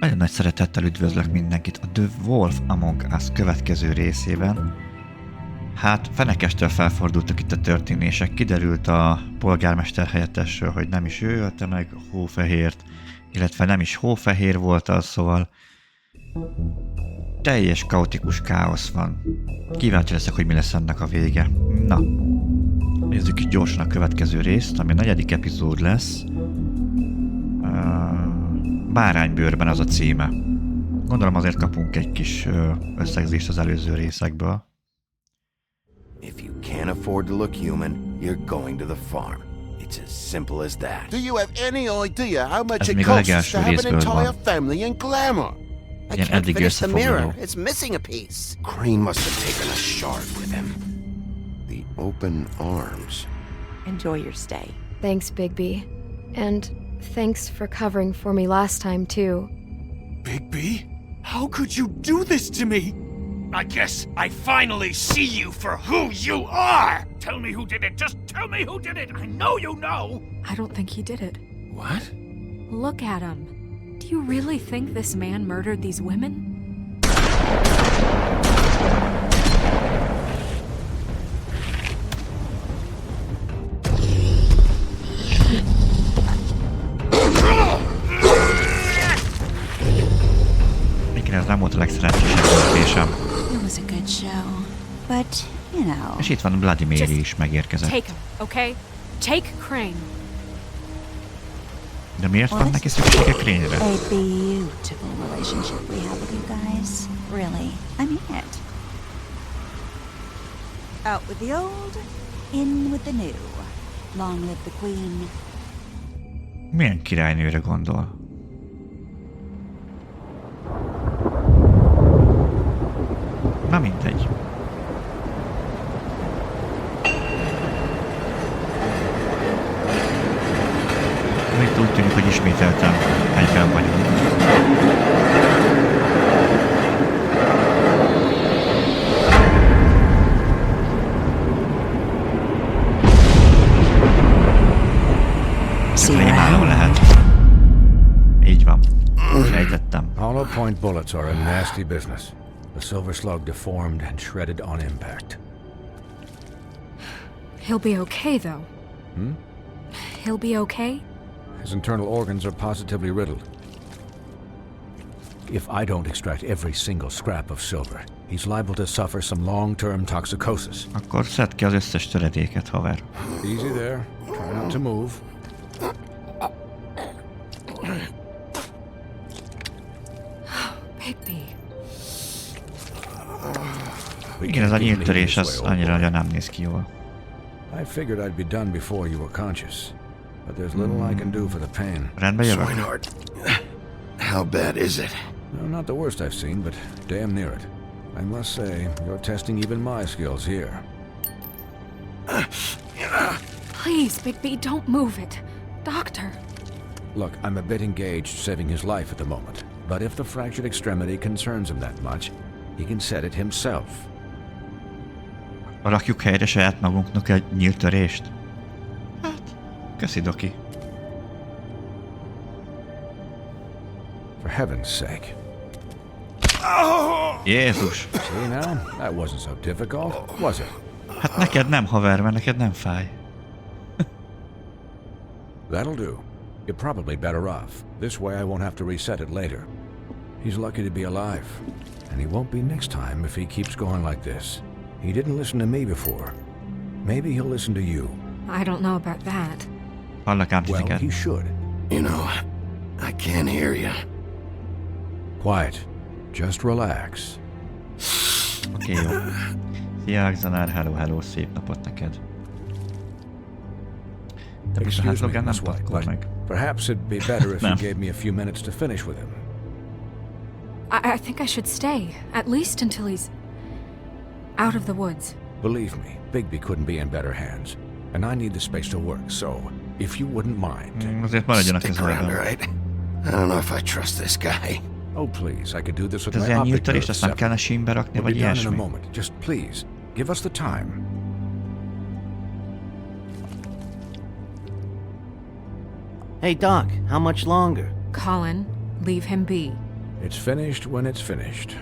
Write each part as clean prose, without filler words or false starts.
Nagyon nagy szeretettel üdvözlök mindenkit a The Wolf Among Us következő részében. Hát fenekestől felfordultak itt a történések, kiderült a polgármester helyettesről, hogy nem is ő ölte meg Hófehért, illetve nem is Hófehér volt az, szóval teljes kaotikus káosz van. Kíváncsi leszek, hogy mi lesz ennek a vége. Na, nézzük is gyorsan a következő részt, ami a 4. epizód lesz. Báránybőrben az a címe. Gondolom azért kapunk egy kis összegzést az előző részekből. If you can't afford to look human, you're going to the farm. It's as simple as that. Do you have any idea how much Ez it még a costs legelső to have an részből entire van. family in glamour? I Ilyen can't eddig finish the mirror. összefoglaló. It's missing a piece. Crane must have taken a shard with him. The open arms. Enjoy your stay. Thanks, Bigby. And thanks for covering for me last time, too. Bigby? How could you do this to me? I guess I finally see you for who you are! Tell me who did it! Just tell me who did it! I know you know! I don't think he did it. What? Look at him. Do you really think this man murdered these women? Igen, ez nem volt a legszerencsésebb döntésem. It was a good show, but you know. És itt van Vladimir is megérkezett. Take him, okay? Take Crane. De miért van neki szüksége Crane-re? A beautiful relationship we have with you guys. Really, I mean it. Out with the old, in with the new. Long live the queen. Milyen királynőre gondol? Na mindegy. Itt úgy tűnik, hogy ismételten egyben vagyunk. Rémálom lehet. Így van. Sejtettem. Hollow point bullets are a nasty business. The silver slug deformed and shredded on impact. He'll be okay, though. He'll be okay? His internal organs are positively riddled. If I don't extract every single scrap of silver, he's liable to suffer some long-term toxicosis. Akkor szedd ki az összes töredéket, haver. Easy there. Try not to move. Bigby. Igen, ez a nyílt törés, az annyira nagyon nem néz ki jól. I figured I'd be done before you were conscious, but there's little I can do for the pain. Rendben jövök. Swinehart, how bad is it? No, not the worst I've seen, but damn near it. I must say, you're testing even my skills here. Please, Bigby, don't move it. Doctor. Look, I'm a bit engaged saving his life at the moment, but if the fractured extremity concerns him that much, he can set it himself. Rakjuk helyre saját magunknak egy nyílt törést? Hát, köszi doki. For heaven's sake. Jézus! See now? That wasn't so difficult, was it? Hát neked nem, haver, mert neked nem fáj. That'll do. You're probably better off. This way I won't have to reset it later. He's lucky to be alive, and he won't be next time if he keeps going like this. He didn't listen to me before. Maybe he'll listen to you. I don't know about that. Hallak ám Well, titeket. he should. You know, I can't hear you. Quiet. Just relax. Oké, jó. Szia, Axanar, hello, szép napot neked. De most a Excuse me, hátlogán nem Miss White, patkol but meg. perhaps it'd be better if you No. gave me a few minutes to finish with him. I think I should stay, at least until he's out of the woods. Believe me, Bigby couldn't be in better hands, and I need the space to work, so if you wouldn't mind. Azért maradjon a Stick around, közelben. right? I don't know if I trust this guy. Oh, please, I could do this with Ez my ilyen optic nyílt törést, nerve azt nem separate. kellene sínbe rakni, We'll vagy be done in a ilyesmi. moment. Just please, give us the time. Hey, Doc, how much longer? Colin, leave him be. It's finished when it's finished.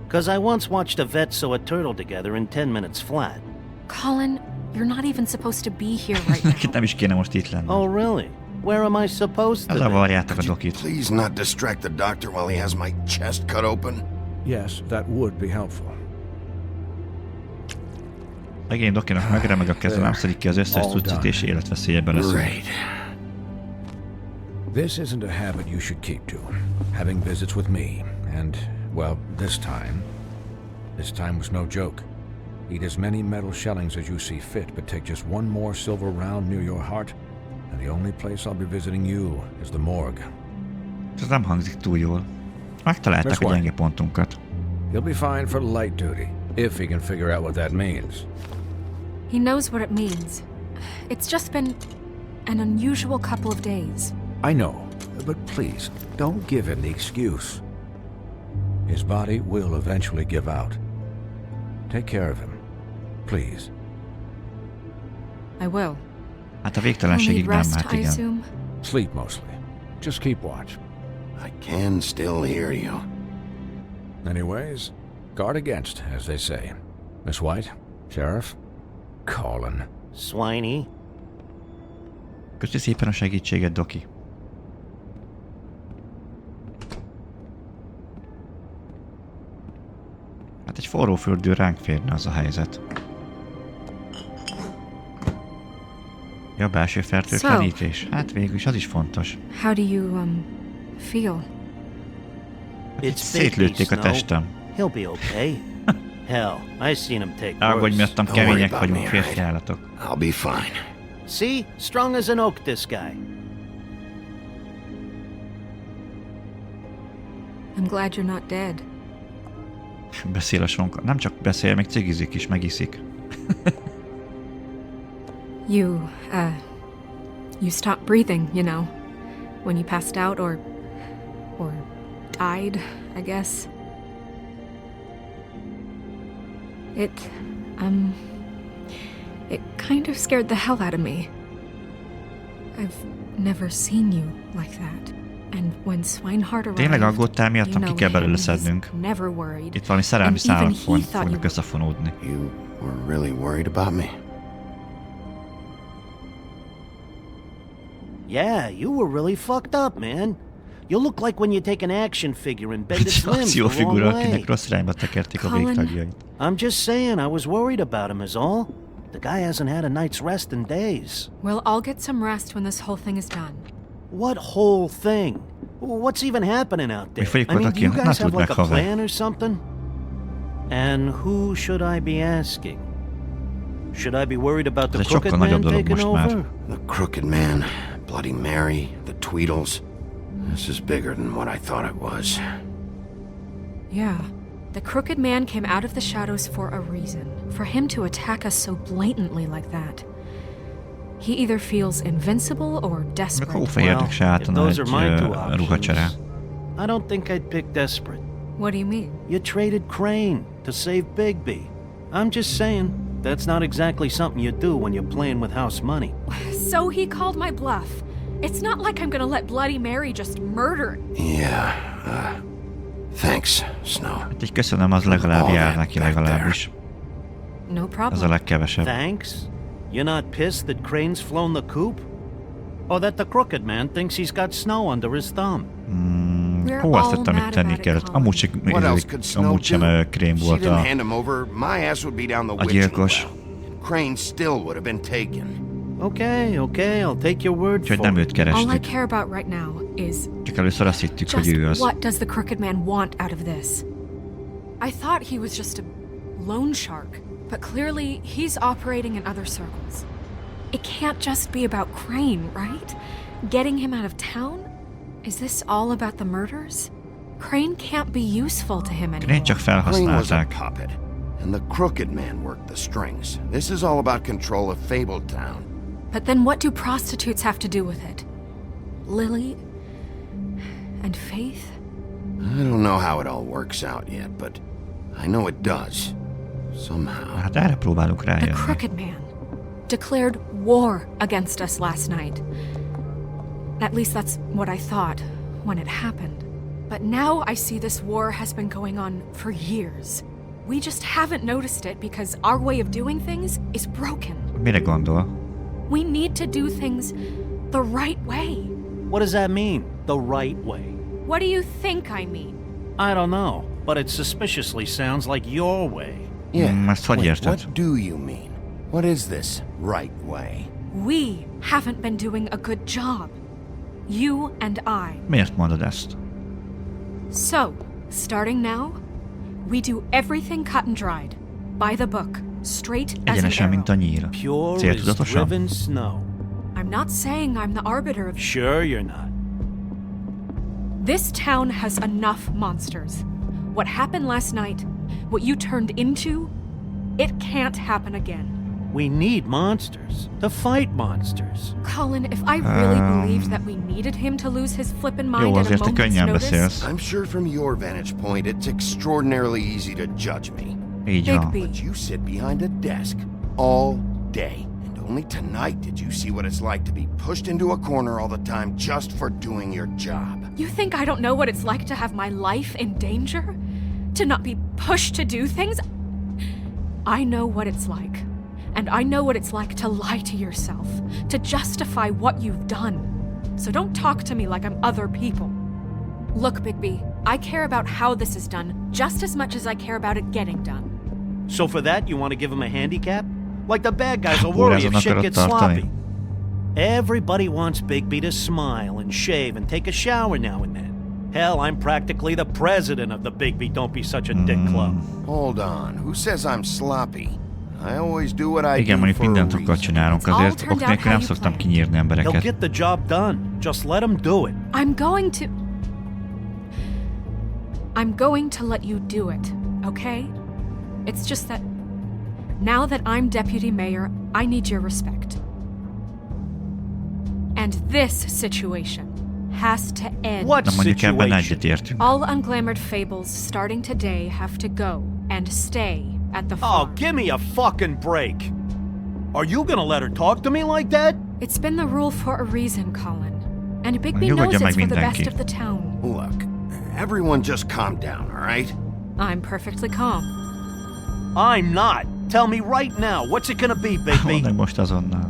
'Cause I once watched a vet sew a turtle together in 10 minutes flat. Colin, you're not even supposed to be here right now. Neked nem is kéne most itt lenni. Oh, really? Where am I supposed to be? Zavarjátok a dokit. Please not distract the doctor while he has my chest cut open. Yes, that would be helpful. Szegény dokinak megremeg a keze, nem szedik ki az összes cuccit és életveszélybe lesz. Great. This isn't a habit you should keep to. Having visits with me, and, well, this time was no joke. Eat as many metal shellings as you see fit, but take just one more silver round near your heart, and the only place I'll be visiting you is the morgue. Ez nem hangzik túl jól. Megtalálták a gyenge pontunkat. He'll be fine for light duty, if he can figure out what that means. He knows what it means. It's just been an unusual couple of days. I know, but please, don't give him the excuse. His body will eventually give out. Take care of him, please. I will. Hát a végtelenségig nem, rest, hát I igen. assume? Sleep mostly. Just keep watch. I can still hear you. Anyways, guard against, as they say. Miss White? Sheriff? Colin. Swiney. Köszi szépen a segítséget, Doki. Hát egy forró fürdő ránk férne az a helyzet. Ja, belső fertőtlenítés. Hát végül is az is fontos. How do you, feel? Hát itt szétlőtték a testem. He'll be okay. Hell, I seen him take Aggódj worse. miattam, Don't worry kemények about vagyunk, me, férfi állatok. I'll be fine. See? Strong as an oak, this guy. I'm glad you're not dead. Beszél a sonka. Nem csak beszél, még cigizik is, megiszik. You stopped breathing, you know, when you passed out or died, I guess. It kind of scared the hell out of me. I've never seen you like that. And when Swinehart arrived, Tényleg aggódtál miattam, you ki know kell belőle him, szednünk. he's never worried. Itt valami szerelmi And even szálak he thought you fognak összefonódni. You were really worried about me? Yeah, you were really fucked up, man. You look like when you take an action figure and bend its Egy limbs the akciófigura, wrong akinek way. rossz irányba tekerték a Colin. végtagjait. I'm just saying, I was worried about him is all. The guy hasn't had a night's rest in days. Well, I'll get some rest when this whole thing is done. What whole thing? What's even happening out there? folyik I mean, ott, do you aki guys nem have tud like a meghaver. plan or something? And who should I be asking? Should I be worried about the Ez egy crooked sokkal nagyobb man dolog taking most már. over? The Crooked Man, Bloody Mary, the Tweedles. This is bigger than what I thought it was. Yeah. The Crooked Man came out of the shadows for a reason. For him to attack us so blatantly like that. He either feels invincible or Meg desperate. hófehérnek se álltana those egy are my two ruhacsere. options. I don't think I'd pick desperate. What do you mean? You traded Crane to save Bigby. I'm just saying, that's not exactly something you do when you're playing with house money. So he called my bluff. It's not like I'm gonna let Bloody Mary just murder. Yeah, thanks, Snow. Hát így köszönöm, az legalább jár neki legalábbis. No Az a problem. legkevesebb. Thanks? You're not pissed that Crane's flown the coop? Or that the Crooked Man thinks he's got Snow under his thumb? We're Hú, azt all tettem, amit mad tenni about it, kellett. Colin. What else could Snow amúgy sem do? Crane She volt didn't a... hand him over, my ass would be down the a witching gyilkos. well. And Crane still would have been taken. Okay, I'll take your word Úgyhogy for nem it. őt All I kerestük. care about right now is Csak először azt hittük, hogy ő just az. what does the Crooked Man want out of this? I thought he was just a loan shark, but clearly he's operating in other circles. It can't just be about Crane, right? Getting him out of town? Is this all about the murders? Crane can't be useful to him anymore. Crane csak Crane was a felhasználták. puppet, and the Crooked Man worked the strings. This is all about control of Fabletown. But then what do prostitutes have to do with it? Lily? And Faith? I don't know how it all works out yet, but I know it does. Somehow. Hát erre próbálunk The rájönni. Crooked Man declared war against us last night. At least that's what I thought when it happened. But now I see this war has been going on for years. We just haven't noticed it because our way of doing things is broken. Mire gondol? We need to do things the right way. What does that mean, the right way? What do you think I mean? I don't know, but it suspiciously sounds like your way. Yeah. Ezt hogy Wait, érted? what do you mean? What is this right way? We haven't been doing a good job. You and I. Miért mondod ezt? So, starting now, we do everything cut and dried. By the book. Straight as an Egyenesen, mint a arrow. nyír. Pure as Céltudatosan? driven snow. I'm not saying I'm the arbiter of... Sure you're not. This town has enough monsters. What happened last night, what you turned into, it can't happen again. We need monsters to fight monsters. Colin, if I really believed that we needed him to lose his flippin' mind Jó, at a azért te moment's könnyen notice, beszélsz. I'm sure from your vantage point, it's extraordinarily easy to judge me. Így van. Bigby. But you sit behind a desk all day. And only tonight did you see what it's like to be pushed into a corner all the time just for doing your job. You think I don't know what it's like to have my life in danger? To not be pushed to do things? I know what it's like. And I know what it's like to lie to yourself, to justify what you've done. So don't talk to me like I'm other people. Look, Bigby, I care about how this is done just as much as I care about it getting done. So for that, you want to give him a handicap? Like the bad guys will Úr, worry azon if shit akarod gets tartani? sloppy. Everybody wants Bigby to smile and shave and take a shower now and then. Hell, I'm practically the president of the Bigby Don't Be Such a Dick Club. Hold on. Who says I'm sloppy? I always do what I Igen, do mondjuk for a mindent akkor reason. csinálunk, All azért turned ok out nélkül how nem you szoktam planned. kinyírni He'll embereket. get the job done. Just let him do it. I'm going to let you do it, okay? It's just that now that I'm deputy mayor, I need your respect. And this situation has to end. What Na mondjuk ebben situation? egyetértünk. All unglamored fables starting today have to go and stay at the Oh, farm. give me a fucking break. Are you gonna let her talk to me like that? It's been the rule for a reason, Colin. And Bigby Nyugodjon knows meg it's for the mindenki. best of the town. Look, everyone just calm down, all right? I'm perfectly calm. I'm not. Tell me right now, what's it gonna be, Mondd meg Bigby? most azonnal.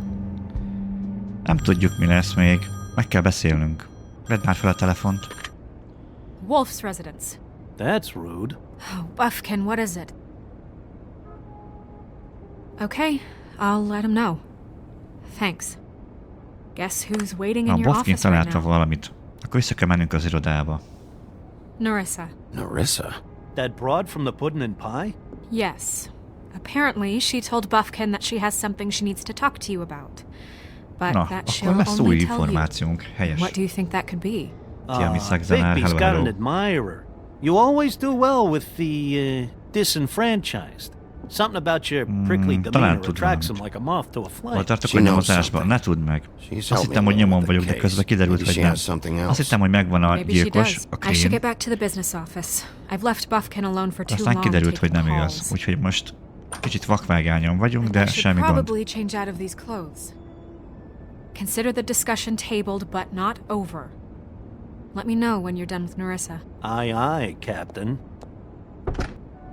Nem tudjuk, mi lesz még. Meg kell beszélnünk. Vedd már fel a telefont. Wolf's residence. That's rude. Oh, Buffkin, what is it? Okay, I'll let him know. Thanks. Guess who's waiting Ha in your Bofkin office right találta now? valamit, akkor vissza kell mennünk az irodába. Narissa. Narissa? That broad from the pudding and pie? Yes. Apparently, she told Buffkin that she has something she needs to talk to you about. But Na, that akkor she'll lesz új only tell you. információnk. Helyes. What do you think that could be? Tiramiszak-zenár, Bigby's hello, got hello. an admirer. You always do well with the disenfranchised. Something about your prickly talán demeanor tud attracts him valamit. like a moth to a Hol flame. tartok She a knows nyomozásban? something. Ne tudd meg. She's Azt helped hittem, me hogy a lot nyomon with the vagyok, de case. közben kiderült, Maybe hogy she nem. has something Azt else. hittem, hogy megvan a Maybe she gyilkos, does. a I should get krém. back to the business office. I've left Buffkin alone for too Aztán long kiderült, hogy taking nem igaz. calls. Úgyhogy most kicsit vakvágányon vagyunk, I de should semmi gond. probably change out of these clothes. Consider the discussion tabled, but not over. Let me know when you're done with Narissa. Aye, aye, Captain.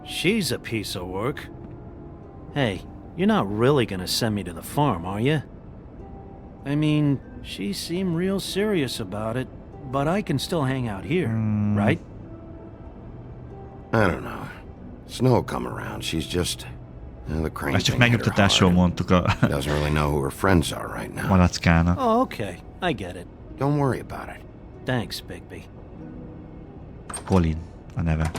She's a piece of work. Hey, you're not really gonna send me to the farm, are you? I mean, she seemed real serious about it, but I can still hang out here, right? I don't know. Snow come around. She's just... the crane Ezt csak thing hit her megnyugtatásról hard. mondtuk a Doesn't really know who her friends are right now. malackának. Oh, okay. I get it. Don't worry about it. Thanks, Bigby. Colin a neve.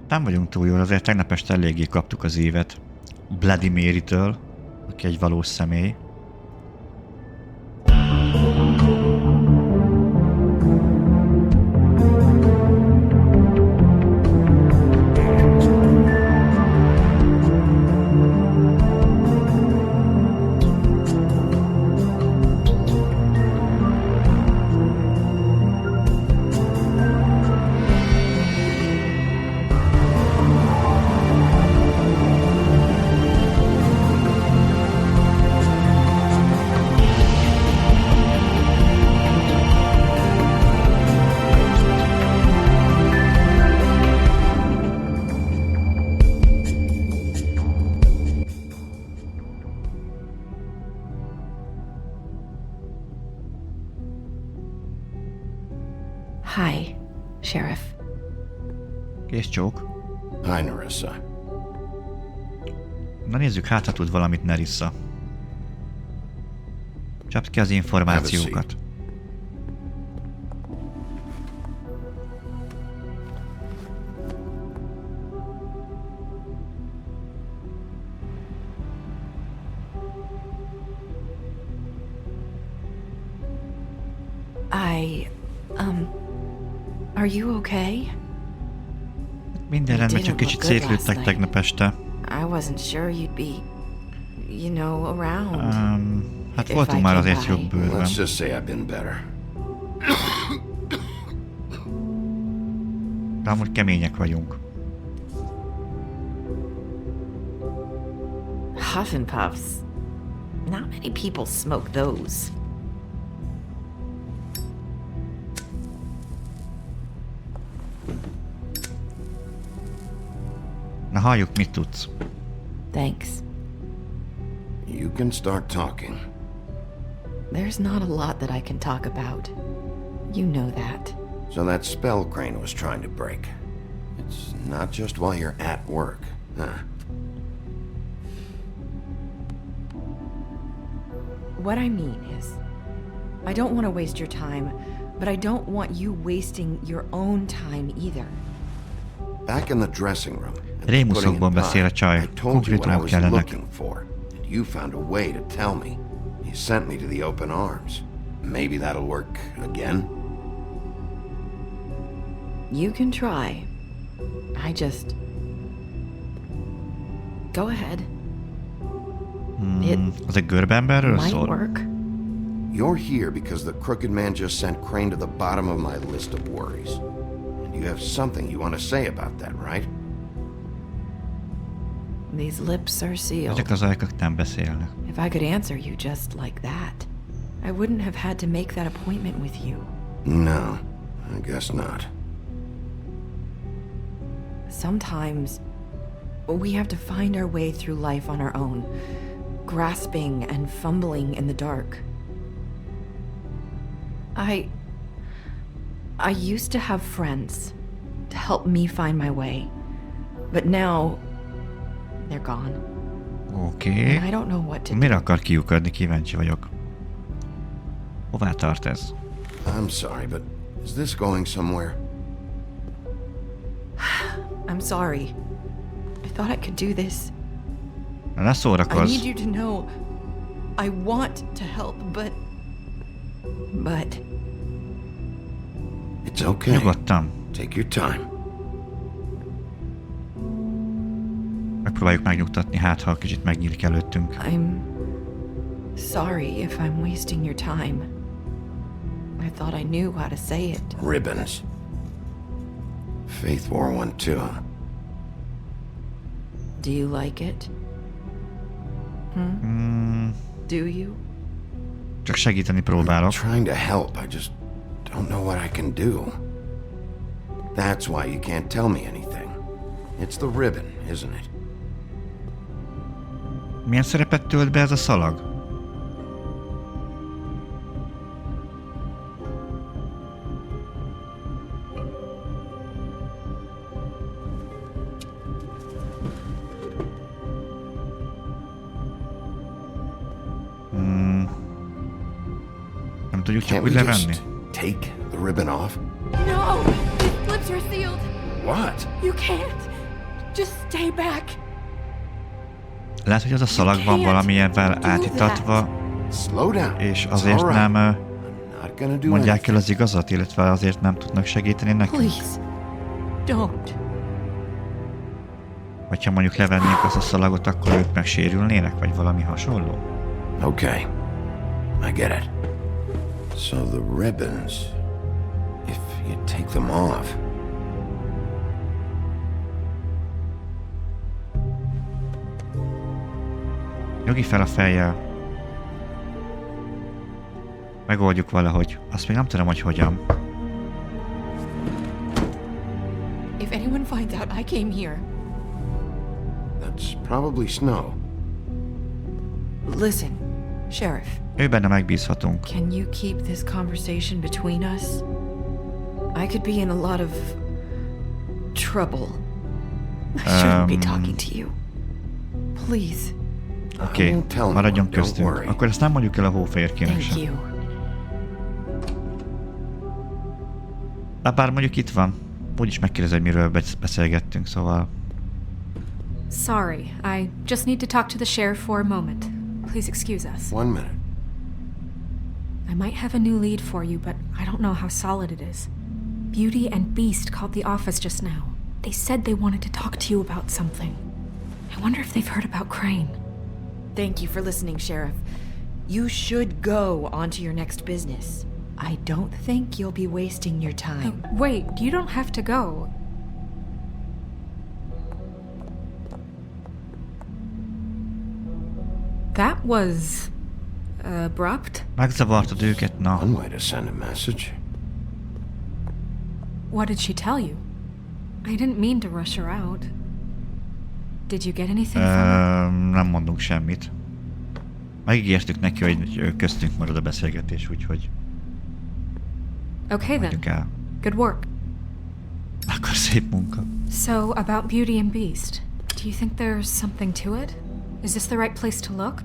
Nem vagyunk túl jól, azért tegnap este eléggé kaptuk az évet Bloody Mary-től, aki egy valós személy. Sheriff. Kész csók. Hi, Nerissa. Na nézzük, hát ha tud valamit Nerissa. Csapd ki az információkat. Are you okay? Minden rendben, csak kicsit szétlőttek tegnap este. I wasn't sure you'd be, you know, around. Hát voltunk már azért jobb bőrben. Let's just say I've been better. De amúgy kemények vagyunk. Huff and puffs. Not many people smoke those. Na halljuk, mit tudsz. Thanks. You can start talking. There's not a lot that I can talk about. You know that. So that spell Crane was trying to break. It's not just while you're at work, huh? What I mean is, I don't want to waste your time, but I don't want you wasting your own time either. Back in the dressing room. Rémuszokban beszél a csaj. Konkrétumok kellenek. And you found a way to tell me. You sent me to the open arms. Maybe that'll work again? You can try. I just... Go ahead. Az egy görbemberről might szól? Work. You're here because the crooked man just sent Crane to the bottom of my list of worries. And you have something you want to say about that, right? These lips are sealed. Ezek az ajkak nem beszélnek. If I could answer you just like that, I wouldn't have had to make that appointment with you. No, I guess not. Sometimes we have to find our way through life on our own, grasping and fumbling in the dark. I used to have friends to help me find my way, but now they're gone. Oké. And I don't know what to do. Mire akar kiukadni? Kíváncsi vagyok. Hová tart ez? I'm sorry, but is this going somewhere? I'm sorry. I thought I could do this. Na, ne I szórakozz. need you to know I want to help, but... It's okay. Nyugodtan. Take your time. Megpróbáljuk megnyugtatni, hát ha kicsit megnyílik előttünk. I'm sorry if I'm wasting your time. I thought I knew how to say it. Ribbons. Faith 412. Do you like it? Do you? Csak segíteni próbálok. I'm trying to help. I just don't know what I can do. That's why you can't tell me anything. It's the ribbon, isn't it? Milyen szerepet tölt be ez a szalag? Nem tudjuk csak Can't úgy we levenni? just take the ribbon off? No! His lips are sealed! What? You can't! Just stay back! Lehet, hogy az a szalag van valamilyenvel átítatva, Slow down. és It's azért all right. nem I'm not gonna do mondják anything. el az igazat, illetve azért nem tudnak segíteni nekünk. Please, don't. Vagy ha mondjuk levennénk azt a szalagot, akkor ők megsérülnének, vagy valami hasonló? Okay. I get it. So the ribbons, if you take them off. Nyugi fel a fejjel. Megoldjuk valahogy. Azt még nem tudom, hogy hogyan. If anyone finds out I came here, That's probably Snow. Listen, Sheriff. Ő benne megbízhatunk. Can you keep this conversation between us? I could be in a lot of trouble. I shouldn't be talking to you. Please. Oké, maradjon köztünk. Akkor ezt nem mondjuk el a hófehérkének sem. Thank you. Bár mondjuk itt van. Úgyis megkérdez, hogy miről beszélgettünk, szóval... Sorry, I just need to talk to the sheriff for a moment. Please excuse us. 1 minute. I might have a new lead for you, but I don't know how solid it is. Beauty and Beast called the office just now. They said they wanted to talk to you about something. I wonder if they've heard about Crane. Thank you for listening, Sheriff. You should go on to your next business. I don't think you'll be wasting your time. Wait, you don't have to go. That was... abrupt? Megzavartad őket, na. One way to send a message. What did she tell you? I didn't mean to rush her out. Did you get anything from it? Nem mondunk semmit. Megígértük neki, hogy köztünk marad a beszélgetés, úgyhogy... Okay then. El. Good work. Akkor szép munka. So, about Beauty and Beast. Do you think there's something to it? Is this the right place to look?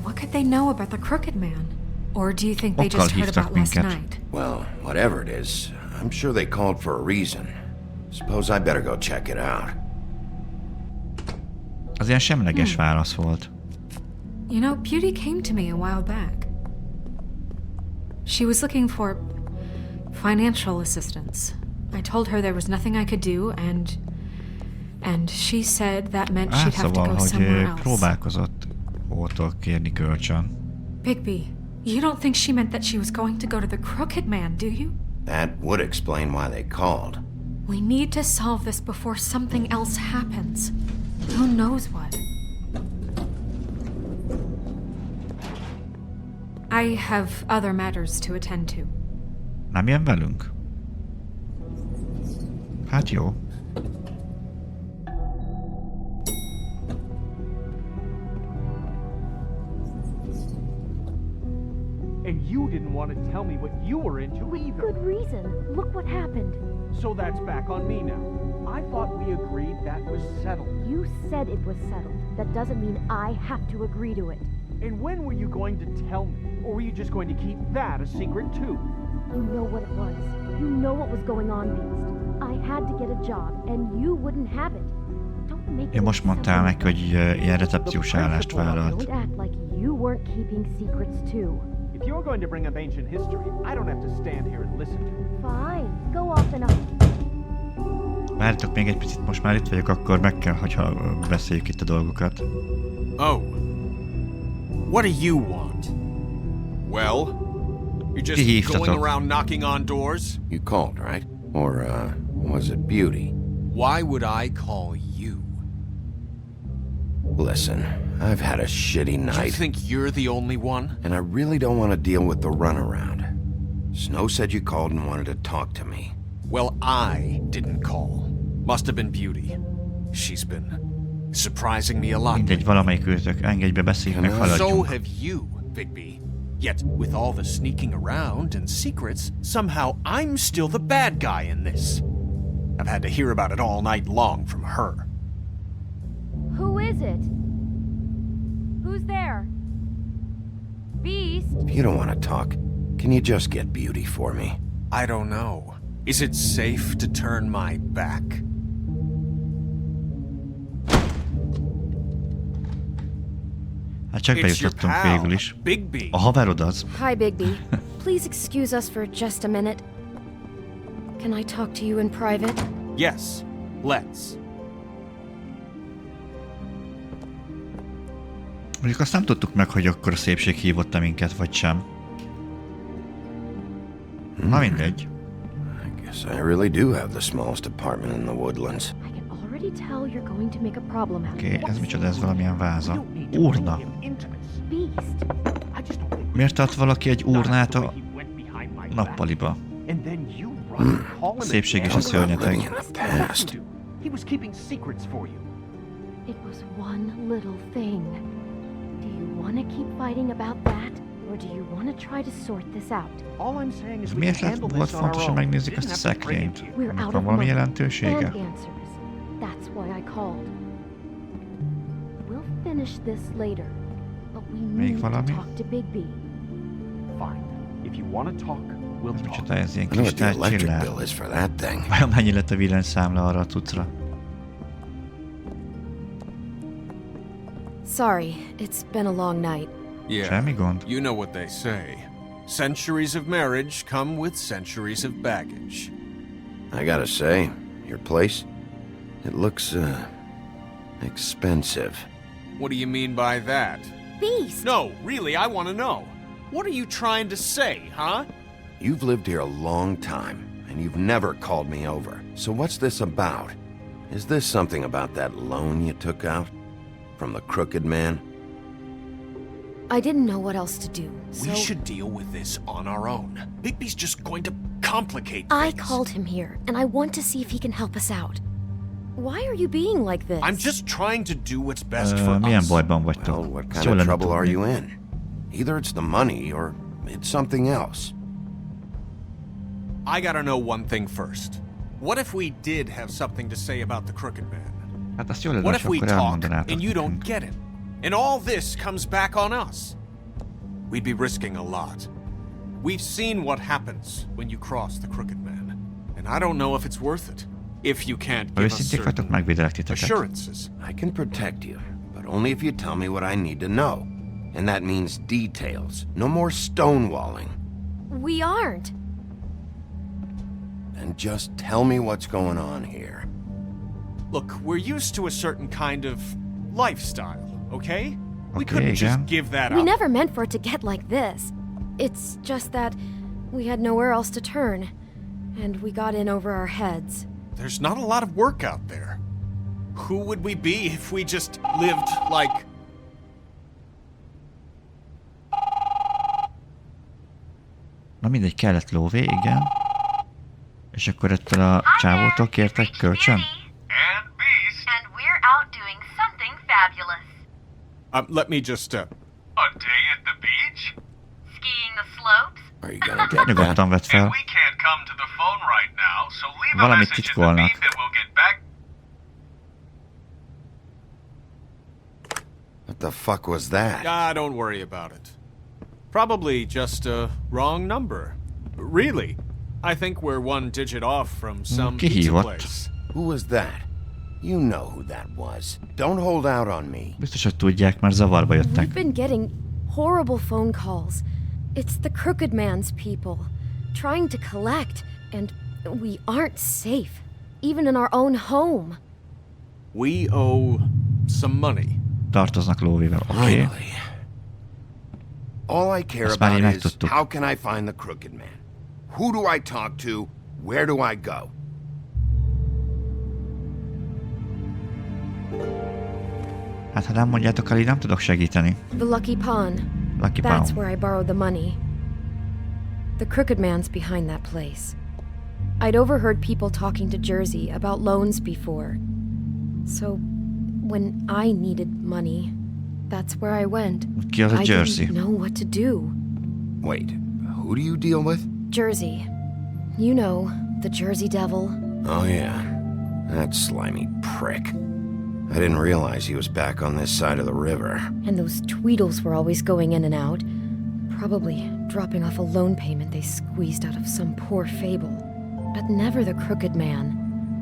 What could they know about the Crooked Man? Or do you think they just heard about last night? Well, whatever it is, I'm sure they called for a reason. Suppose I better go check it out. Az ilyen semleges válasz volt. You know, Beauty came to me a while back. She was looking for financial assistance. I told her there was nothing I could do, and she said that meant she'd have to go somewhere else. Próbálkozott hótól kérni kölcsön. Bigby, you don't think she meant that she was going to go to the Crooked Man, do you? That would explain why they called. We need to solve this before something else happens. Who knows what? I have other matters to attend to. Nem jön velünk? Hát jó. And you didn't want to tell me what you were into either. Good reason. Look what happened. So that's back on me now. I thought we agreed that was settled. You said it was settled. That doesn't mean I have to agree to it. And when were you going to tell me? Or were you just going to keep that a secret too? You know what it was. You know what was going on, Beast. I had to get a job, and you wouldn't have it. Don't make Én most mondtál neki, hogy ilyen recepciós állást vállalt. Don't act like you weren't keeping secrets too. If you're going to bring up ancient history, I don't have to stand here and listen to it. Fine. Go off and on. Várjatok még egy picit, most már itt vagyok, akkor meg kell, hogyha beszéljük itt a dolgokat. Oh. What do you want? Well, you're just going around knocking on doors? You called, right? Or, was it Beauty? Why would I call you? Listen, I've had a shitty night. You think you're the only one? And I really don't want to deal with the runaround. Snow said you called and wanted to talk to me. Well, I didn't call. Must have been Beauty. She's been surprising me a lot. Mindegy, valamelyik őtök, engedj be, beszéljünk, meg haladjunk. So have you, Bigby. Yet, with all the sneaking around and secrets, somehow I'm still the bad guy in this. I've had to hear about it all night long from her. Who is it? Who's there? Beast? If you don't want to talk, can you just get Beauty for me? I don't know. Is it safe to turn my back? Hát csak bejutottunk végül is. Bigby. A haverod az. Hi, Bigby. Please excuse us for just a minute. Can I talk to you in private? Yes, let's. Mondjuk azt nem tudtuk meg, hogy akkor a szépség hívotta minket, vagy sem. Na mindegy. I guess I really do have the smallest apartment in the woodlands. I can already tell you're going to make a problem out of it. Oké, ez micsoda, ez valamilyen váza. Urna. Beast. Miért tart valaki egy urnát a nappaliba? A szépség és a szörnyeteg. He was keeping secrets for you. It was one little thing. Do you want to keep fighting about that? Or do you want to try to sort this out? All I'm saying is we Miért can handle volt this on our fontos, hogy own. megnézzük Didn't ezt a have to bring it szekrényt? to you. We're Ennek out van of valami money jelentősége? and answers. That's why I called. We'll finish this later, but we need to valami? talk to Bigby. Fine. If you want to talk, we'll talk. Micsoda ez ilyen I know what the electric kristálycsillár. bill is for that thing. Vajon mennyi lett a villanyszámla arra a cuccra? Sorry, it's been a long night. Yeah, Semmi gond? you know what they say. Centuries of marriage come with centuries of baggage. I gotta say, your place, it looks, expensive. What do you mean by that? Beast! No, really, I want to know. What are you trying to say, huh? You've lived here a long time, and you've never called me over. So what's this about? Is this something about that loan you took out? From the crooked man? I didn't know what else to do, so... We should deal with this on our own. Bigby's just going to complicate I things. called him here, and I want to see if he can help us out. Why are you being like this? I'm just trying to do what's best for Milyen us. bajban vagytok? Well, what Ezt kind jól of lenne trouble are tudni. you in? Either it's the money, or it's something else. I gotta know one thing first. What if we did have something to say about the crooked man? Hát azt jól lenne, What if hogy we akkor talk elmondanátok and you don't nekünk. get it? And all this comes back on us? We'd be risking a lot. We've seen what happens when you cross the crooked man. And I don't know if it's worth it. If you can't Ha give us őszinték vagytok, certain megvédelek titeket. assurances. I can protect you, but only if you tell me what I need to know. And that means details. No more stonewalling. We aren't. And just tell me what's going on here. Look, we're used to a certain kind of lifestyle, okay? We Okay, couldn't just yeah. give that We up. never meant for it to get like this. It's just that we had nowhere else to turn, and we got in over our heads. There's not a lot of work out there. Who would we be if we just lived like... Na mindegy, kellett lóvé, igen. És akkor ettől a csávótól kértek kölcsön? And Beast. And we're out doing something fabulous. let me just, A day at the beach? Skiing the slopes? Are you gonna get Nyugodtan vedd And fel. we can't come to the phone right now, so leave a Valamit message in the titkolnak. beep and we'll get back. What the fuck was that? don't worry about it. Probably just a wrong number. Really, I think we're one digit off from some Ki pizza hívott? place. Who was that? You know who that was. Don't hold out on me. Biztos, hogy tudják, mert zavarba jöttek. We've been getting horrible phone calls. It's the crooked man's people, trying to collect, and we aren't safe, even in our own home. We owe some money. Tartoznak lóvével, oké. Finally. All I care Ezt már about így is megtudtuk. how can I find the crooked man? Who do I talk to? Where do I go? Hát ha nem mondjátok el, így nem tudok segíteni. The Lucky Pawn. Lucky That's Pawn. where I borrowed the money. The crooked man's behind that place. I'd overheard people talking to Jersey about loans before. So, when I needed money, that's where I went. Ki az a I Jersey? didn't know what to do. Wait, who do you deal with? Jersey. You know, the Jersey Devil. Oh yeah, that slimy prick. I didn't realize he was back on this side of the river. And those Tweedles were always going in and out. Probably dropping off a loan payment they squeezed out of some poor fable. But never the crooked man.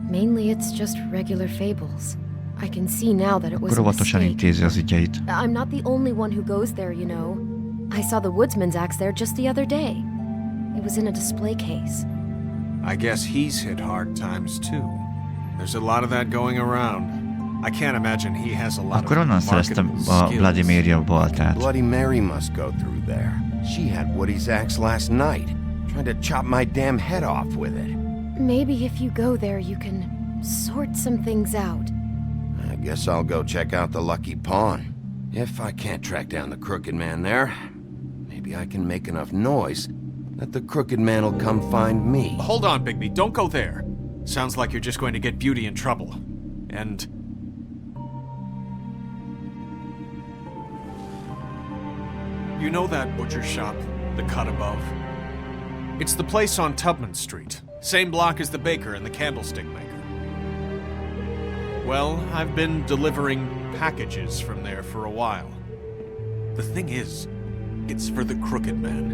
Mainly it's just regular fables. I can see now that it was Akkor a óvatosan mistake. intézi az ügyeit. I'm not the only one who goes there, you know. I saw the woodsman's axe there just the other day. It was in a display case. I guess he's hit hard times too. There's a lot of that going around. I can't imagine he has a lot Akkor of onnan szereztem marketable a skills. Bloody Mary-a baltát. Bloody Mary must go through there. She had Woody's axe last night, trying to chop my damn head off with it. Maybe if you go there, you can sort some things out. I guess I'll go check out the Lucky Pawn. If I can't track down the crooked man there, maybe I can make enough noise that the crooked man will come find me. Hold on, Bigby, don't go there. Sounds like you're just going to get Beauty in trouble. And... You know that butcher shop, the cut above? It's the place on Tubman Street. Same block as the baker and the candlestick maker. Well, I've been delivering packages from there for a while. The thing is, it's for the Crooked Man.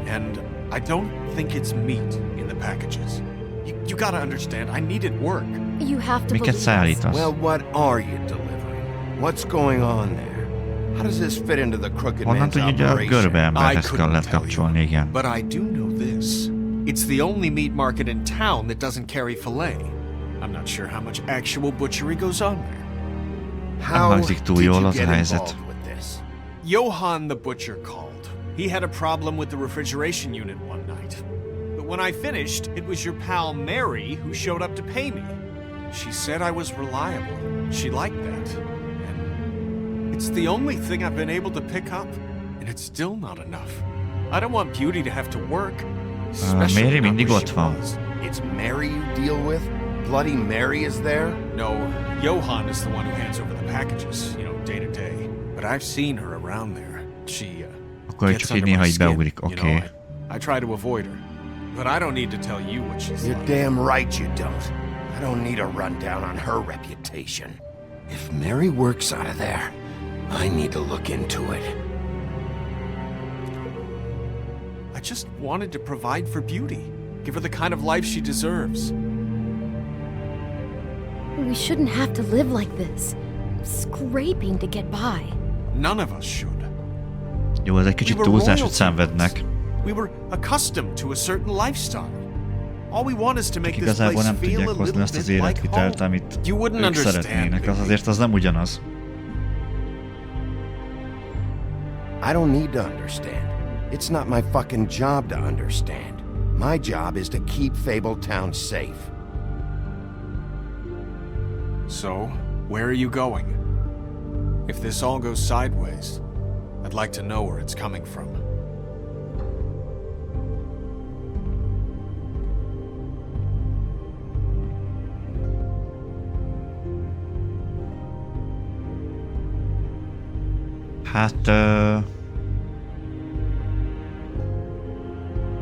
And I don't think it's meat in the packages. You gotta understand, I needed work. You have to Miket szállítasz? Well, what are you delivering? What's going on there? How does this fit into the Crooked Honnan Man's tudja, hogy a operation? görbe I emberhez couldn't kellett tell kapcsolni, igen. you, but I do know this. It's the only meat market in town that doesn't carry filet. I'm not sure how much actual butchery goes on there. How hangzik túl did jól you az a get helyzet. involved with this? Johann the butcher called. He had a problem with the refrigeration unit one night. But when I finished, it was your pal Mary who showed up to pay me. She said I was reliable. She liked that. And it's the only thing I've been able to pick up, and it's still not enough. I don't want Beauty to have to work. especially Mary not mindig where ott she van. was. It's Mary you deal with? Bloody Mary is there? No, Johann is the one who hands over the packages, day to day. But I've seen her around there. She Akkor gets csak így under my néha így skin, beugrik, oké. I try to avoid her. But I don't need to tell you what she's You're like. damn right you don't. I don't need a rundown on her reputation. If Mary works out of there, I need to look into it. I just wanted to provide for Beauty. Give her the kind of life she deserves. We shouldn't have to live like this. Scraping to get by. None of us should. Jó, ez egy kicsit We were túlzás, hogy royalty szenvednek. We were accustomed to a certain lifestyle. All we want is to make this Igazából place nem feel tudják a hozni little azt az bit like életvitelt, home. amit You wouldn't ők understand, szeretnének. Az baby. azért az nem ugyanaz. I don't need to understand. It's not my fucking job to understand. My job is to keep Fabletown safe. So, where are you going? If this all goes sideways, I'd like to know where it's coming from. Hát...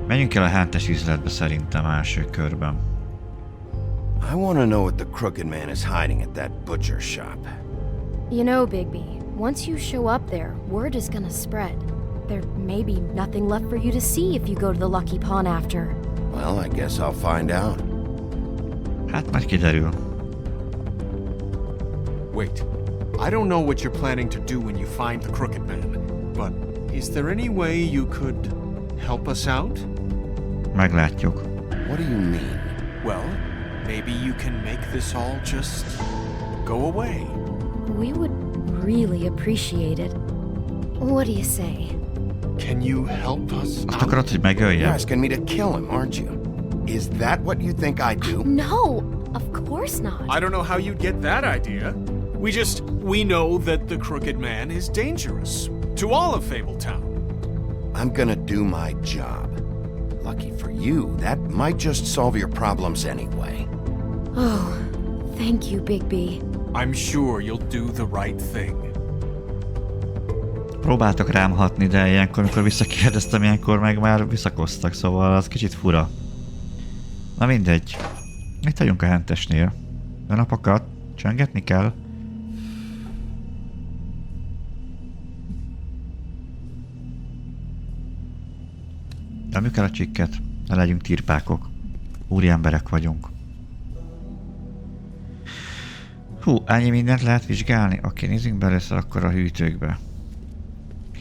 menjünk el a hentes üzletbe szerintem első körben. I want to know what the Crooked Man is hiding at that butcher shop. You know, Bigby, once you show up there, word is gonna spread. There may be nothing left for you to see if you go to the Lucky Pawn after. Well, I guess I'll find out. Hát majd kiderül. Wait. I don't know what you're planning to do when you find the Crooked Man, but is there any way you could help us out? Meglátjuk. What do you mean? Well, maybe you can make this all just go away. We would really appreciate it. What do you say? Can you help us Azt akarod, hogy megöljem? You're asking me to kill him, aren't you? Is that what you think I do? No, of course not. I don't know how you'd get that idea. We know that the Crooked Man is dangerous to all of Fabletown. I'm gonna do my job. Lucky for you, that might just solve your problems anyway. Oh, thank you, Bigby. I'm sure you'll do the right thing. Próbáltak rám hatni, de ilyenkor, amikor visszakérdeztem, ilyenkor meg már visszakoztak, szóval az kicsit fura. Na mindegy. Itt vagyunk a hentesnél. A napokat csöngetni kell. Nyomjuk el a csikket, ne legyünk tirpákok. Úri emberek vagyunk. Hú, ennyi mindent lehet vizsgálni? Oké, nézzünk be először akkor a hűtőkbe.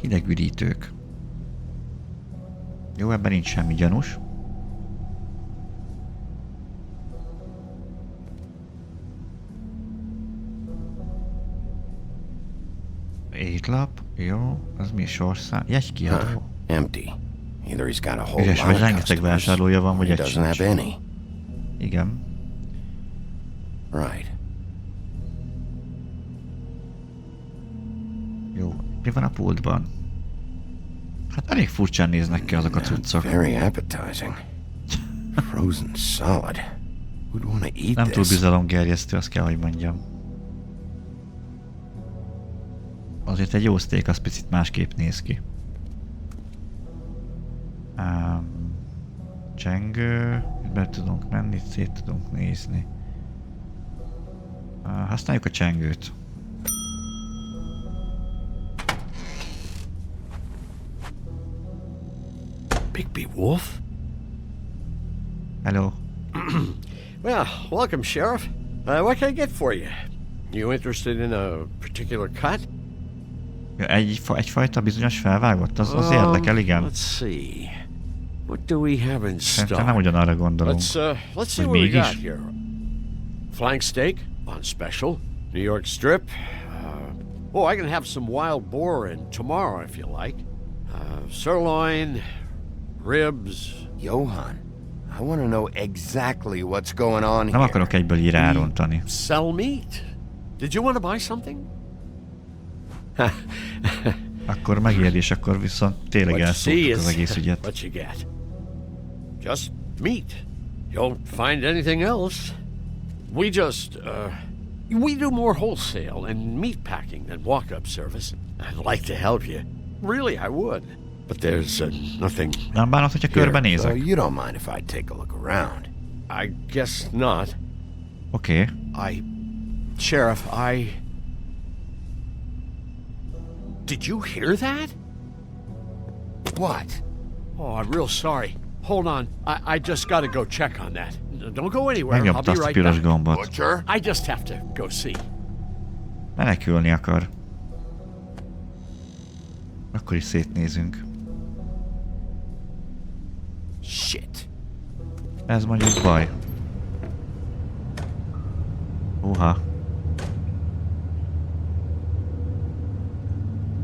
Hideg üdítők. Jó, ebben nincs semmi gyanús. Étlap, jó, az mi sorszám? Jegykiadó. Empty. Either he's got a whole Üres, lot vagy of rengeteg customers, vásárlója van, or vagy he egy doesn't have sincs. any. Igen. Right. Jó, mi van a pultban? Hát elég furcsán néznek ki azok a cuccok. Very appetizing. Frozen solid. Who'd want to eat Nem túl this? bizalomgerjesztő, azt kell, hogy mondjam. Azért egy jó steak az picit másképp néz ki. Csengő, be tudunk menni, szét tudunk nézni. Használjuk a csengőt. Bigby Wolf? Hello. Well, welcome, Sheriff. What can I get for you? You interested in a particular cut? Ja, egyfajta bizonyos felvágott? Az érdekel, igen. Let's see. What do we have in Szerintem stock? nem ugyanarra gondolunk. Let's see what we got here. Flank steak on special. New York strip. I can have some wild boar in tomorrow if you like. Sirloin, ribs. Johan, I want to know exactly what's going on Nem here. akarok egyből így rárontani. Sell meat. Did you want to buy something? Akkor megéri, és akkor viszont tényleg elszóltuk az egész ügyet. What you get? Just meat. You don't find anything else. We just, we do more wholesale and meat packing than walk-up service. I'd like to help you. Really, I would. But there's nothing. Nem bánod, hogyha körbenézek? So you don't mind if I take a look around? I guess not. Oké. Sheriff, Did you hear that? What? Oh, I'm real sorry. Hold on. I just gotta go check on that. Don't go anywhere. I'll Megnyomta be azt a right piros back. gombot. Butcher? I just have to go see. Menekülni akar. Akkor is szétnézünk. Shit. Ez mondjuk baj. Uha.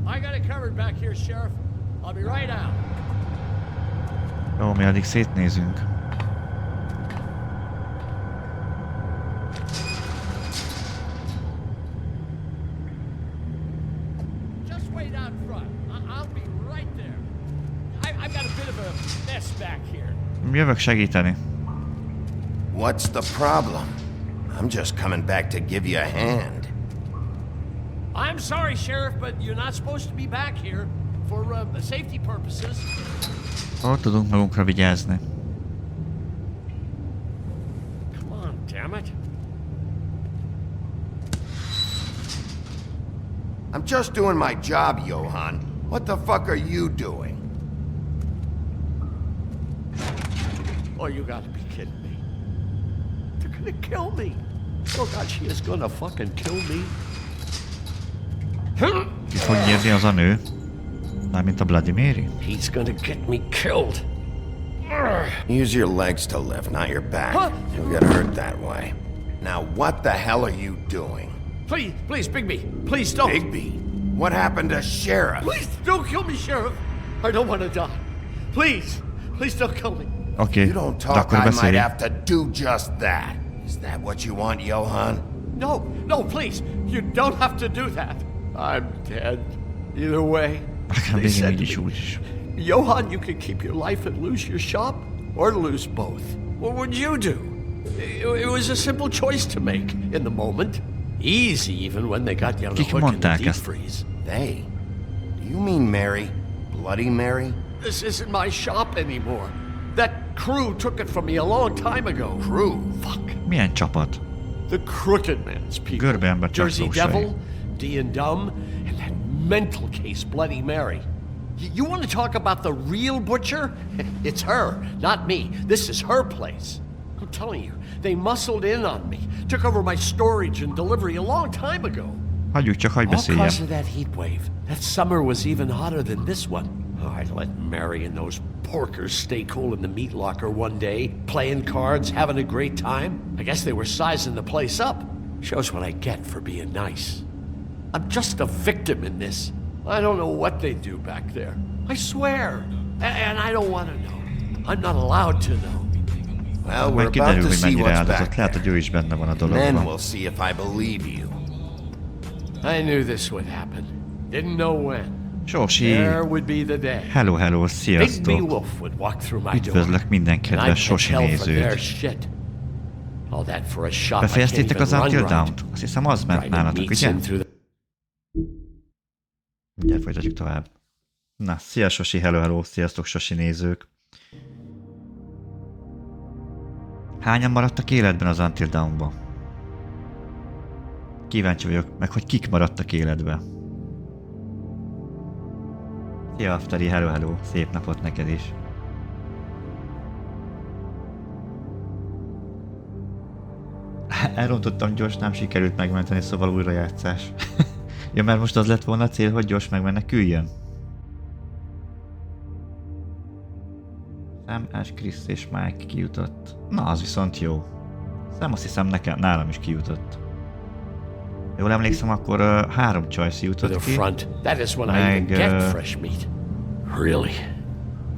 I got it covered back here, Sheriff. I'll be right out. Jó, mi addig szétnézünk. Just wait out front. I'll be right there. I've got a bit of a mess back here. Jövök segíteni. What's the problem? I'm just coming back to give you a hand. I'm sorry, Sheriff, but you're not supposed to be back here for safety purposes. Hol tudunk magunkra vigyázni? Come on, damn it. I'm just doing my job, Johan. What the fuck are you doing? Oh, you gotta be kidding me. They're gonna kill me. Oh God, she is gonna fucking kill me. Ki fog nyírni az a nő? Mármint a Bloody Mary? He's gonna get me killed. Use your legs to lift, not your back. You'll get hurt that way. Now, what the hell are you doing? Please, Bigby, please don't. Bigby? What happened to Sheriff? Please don't kill me, Sheriff. I don't want to die. Please don't kill me. Oké, You don't de talk, akkor I might beszélj. have to do just that. Is that what you want, Johan? No, please. You don't have to do that. I'm dead. Either way. They said to me, Johan, you can keep your life and lose your shop, or lose both. What would you do? It was a simple choice to make in the moment. Easy even when they got you on the hook in the deep freeze. They? Do you mean Mary? Bloody Mary? This isn't my shop anymore. That crew took it from me a long time ago. Crew? Fuck. Milyen csapat? The Crooked Man's people. Görbeember Jersey csatlósai. Devil, D and Dumb, and that mental case Bloody Mary. You want to talk about the real butcher? It's her, not me. This is her place. I'm telling you, they muscled in on me, took over my storage and delivery a long time ago. Hagyjuk csak, hagyj All beszéljem. because of that heat wave. That summer was even hotter than this one. Oh, I let Mary and those porkers stay cool in the meat locker one day, playing cards, having a great time. I guess they were sizing the place up. Shows what I get for being nice. I'm just a victim in this. I don't know what they do back there. I swear. And I don't want to know. I'm not allowed to know. Well, we're Majd about kiderül, to hogy see mennyire what's áldozott. back Lehet, hogy ő is benne van a Then dologban. we'll see if I believe you. I knew this would happen. Didn't know when. Sorsi! There would be the day. Hello, Bigby sziasztok! Wolf would walk through my door. Üdvözlök minden And I'd kedves Sosi tell for their nézőt! shit. All that for a shop I can't Befejeztétek even az run Until right. Dawn-t? Azt hiszem az ment Driving nálatok, meats ugye? in through the Ugye folytatjuk tovább. Na, szia Sosi, hello, sziasztok Sosi nézők. Hányan maradtak életben az Until Dawn-ba? Kíváncsi vagyok meg, hogy kik maradtak életben. Szia Afteri, hello, szép napot neked is. Elrontottam gyors, nem sikerült megmenteni, szóval újrajátszás. Ja, mert most az lett volna a cél, hogy gyors megmeneküljön. Sam, Ash, Chris és Mike kijutott. Na, az viszont jó. Sam, azt hiszem nálam is kijutott. Jól emlékszem, akkor 3 Choice jutott ki. That is when I even get fresh meat. Really?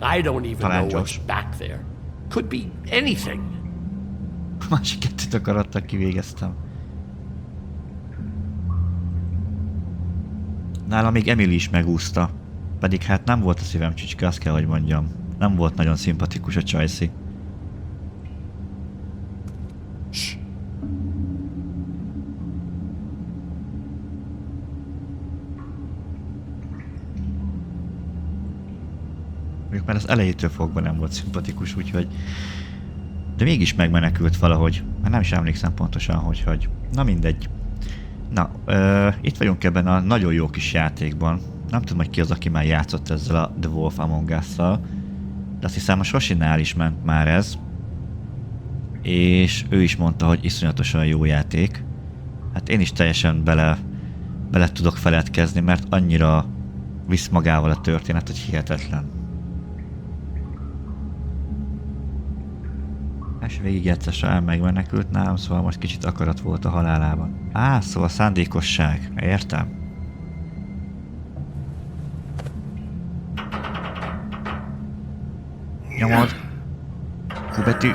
I don't even know what's back there. Could be anything. A másik 2 akarattal kivégeztem. Nálam még Emily is megúszta. Pedig hát nem volt a szívem csücske, azt kell, hogy mondjam. Nem volt nagyon szimpatikus a Choice-i. Mondjuk már az elejétől fogva nem volt szimpatikus, úgyhogy... De mégis megmenekült valahogy. Már nem is emlékszem pontosan, hogy... Na mindegy. Na, itt vagyunk ebben a nagyon jó kis játékban. Nem tudom, hogy ki az, aki már játszott ezzel a The Wolf Among Us-szal. De azt hiszem a Sosinál is ment már ez. És ő is mondta, hogy iszonyatosan jó játék. Hát én is teljesen bele tudok feledkezni, mert annyira visz magával a történet, hogy hihetetlen. És végigjátszásra megmenekült nálam, szóval most kicsit akarat volt a halálában. Szóval szándékosság. Értem. Nyomod. Kubetű.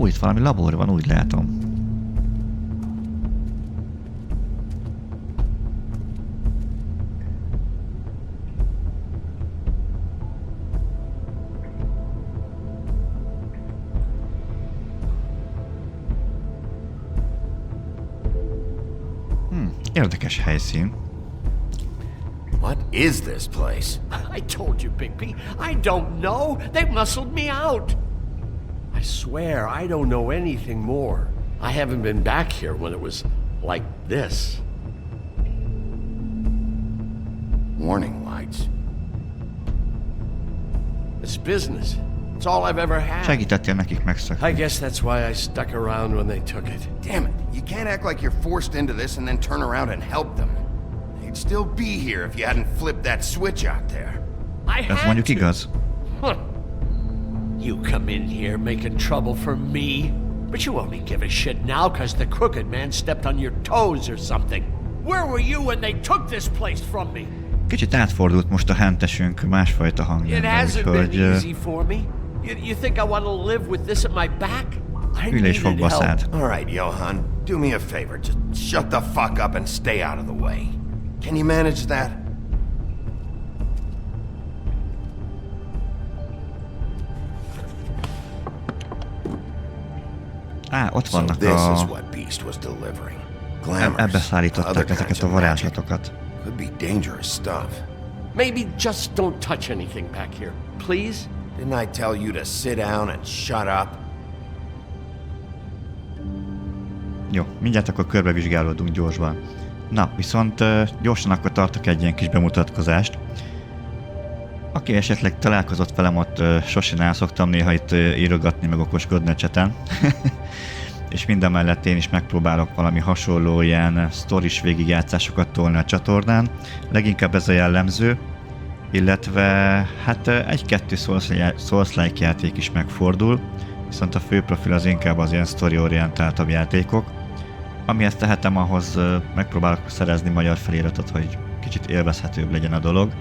Itt valami labor van, úgy látom. Érdekes helyszín. What is this place? I told you, Bigby. I don't know. They muscled me out. I swear, I don't know anything more. I haven't been back here when it was like this. Warning lights. It's business. It's all I've ever had. Segítettél nekik megszakni. I guess that's why I stuck around when they took it. Damn it, you can't act like you're forced into this and then turn around and help them. They'd still be here if you hadn't flipped that switch out there. Ez mondjuk igaz. You come in here making trouble for me, but you only give a shit now because the crooked man stepped on your toes or something. Where were you when they took this place from me? Kicsit átfordult most a hentesünk másfajta hangjában, úgyhogy... You think I want to live with this at my back? Ülj és fogd baszád. All right, Johan, do me a favor. Just shut the fuck up and stay out of the way. Can you manage that? Ott vannak ebbe szállították ezeket a varázslatokat. Could be dangerous stuff. Maybe just don't touch anything back here, please? Didn't I tell you to sit down and shut up? Jó, mindjárt akkor körbevizsgálódunk gyorsban. Na, viszont gyorsan akkor tartok egy ilyen kis bemutatkozást. Aki esetleg találkozott velem ott Sosinál, szoktam néha itt írogatni, meg okoskodni a cseten. És mindemellett én is megpróbálok valami hasonló ilyen sztoris végigjátszásokat tolni a csatornán. Leginkább ez a jellemző, illetve hát egy-kettő Souls-like játék is megfordul, viszont a fő profil az inkább az ilyen sztori-orientáltabb játékok. Amihez tehetem, ahhoz megpróbálok szerezni magyar feliratot, hogy kicsit élvezhetőbb legyen a dolog.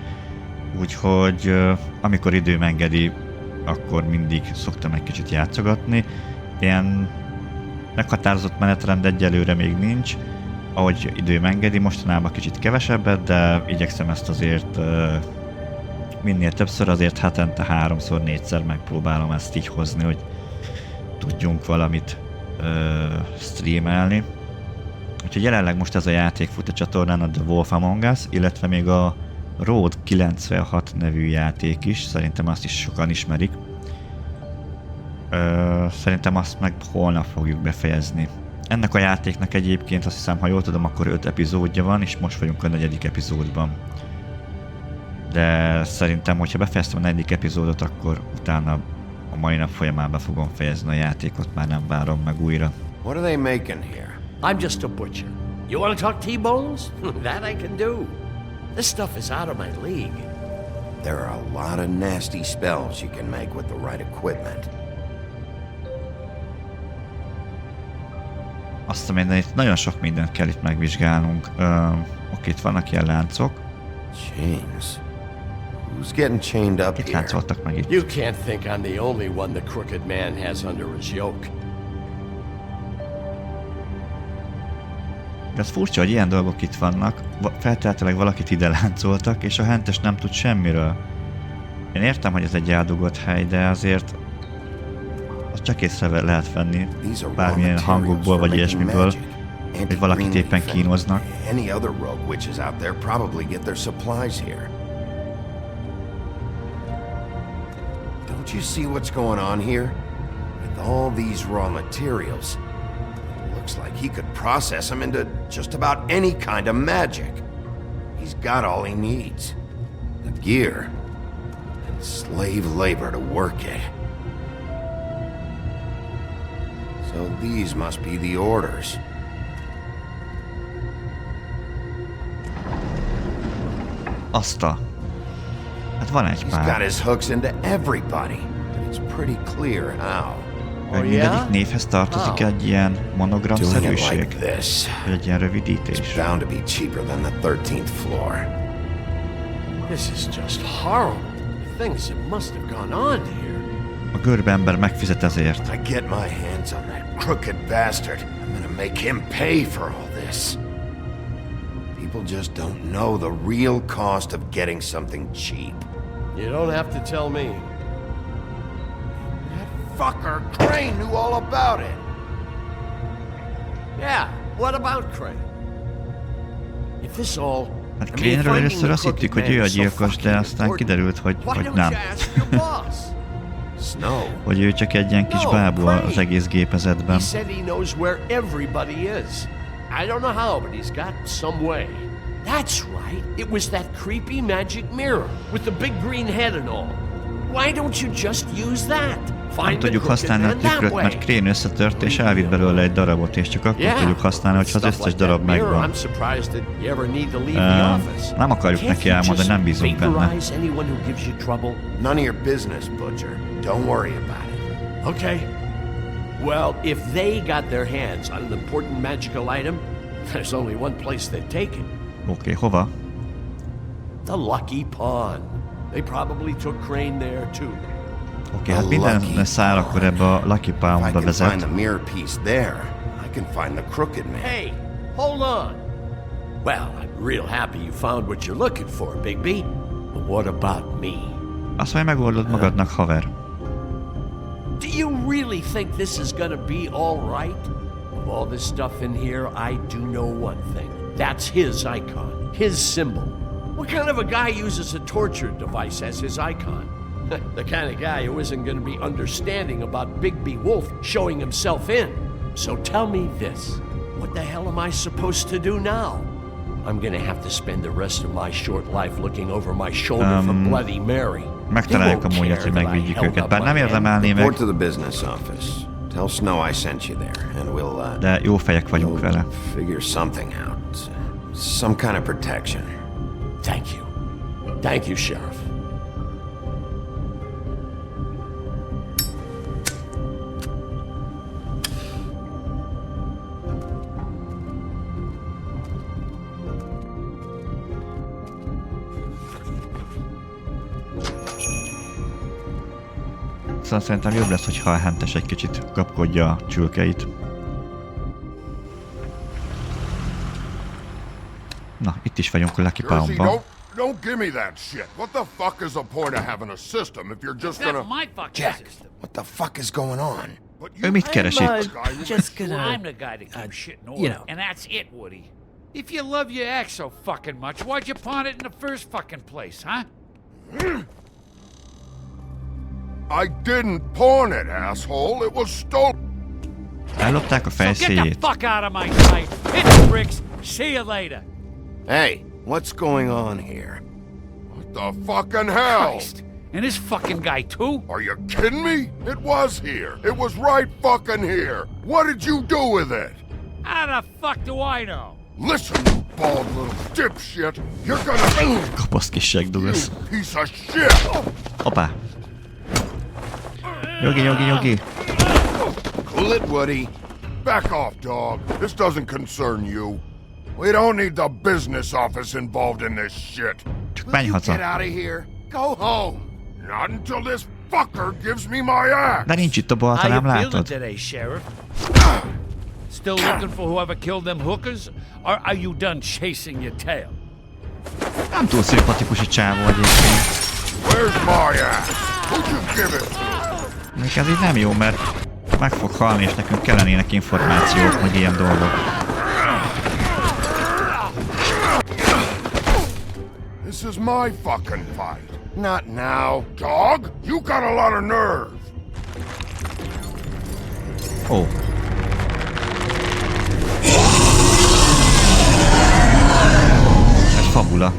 Úgyhogy amikor időm engedi, akkor mindig szoktam egy kicsit játszogatni. Ilyen meghatározott menetrend egyelőre még nincs, ahogy időm engedi, mostanában kicsit kevesebbet, de igyekszem ezt azért minél többször, azért hetente 3-szor, 4-szer megpróbálom ezt így hozni, hogy tudjunk valamit streamelni. Úgyhogy jelenleg most ez a játék fut a csatornán, a The Wolf Among Us, illetve még a Road 96 nevű játék is, szerintem azt is sokan ismerik. Szerintem azt meg holnap fogjuk befejezni. Ennek a játéknak egyébként azt hiszem, ha jól tudom, akkor 5 epizódja van, és most vagyunk a 4. epizódban. De szerintem, hogyha befejeztem a 4. epizódot, akkor utána a mai nap folyamán be fogom fejezni a játékot, már nem várom meg újra. What are they making here? I'm just a butcher. You want to talk T-bones? That I can do. This stuff is out of my league. There are a lot of nasty spells you can make with the right equipment. Azt hiszem, itt nagyon sok mindent kell itt megvizsgálnunk. Oké, itt vannak ilyen láncok. Chains. Who's getting chained up Itt láncoltak meg itt. You can't think I'm the only one the crooked man has under his yoke. De ez furcsa, hogy ilyen dolgok itt vannak. Feltétlenül valakit ide láncoltak, és a hentes nem tud semmiről. Én értem, hogy ez egy eldugott hely, de azért azt csak észre lehet venni bármilyen hangokból vagy ilyesmiből, hogy valakit éppen kínoznak. Any other rogue witches out there probably get their supplies here. Don't you see what's going on here? With all these raw materials, it looks like he could process them into just about any kind of magic. He's got all he needs. The gear and slave labor to work it. So these must be the orders. Hát van egy pár. He's got his hooks into everybody. It's pretty clear how. Hogy mindegyik névhez tartozik egy ilyen monogramszerűség? Like this. Vagy egy ilyen rövidítés? It's bound to be cheaper than the 13th floor. This is just horrible. Things that must have gone on here. A görbe ember megfizet ezért. I get my hands on that crooked bastard. I'm gonna make him pay for all this. People just don't know the real cost of getting something cheap. You don't have to tell me. That fucker Crane knew all about it. Yeah, what about Crane? If this all... Hát Crane-ről először azt hittük, hogy ő a gyilkos, de aztán kiderült, hogy nem. Hogy ő csak egy ilyen kis bábú az egész gépezetben. He said he knows where everybody is. I don't know how, but he's got some way. That's right. It was that creepy magic mirror with the big green head and all. Why don't you just use that? Nem tudjuk használni a tükröt, mert Crane összetört és elvitt belőle egy darabot, és csak akkor tudjuk használni, hogyha az összes darab megvan. Nem akarjuk neki elmondani, nem bízunk benne. None of your business, Butcher. Don't worry about it. Okay. Well, if they got their hands on an important magical item, there's only one place they'd take it. Oké, hova? The Lucky Pawn. They probably took Crane there too. Oké, hát minden szár akkor ebbe a Lucky Pawnba vezet. Find the mirror piece there. I can find the crooked man. Hey, hold on. Well, I'm real happy you found what you're looking for, Bigby. But what about me? Azt majd megoldod magadnak, haver. Do you really think this is gonna be all right? Of all this stuff in here, I do know one thing. That's his icon, his symbol. What kind of a guy uses a torture device as his icon? The kind of guy who isn't going to be understanding about Bigby Wolf showing himself in. So tell me this. What the hell am I supposed to do now? I'm going to have to spend the rest of my short life looking over my shoulder for Bloody Mary. Megtaláljuk a módját, hogy megvédjük őket, bár nem érdemelné meg. Report to the business office. Tell Snow I sent you there, and we'll de jó fejek vagyunk vele. Figure something out. Some kind of protection. Thank you. Thank you, Sheriff. Szóval szerintem jobb lesz, hogyha a hentes egy kicsit kapkodja a csülkeit. Na, itt is vagyunk a Lucky Pawnban. Don't give me that shit. What the fuck is the point of having a system if you're just gonna... That's my fucking Jack, system. what the fuck is going on? Ő mit keres itt? Just gonna... I'm the guy to keep shit in order, you know. and that's it, Woody. If you love your ex so fucking much, why'd you pawn it in the first fucking place, huh? I didn't pawn it, asshole. It was stolen. Ellopták a So get the fejszéjét. fuck out of my sight. Hit the bricks. See you later. Hey, what's going on here? What the fucking hell? Christ. And this fucking guy, too? Are you kidding me? It was here. It was right fucking here. What did you do with it? How the fuck do I know? Listen, you bald little dipshit. You're gonna... Kapasz kis segdugasz. You piece of shit! Hoppá. Jogi. Cool it, Woody. Back off, dog. This doesn't concern you. We don't need the business office involved in this shit. Csak menj haza. Get out of here. Go home. Not until this fucker gives me my axe. De nincs itt a balta, How nem you feeling látod? today, Sheriff? Still looking for whoever killed them hookers? Or are you done chasing your tail? Nem túl szimpatikus a csávó egyébként. Where's my axe? Who'd you give it to? Még ez így nem jó, mert meg fog halni, és nekünk kellenének információk, meg ilyen dolgok. This is my fucking fight. Not now. Dog, you got a lot of nerve. Ó. Ez fabula.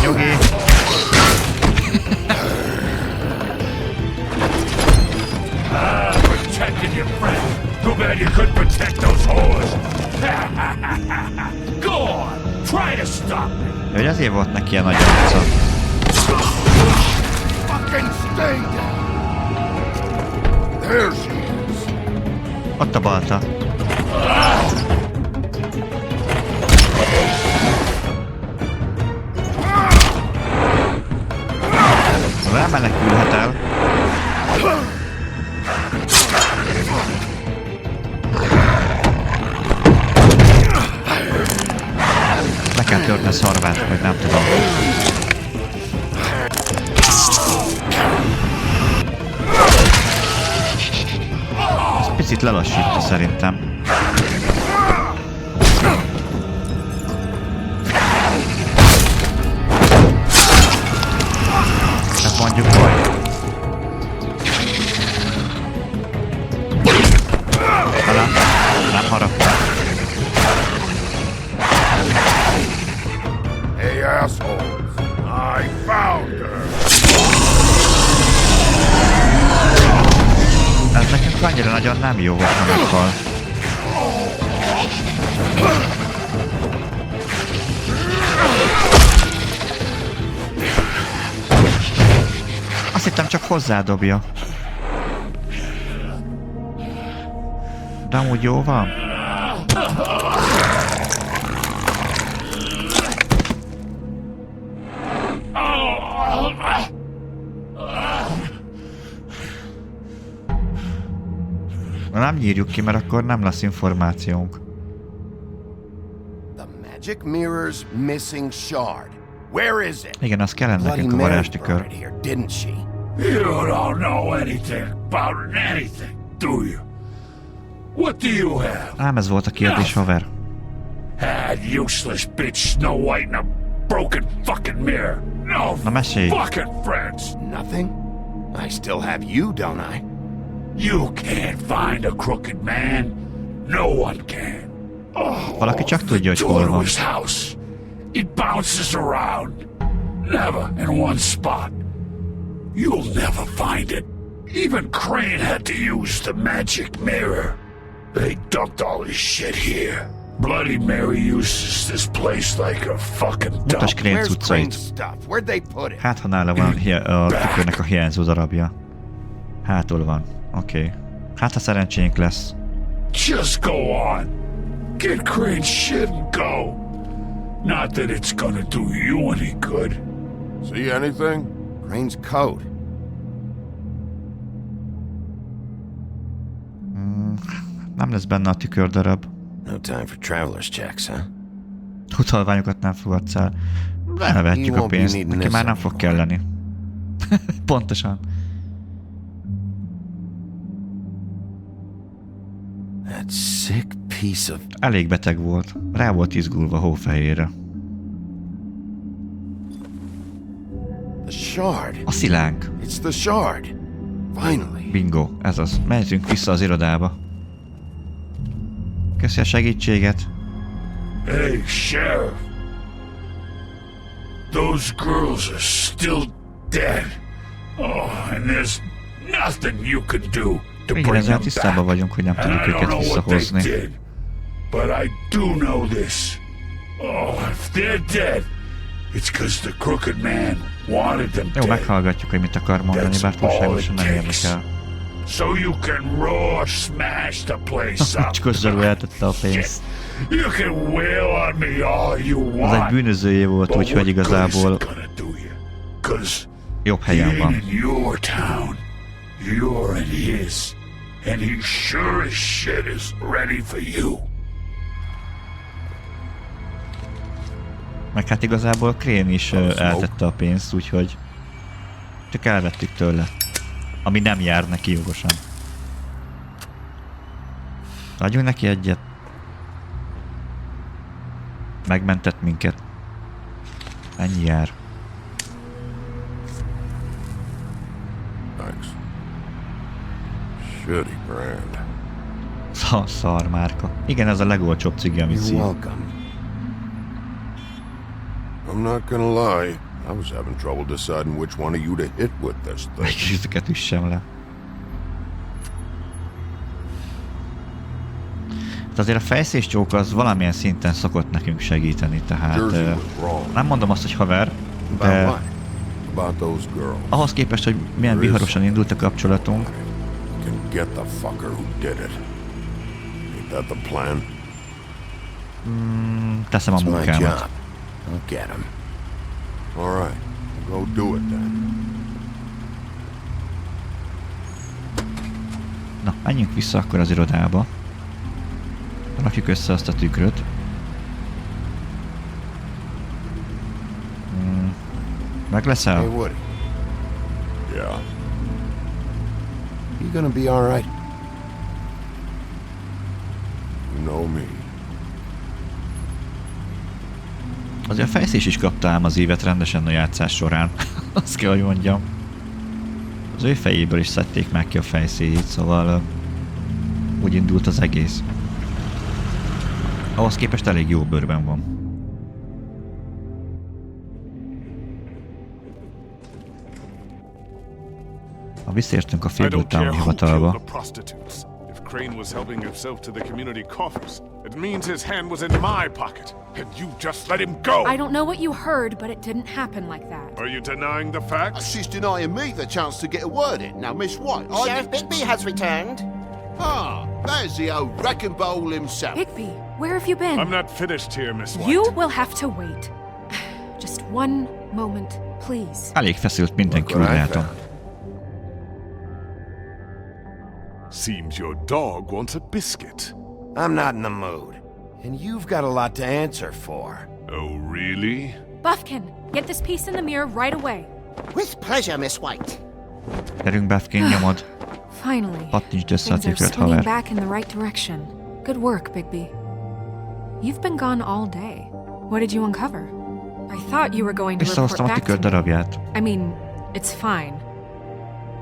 Jogi. Protected your friend. Too bad you couldn't protect those whores. Go on. Try to stop me. Hogy azért volt neki ilyen nagy arca. Fucking stay down. There she is. Ott a balta. Rámenekülhet el. Le kell törni a szarvát, vagy nem tudom. Ez picit lelassítja szerintem. Ez mondjuk baj. Nem harapta. Hey, assholes. I found her. Ez nekünk annyira nagyon nem jó, hogyha meghal. Azt hittem csak hozzádobja. De amúgy jó van. Nem nyírjuk ki, mert akkor nem lesz információnk. The magic mirror's missing shard. Where is it? Igen, az kellene nekünk a varázstükör. Didn't she? You don't know anything about anything, do you? What do you have? Ám ez volt a kérdés, haver. Had useless bitch Snow White in a broken fucking mirror. No Na mesélj. fucking friends. Nothing? I still have you, don't I? You can't find a crooked man. No one can. Valaki csak tudja, hogy hol van. His house. It bounces around. Never in one spot. You'll never find it. Even Crane had to use the magic mirror. They dumped all his shit here. Bloody Mary uses this place like a fucking dump. Mutasd Crane cuccait. Where'd they put it? Hát, ha nála van a tükörnek a hiányzó darabja. Hátul van. Oké. Okay. Hát, ha szerencsénk lesz. Just go on. Get Crane's shit and go. Not that it's gonna do you any good. See anything? Crane's coat. Nem lesz benne a tükördarab. No time for traveler's checks, huh? Utalványokat nem fogadsz el. Elvehetjük a pénzt, neki már nem fog kelleni. Pontosan. That sick piece of... Elég beteg volt. Rá volt izgulva hófehérre. The shard. A szilánk. It's the shard. Finally. Bingo, ez az. Mehetünk vissza az irodába. Köszi a segítséget. Hey, Sheriff. Those girls are still dead. Oh, and there's nothing you can do to Igen, bring ezzel them tisztában back. vagyunk, hogy nem And tudjuk I don't őket know what they visszahozni. did, but I do know this. Oh, if they're dead, it's 'cause the crooked man wanted them Jó, dead. meghallgatjuk, hogy mit akar mondani, bár túlságosan nem érdekel. So you can roar smash the place up. Csak zsarul eltette a pénzt. You can wail on me all you Az egy want. bűnözője volt, úgyhogy igazából jobb helyen van. In your town, you're in his, and he sure as shit is ready for you. Meg hát igazából Crane is eltette a pénzt, úgyhogy csak elvettük tőle. Ami nem jár neki jogosan. Adjunk neki egyet. Megmentett minket. Ennyi jár. Thanks. Shitty brand. Szar márka. Igen, ez a legolcsóbb cigi, amit szív. I'm not gonna lie. I was having trouble deciding which one of you to hit with this thing. Melyik ezeket üssem le. De azért a fejszéscsók az valamilyen szinten szokott nekünk segíteni, tehát nem mondom azt, hogy haver, de ahhoz képest, hogy milyen viharosan indult a kapcsolatunk, teszem a munkámat. Na, menjünk vissza akkor az irodába. Rakjuk össze azt a tükröt. Meg leszel? Hey, Woody. Yeah. You gonna be all right? You know me. Azért a fejszés is kapta ám az évet rendesen a játszás során. Azt kell, hogy mondjam. Az ő fejéből is szedték meg ki a fejszéjét, szóval úgy indult az egész. Ahhoz képest elég jó bőrben van. Ha visszértünk a Fableton hivatalba. Crane was helping himself to the community coffers. It means his hand was in my pocket, and you just let him go! I don't know what you heard, but it didn't happen like that. Are you denying the facts? She's denying me the chance to get a word in. Now, Miss White, Sheriff Bigby has returned. Ah, there's the old wrecking ball himself. Bigby, where have you been? I'm not finished here, Miss White. You will have to wait. Just one moment, please. Elég feszült mindenki, úgy látom. Seems your dog wants a biscuit. I'm not in the mood. And you've got a lot to answer for. Oh, really? Buffkin, get this piece in the mirror right away. With pleasure, Miss White. Gyerünk, Buffkin, nyomod. Finally. Pattintsd össze a Things are tükröt, swinging haver. back in the right direction. Good work, Bigby. You've been gone all day. What did you uncover? I thought you were going to report Visszahoztam a back tükör to me. darabját. I mean, it's fine.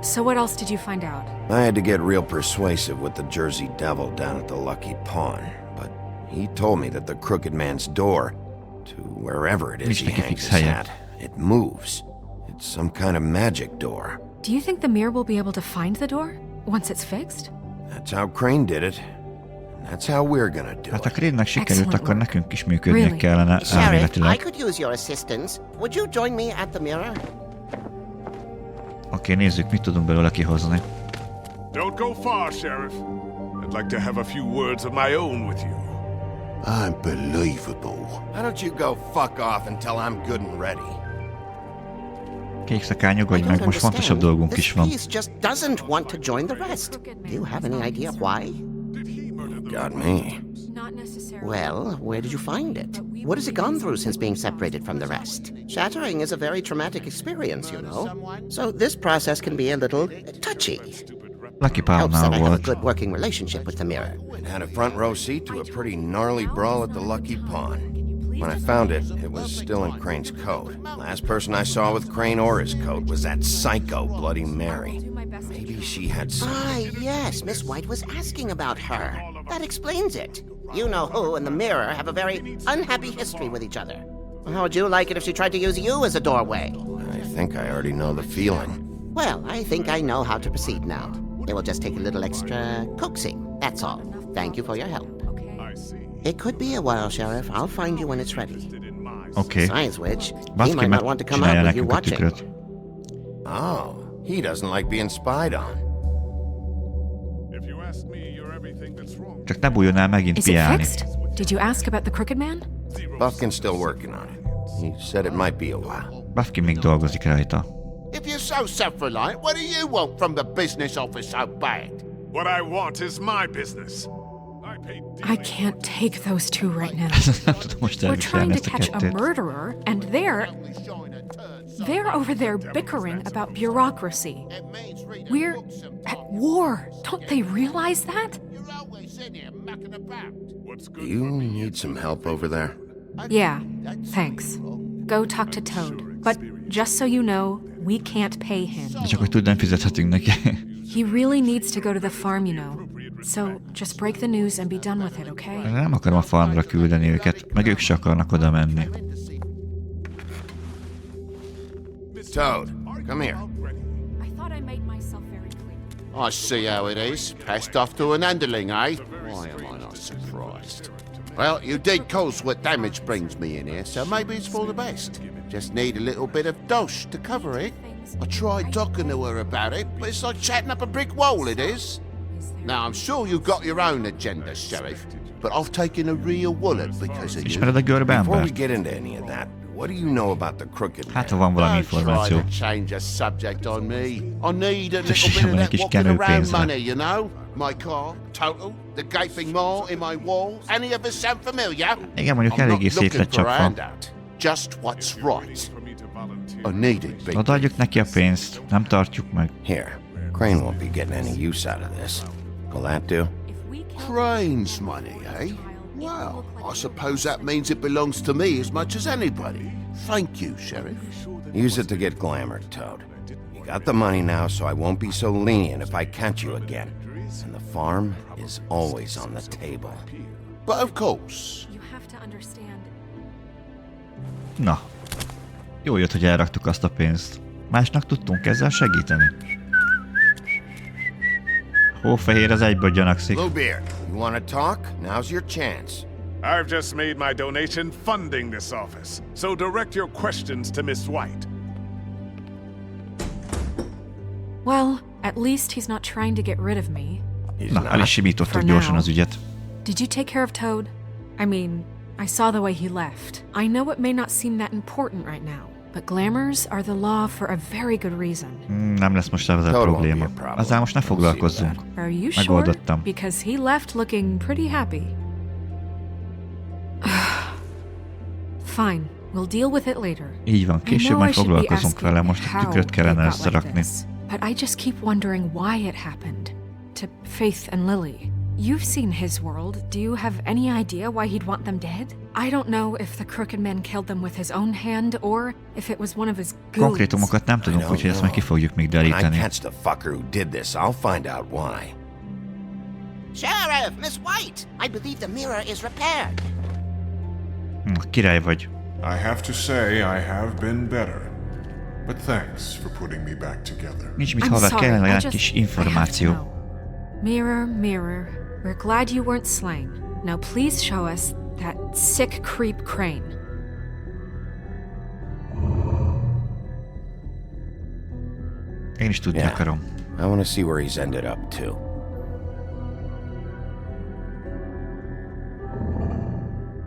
So what else did you find out? I had to get real persuasive with the Jersey Devil down at the Lucky Pawn, but he told me that the Crooked Man's door, to wherever it is he hangs his hat, it moves. It's some kind of magic door. Do you think the mirror will be able to find the door once it's fixed? That's how Crane did it. And that's how we're gonna do Hát a it. Crane-nek sikerült, akkor nekünk is működnie kellene Sheriff, I elméletileg. could use your assistance. Would you join me at the mirror? Oké, nézzük, mit tudunk belőle kihozni. Don't go far, Sheriff. I'd like to have a few words of my own with you. Unbelievable. Why don't you go fuck off until I'm good and ready? Kékszakály, nyugodj meg, most fontosabb dolgunk is van. This piece just doesn't want to join the rest. Do you have any idea why? Got me. Not necessarily. Well, where did you find it? What has it gone through since being separated from the rest? Shattering is a very traumatic experience, you know. So this process can be a little touchy. Lucky Helps that I have a volt. good working relationship with the mirror. It had a front row seat to a pretty gnarly brawl at the Lucky Pawn. When I found it, it was still in Crane's coat. Last person I saw with Crane or his coat was that psycho Bloody Mary. Maybe she had some... Ah, yes, Miss White was asking about her. That explains it. You know who and the mirror have a very unhappy history with each other. How would you like it if she tried to use you as a doorway? I think I already know the feeling. Well, I think I know how to proceed now. It will just take a little extra coaxing, that's all. Thank you for your help. It could be a while, Sheriff. I'll find you when it's ready. Okay. Besides which, he Baszki might not want to come out megcsinálja with you nekünk a watching. tükröt. Oh, he doesn't like being spied on. Csak ne bújjon el megint Is it piálni. fixed? Did you ask about the Crooked Man? Buffkin's still working on it. He said it might be a while. Bafkin még dolgozik rajta. If you're so self-reliant, what do you want from the business office so bad? What I want is my business. I can't take those two right now. Nem tudom most We're trying elviselni to ezt a catch a kettőt. murderer, and they're over there bickering about bureaucracy. We're at war. Don't they realize that? You need some help over there? Yeah, thanks. Go talk to Toad. But just so you know, we can't pay him. De csak hogy tud, nem fizethetünk neki. He really needs to go to the farm, you know. So just break the news and be done with it, okay? Nem akarom a farmra küldeni őket, meg ők se akarnak oda menni. Toad, come here. I thought I made myself very clear. I see how it is. Passed off to an underling, eh? Why am I not surprised? Well, you did cause what damage brings me in here, so maybe it's for the best. Just need a little bit of dosh to cover it. I tried talking to her about it, but it's like chatting up a brick wall, it is. Now, I'm sure you've got your own agenda, Sheriff, but I've taken a real wallet because of you. Ismered a görbe Before we embert? get into any of that, what do you know about the Crooked Man? Hát, ha van valami Don't try információ. to change the subject on me. I need a little Szükségem bit of van egy that kis walking around kenőpénzre. money, you know? My car, total, the gaping maw in my wall. Any of us sound familiar? Igen, mondjuk I'm not eléggé szét looking lett for a csapva. handout. Just what's right. I need it, big. Odaadjuk neki a pénzt, nem tartjuk meg. Here, Crane won't be getting any use out of this. Will that do? Crane's money, eh? Well, I suppose that means it belongs to me as much as anybody. Thank you, Sheriff. Use it to get glamored, Toad. You got the money now, so I won't be so lenient if I catch you again. And the farm is always on the table. But of course. You have to understand. Na. Jó jött, hogy elraktuk azt a pénzt. Másnak tudtunk ezzel segíteni. Hófehér az egyből gyanakszik. Bluebeard, you want to talk? Now's your chance. I've just made my donation funding this office, so direct your questions to Miss White. Well, at least he's not trying to get rid of me. Na, el is simítottuk gyorsan az ügyet. Did you take care of Toad? I mean, I saw the way he left. I know it may not seem that important right now, but glamours are the law for a very good reason. Nem lesz most ezzel probléma. Azzal most ne foglalkozzunk. Are you sure? Megoldottam. Because he left looking pretty happy. Fine, we'll deal with it later. Így van, később majd foglalkozunk vele, most a tükröt kellene összerakni. But I just keep wondering why it happened. To Faith and Lily. You've seen his world. Do you have any idea why he'd want them dead? I don't know if the Crooked Man killed them with his own hand, or if it was one of his goons. Konkrétumokat nem tudunk, úgyhogy ezt meg ki fogjuk még When I deríteni. catch the fucker who did this, I'll find out why. Sheriff, Miss White! I believe the mirror is repaired. Király vagy. I have to say I have been better. But thanks for putting me back together. Nincs mit I'm hallani, sorry, kellene I olyan just- kis I have to információ. know. Mirror, mirror, we're glad you weren't slain. Now please show us that sick creep Crane. Én is tudni akarom. I want to see where he's ended up, too.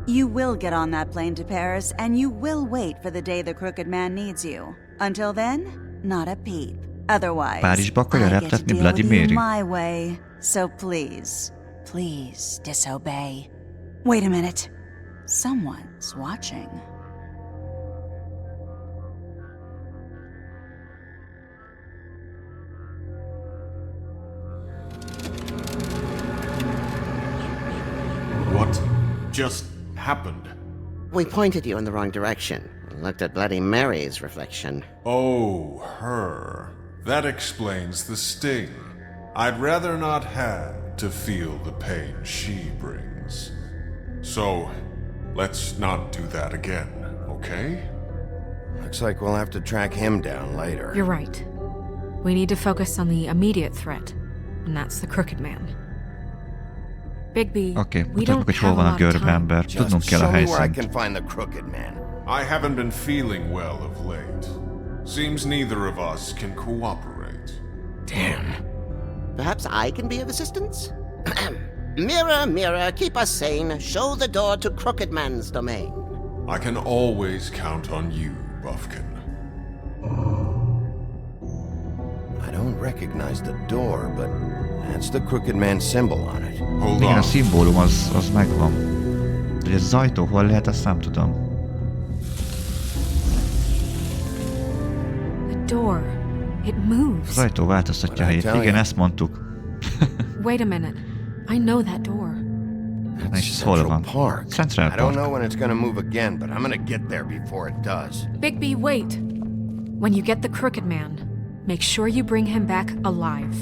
You will get on that plane to Paris, and you will wait for the day the Crooked Man needs you. Until then, not a peep. Otherwise, Párizsba akarja I get to reptetni deal Bloody with you Mary. my way. So please, Please disobey. Wait a minute. Someone's watching. What just happened? We pointed you in the wrong direction and looked at Bloody Mary's reflection. Oh, her. That explains the sting. I'd rather not have to feel the pain she brings. So, let's not do that again, okay? Looks like we'll have to track him down later. You're right. We need to focus on the immediate threat, and that's the Crooked Man. Bigby, Oké, we mutatjuk, don't hogy hol have a van a lot of görbember. time. Tudnunk kell a Show me where I helyszínt. can find the Crooked Man. I haven't been feeling well of late. Seems neither of us can cooperate. Damn. Perhaps I can be of assistance? Mirror, mirror, keep us sane. Show the door to Crooked Man's domain. I can always count on you, Buffkin. I don't recognize the door, but that's the Crooked Man symbol on it. Hold Igen, a on. szimbólum az megvan. De ez ajtó hol lehet, azt nem tudom. The door. It moves. Az ajtó változtatja a helyét. Igen, ezt mondtuk. Wait a minute. I know that door. Na és ez hol van? Central I don't Park. know when it's gonna move again, but I'm gonna get there before it does. Bigby, wait. When you get the Crooked Man, make sure you bring him back alive.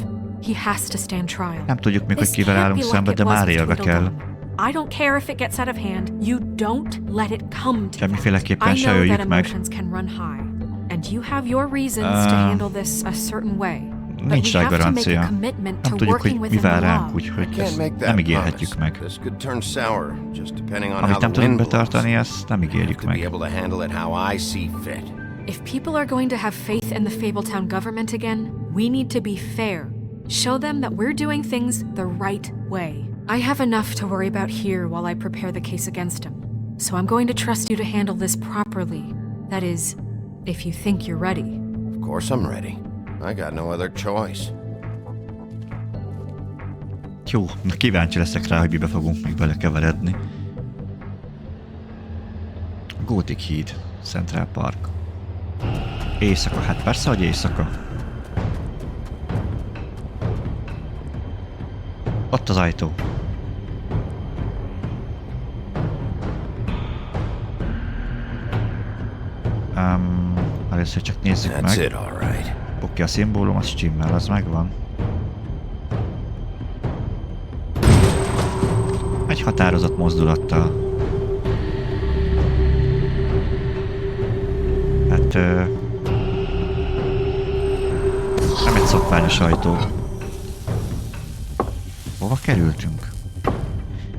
He has to stand trial. Nem tudjuk még, hogy This kivel can't állunk be like szembe, it de was már with élve kell. Tweedledum. I don't care if it gets out of hand. You don't let it come to that. Semmiféleképpen I se know that öljük meg. emotions can run high, and you have your reasons to handle this a certain way. But Nincs we rá have to make a garancia. commitment to Nem tudjuk, working hogy within mi vár the ránk, law. úgyhogy Can't ezt make that nem ígérhetjük promise. meg. This could turn sour, just depending on Amit how nem the tudunk wind blows. betartani, ezt nem ígérjük To be meg. able to handle it how I see fit. If people are going to have faith in the Fabletown government again, we need to be fair. Show them that we're doing things the right way. I have enough to worry about here while I prepare the case against him. So I'm going to trust you to handle this properly. That is, if you think you're ready. Of course I'm ready. I got no other choice. Jó, na kíváncsi leszek rá, hogy mibe fogunk még belekeveredni. Gótik híd, Central Park. Éjszaka, hát persze, hogy éjszaka. Ott az ajtó. Először csak nézzük That's meg. it, all right. Oké, a szimbólum, az stimmel, az megvan. Egy határozott mozdulattal. Hát... nem egy szokványos ajtó. Hova kerültünk?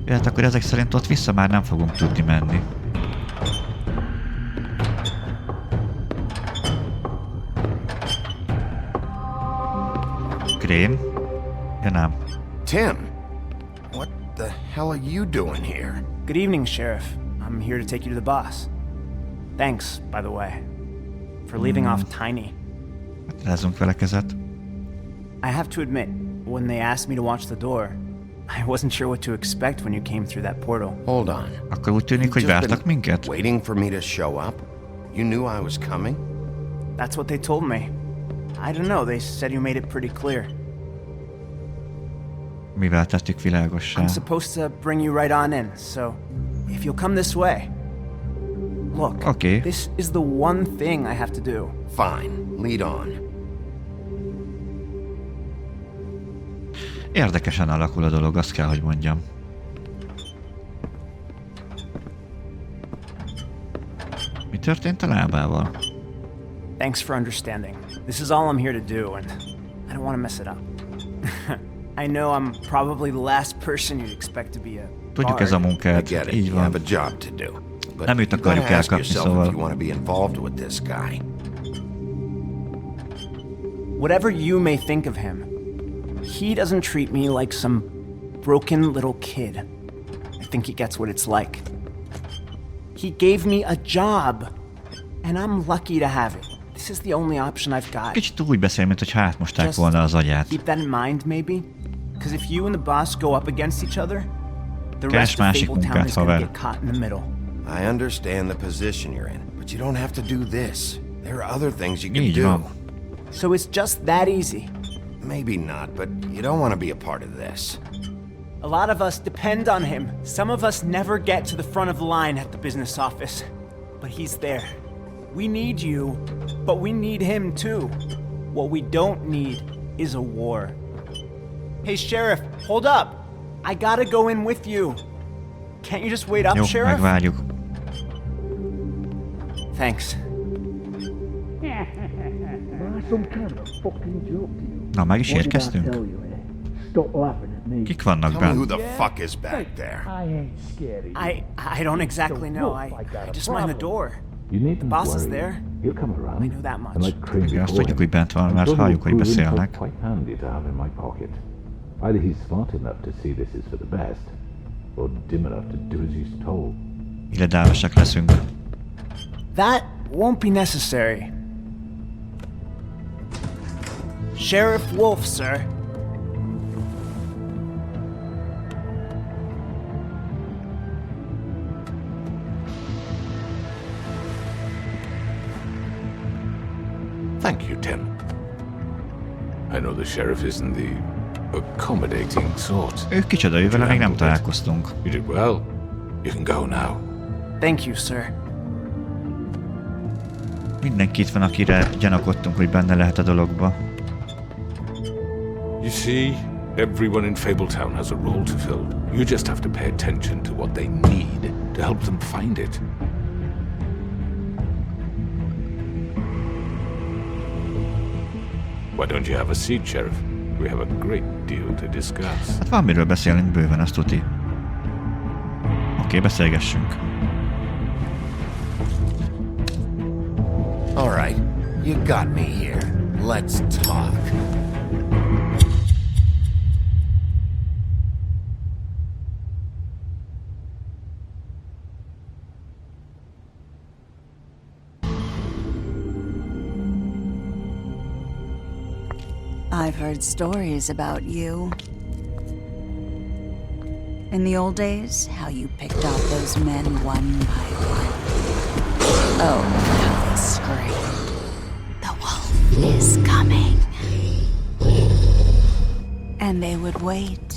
Hát akkor ezek szerint ott vissza már nem fogunk tudni menni. Crane? Ja nem. Tim, what the hell are you doing here? Good evening, Sheriff. I'm here to take you to the boss. Thanks, by the way, for leaving off Tiny. Rázunk vele kezet. I have to admit, when they asked me to watch the door, I wasn't sure what to expect when you came through that portal. Hold on. Akkor úgy tűnik, hogy vártak minket? Waiting for me to show up? You knew I was coming? That's what they told me. I don't know, they said you made it pretty clear. Mivel tettük világossá? I'm supposed to bring you right on in, so if you'll come this way. Look, Okay. This is the one thing I have to do. Fine, lead on. Érdekesen alakul a dolog, azt kell, hogy mondjam. Mi történt a lábával? Thanks for understanding. This is all I'm here to do, and I don't want to mess it up. I know I'm probably the last person you'd expect to be a Tudjuk, ez a I munkát, get it. így You van. have a job to do. But Nem őt you gotta akarjuk ask elkapni, yourself if szóval... you want to be involved with this guy. Whatever you may think of him, he doesn't treat me like some broken little kid. I think he gets what it's like. He gave me a job, and I'm lucky to have it. This is the only option I've got. Kicsit úgy beszél, mint hogy hátmosták volna az agyát. Keep that in mind, maybe? Because if you and the boss go up against each other, the Keres rest of másik Fabletown munkát, is going to haver. get caught in the middle. I understand the position you're in, but you don't have to do this. There are other things you can Így do. van. So it's just that easy. Maybe not, but you don't want to be a part of this. A lot of us depend on him. Some of us never get to the front of the line at the business office. But he's there. We need you, but we need him too. What we don't need is a war. Hey, Sheriff, hold up! I gotta go in with you. Can't you just wait up, Jó, Sheriff? megvárjuk. Thanks. Na, meg is érkeztünk. Kik vannak Tell me who bent? the fuck is back there. I don't exactly know. I just ran the door. The boss is there. I know that much. Igen, azt tudjuk, hogy bent van, mert halljuk, hogy beszélnek. Quite handy to have in my pocket. Either he's smart enough to see this is for the best, or dim enough to do as he's told. Illedálosak leszünk. That won't be necessary. Sheriff Wolf, sir. Thank you, Tim. I know the sheriff isn't the accommodating sort. Ő kicsoda, ővel még nem találkoztunk. You did well. You can go now. Thank you, sir. Mindenki itt van, akire gyanakodtunk, hogy benne lehet a dologba. You see, everyone in Fabletown has a role to fill. You just have to pay attention to what they need to help them find it. Why don't you have a seat, Sheriff? We have a great deal to discuss. Hát van miről beszélnünk bőven, azt tuti. Oké, beszélgessünk. All right, you got me here. Let's talk. I've heard stories about you. In the old days, how you picked off those men one by one. Oh, how they screamed. The wolf is coming. And they would wait,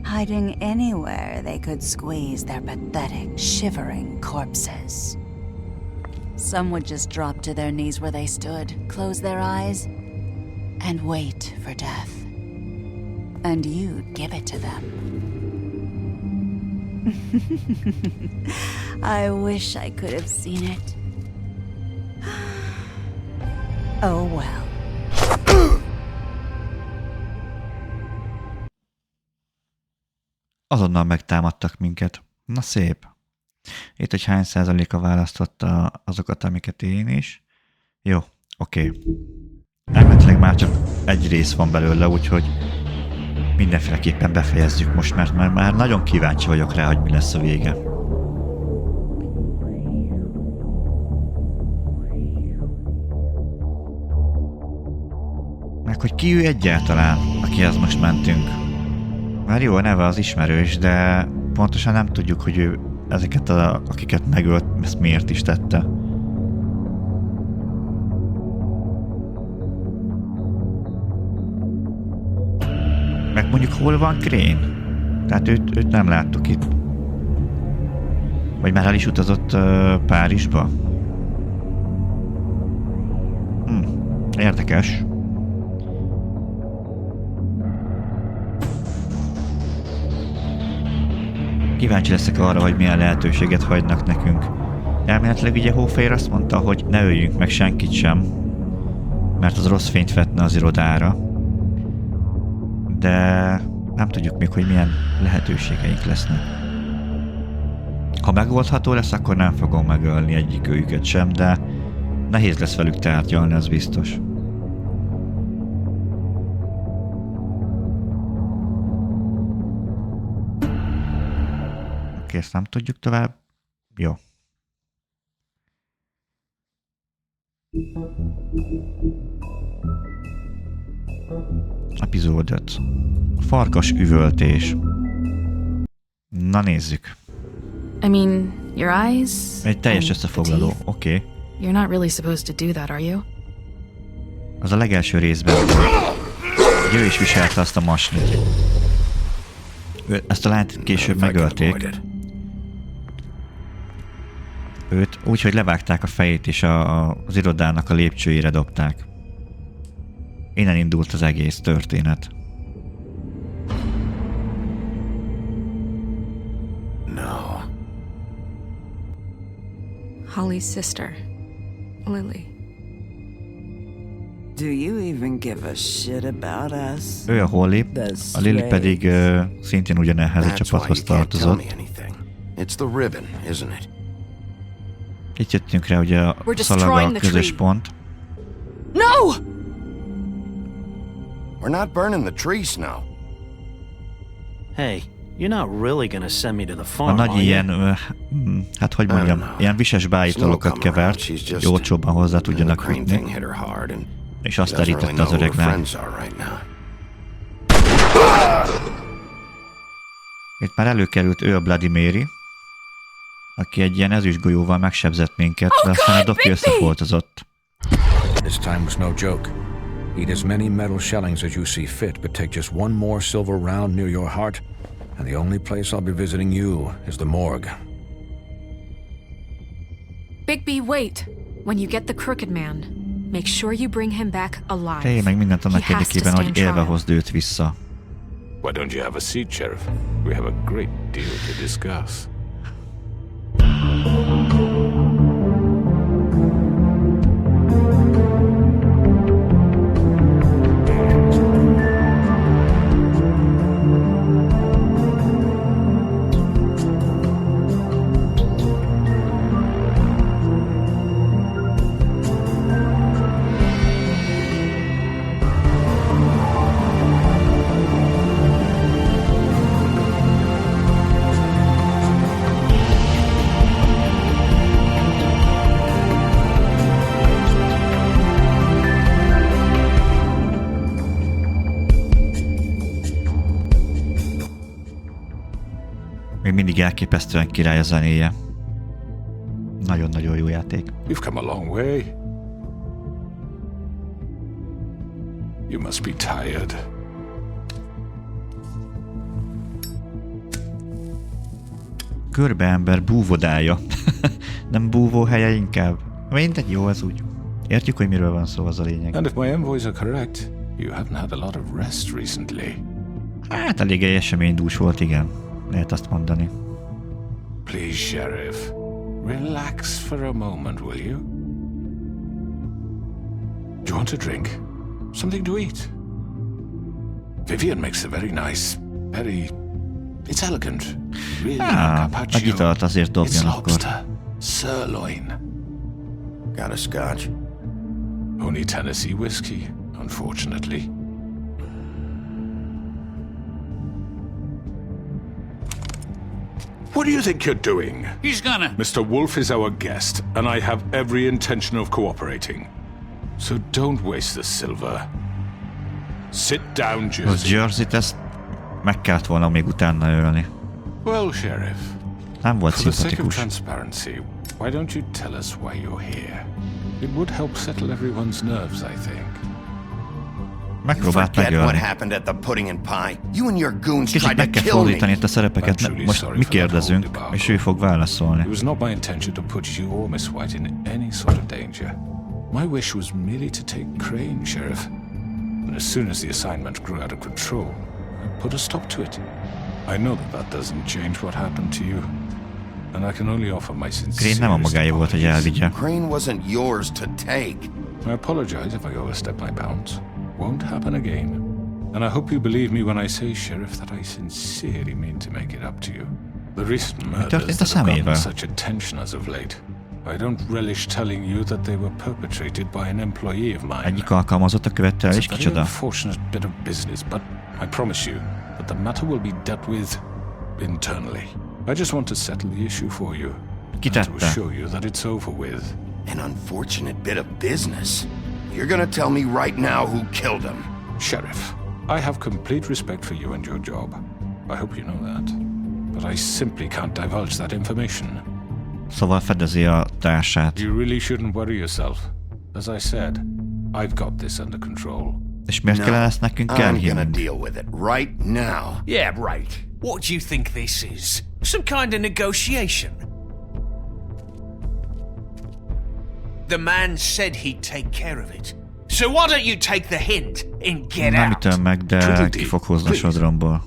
hiding anywhere they could squeeze their pathetic, shivering corpses. Some would just drop to their knees where they stood, close their eyes, and wait for death. And you'd give it to them. I wish I could have seen it. Oh well. Azonnal megtámadtak minket. Na szép. Itt, hogy hány százaléka választotta azokat, amiket én is. Jó, oké. Elméletileg már csak egy rész van belőle, úgyhogy mindenféleképpen befejezzük most, mert már nagyon kíváncsi vagyok rá, hogy mi lesz a vége. Meg hogy ki ő egyáltalán, akihez most mentünk. Már jó, a neve az ismerős, de pontosan nem tudjuk, hogy ő ezeket, akiket megölt, ezt miért is tette. Meg mondjuk hol van Crane? Tehát őt nem láttuk itt. Vagy már el is utazott Párizsba? Érdekes. Kíváncsi leszek arra, hogy milyen lehetőséget hagynak nekünk. Elméletileg ugye Hófehér azt mondta, hogy ne öljünk meg senkit sem, mert az rossz fényt vetne az irodára. De nem tudjuk még, hogy milyen lehetőségeink lesznek. Ha megoldható lesz, akkor nem fogom megölni egyik őket sem, de nehéz lesz velük tárgyalni, az biztos. Oké, ezt nem tudjuk tovább. Jó. Epizód 5. Farkasüvöltés. Na nézzük. I mean, your eyes... Egy teljes összefoglaló, oké. You're not really supposed to do that, are you? Az a legelső részben volt. Ő is viselte azt a masnit. Ezt a lányt később megölték. Őt úgy, hogy levágták a fejét és az irodának a lépcsőjére dobták. Innen indult az egész történet. No. Holly's sister, Lily. Do you even give a shit about us? Ő a Holly, a Lily pedig szintén ugyanehhez a csapathoz tartozott. It's the ribbon, isn't it? Itt jöttünk rá, ugye a szalag a közös pont. No! We're not burning the tree, Snow. Hey, you're not really gonna send me to the farm, A nagy ilyen, hát hogy mondjam, ilyen vises bájitalokat kevert, hogy olcsóbban hozzá tudjanak jutni. És azt terítette az öreg lány. Itt már előkerült ő a Bloody Mary, aki egy ilyen ezüstgolyóval megsebzett minket, de aztán a doki összefoltozott. This time was no joke. Eat as many metal shellings as you see fit, but take just one more silver round near your heart, and the only place I'll be visiting you is the morgue. Bigby, wait! When you get the Crooked Man, make sure you bring him back alive. Tegyél meg mindent annak érdekében, hogy élve hozd őt vissza. Why don't you have a seat, Sheriff? We have a great deal to discuss. Még mindig elképesztően király a zenéje. Nagyon-nagyon jó játék. You've come a long way. You must be tired. Körbeember búvodája. Nem búvóhelye inkább. Mindegy, jó az úgy. Értjük, hogy miről van szó, az a lényeg. And if my envoys are correct, you haven't had a lot of rest recently. Hát elég eseménydús volt, igen. Lehet azt mondani. Please, Sheriff. Relax for a moment, will you? Do you want a drink? Something to eat? Vivian makes a very nice, it's elegant. Really a gitart azért dobjon akkor. Lobster, sirloin. Got a scotch? Only Tennessee whiskey, unfortunately. What do you think you're doing? He's gonna... Mr. Wolf is our guest, and I have every intention of cooperating. So don't waste the silver. Sit down, Jersey. Az Jersey-t ezt meg kellett volna még utána ölni. Well, Sheriff. Nem volt For the sake of szimpatikus. transparency, why don't you tell us why you're here? It would help settle everyone's nerves, I think. Megpróbált megölni. Kicsit meg kell fordítani itt a szerepeket, most mi kérdezünk, és ő fog válaszolni. It was not my intention to put you or Miss White in any sort of danger. My wish was merely to take Crane, Sheriff. And as soon as the assignment grew out of control, I put a stop to it. I know that doesn't change what happened to you. And I can only offer my sincerest Crane nem a magáé volt, hogy elvigye. Crane wasn't yours to take. I apologize if I overstep my bounds. Won't happen again. And I hope you believe me when I say, Sheriff, that I sincerely mean to make it up to you. The recent murders that have gotten such attention as of late, I don't relish telling you that they were perpetrated by an employee of mine. Egyik alkalmazott a követte el, és It's a very kicsoda. unfortunate bit of business, but I promise you that the matter will be dealt with internally. I just want to settle the issue for you. And to assure you that it's over with. An unfortunate bit of business? You're gonna tell me right now who killed him? Sheriff, I have complete respect for you and your job. I hope you know that. But I simply can't divulge that information. Szóval fedezi a társát. You really shouldn't worry yourself. As I said, I've got this under control. És miért kellene ezt nekünk I'm gonna elhívnunk? deal with it right now. Yeah, right. What do you think this is? Some kind of negotiation? The man said he'd take care of it. So why don't you take the hint and get Nem out? ütöm meg, de ki fog hozni a sodromból.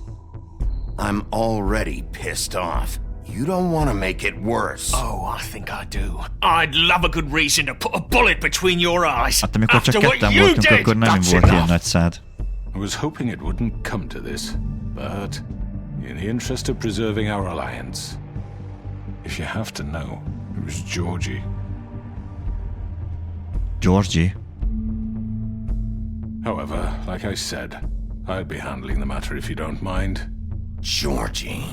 I'm already pissed off. You don't want to make it worse. Oh, I think I do. I'd love a good reason to put a bullet between your eyes. Hát amikor csak After what ketten you voltunk, did, akkor nem that's volt ilyen enough. nagy szád. I was hoping it wouldn't come to this, but in the interest of preserving our alliance, if you have to know, it was Georgie. Georgie? However, like I said, I'll be handling the matter if you don't mind. Georgie.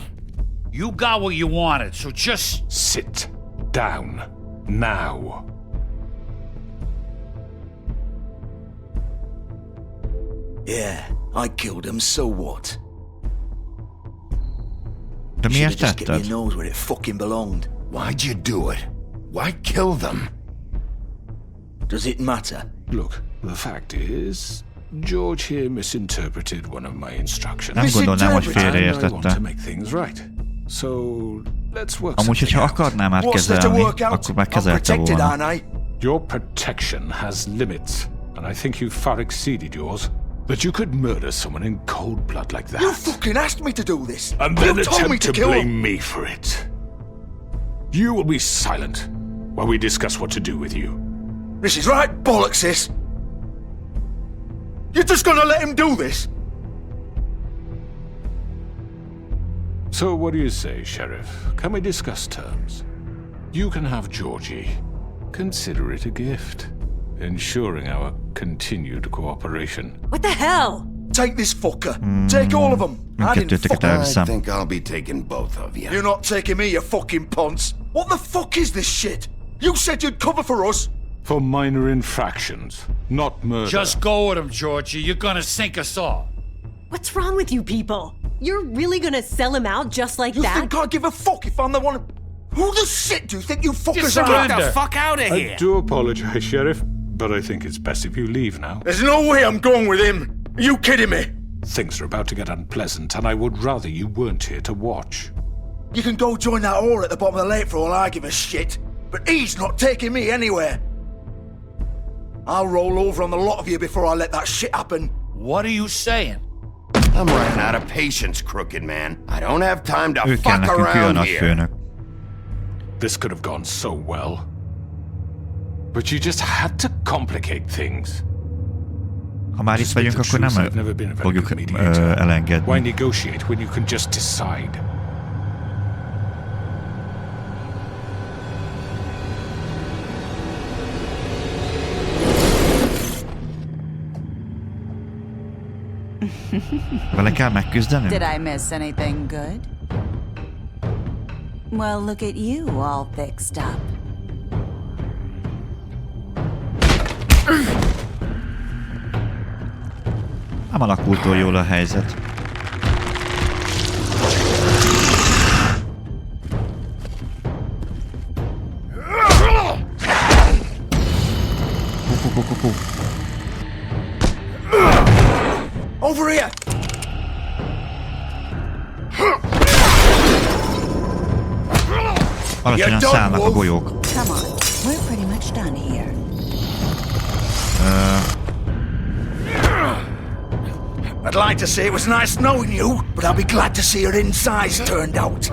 You got what you wanted, so just... Sit down. Now. Yeah, I killed him, so what? De miért Just get your tetted? nose where it fucking belonged. Why'd you do it? Why kill them? Does it matter? Look, the fact is, George here misinterpreted one of my instructions. Nem gondolnám, hogy And I want félreértette. to make things right. So, let's work Amúgy, hogyha akarná már kezelni, akkor már kezelte volna. Your protection has limits, and I think you far exceeded yours. That you could murder someone in cold blood like that. You fucking asked me to do this! And then you told me attempt to to kill blame him! me for it. You will be silent while we discuss what to do with you. This is right bollocks, this! You're just gonna let him do this? So what do you say, Sheriff? Can we discuss terms? You can have Georgie. Consider it a gift, ensuring our continued cooperation. What the hell? Take this fucker. Take all of them. I didn't I think I'll be taking both of you. You're not taking me, you fucking ponce. What the fuck is this shit? You said you'd cover for us. For minor infractions, not murder. Just go with him, Georgie. You're gonna sink us all. What's wrong with you people? You're really gonna sell him out just like that? You think I give a fuck if I'm the one... Who the shit do you think you fuckers are? Get the fuck out of here! I do apologize, Sheriff, but I think it's best if you leave now. There's no way I'm going with him. Are you kidding me? Things are about to get unpleasant, and I would rather you weren't here to watch. You can go join that whore at the bottom of the lake for all I give a shit. But he's not taking me anywhere. I'll roll over on the lot of you before I let that shit happen. What are you saying? I'm running out of patience, crooked man. I don't have time to fuck around here. This could have gone so well. But you just had to complicate things. Ha már itt vagyunk, akkor nem fogjuk elengedni. Why negotiate when you can just decide? Vele kell megküzdenünk? Did I miss anything good? Well, look at you, all fixed up. Nem alakult túl jól a helyzet. Over here! Alacsonyan szállnak a golyók. Come on, we're pretty much done here. I'd like to say it was nice knowing you, but I'll be glad to see your insides turned out.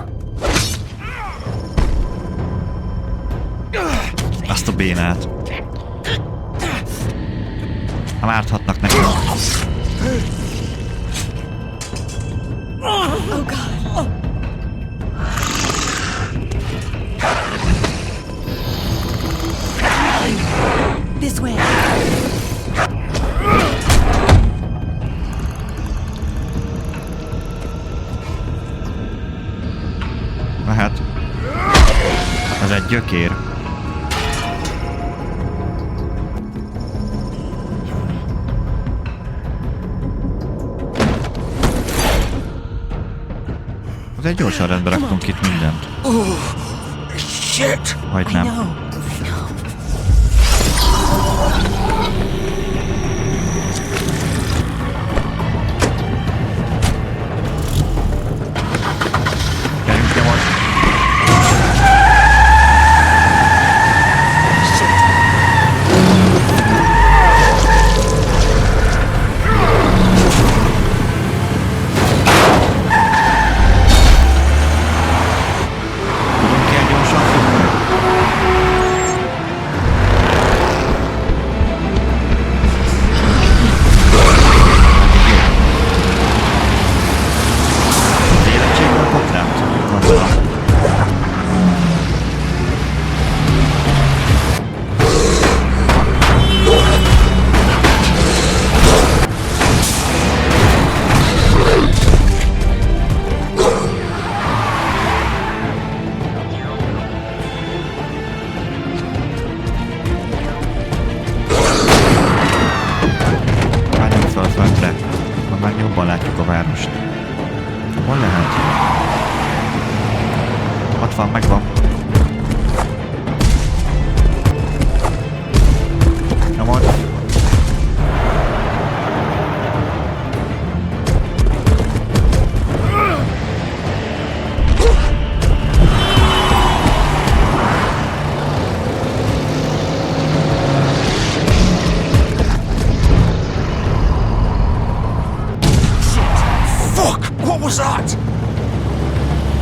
Azt a bénát. Ha árthatnak neki. Oh God. Oh. This way. Mehet. Ez egy gyökér. Azért gyorsan rendbe raktunk itt mindent. Shit! Vagy nem. Gyerünk nyomod.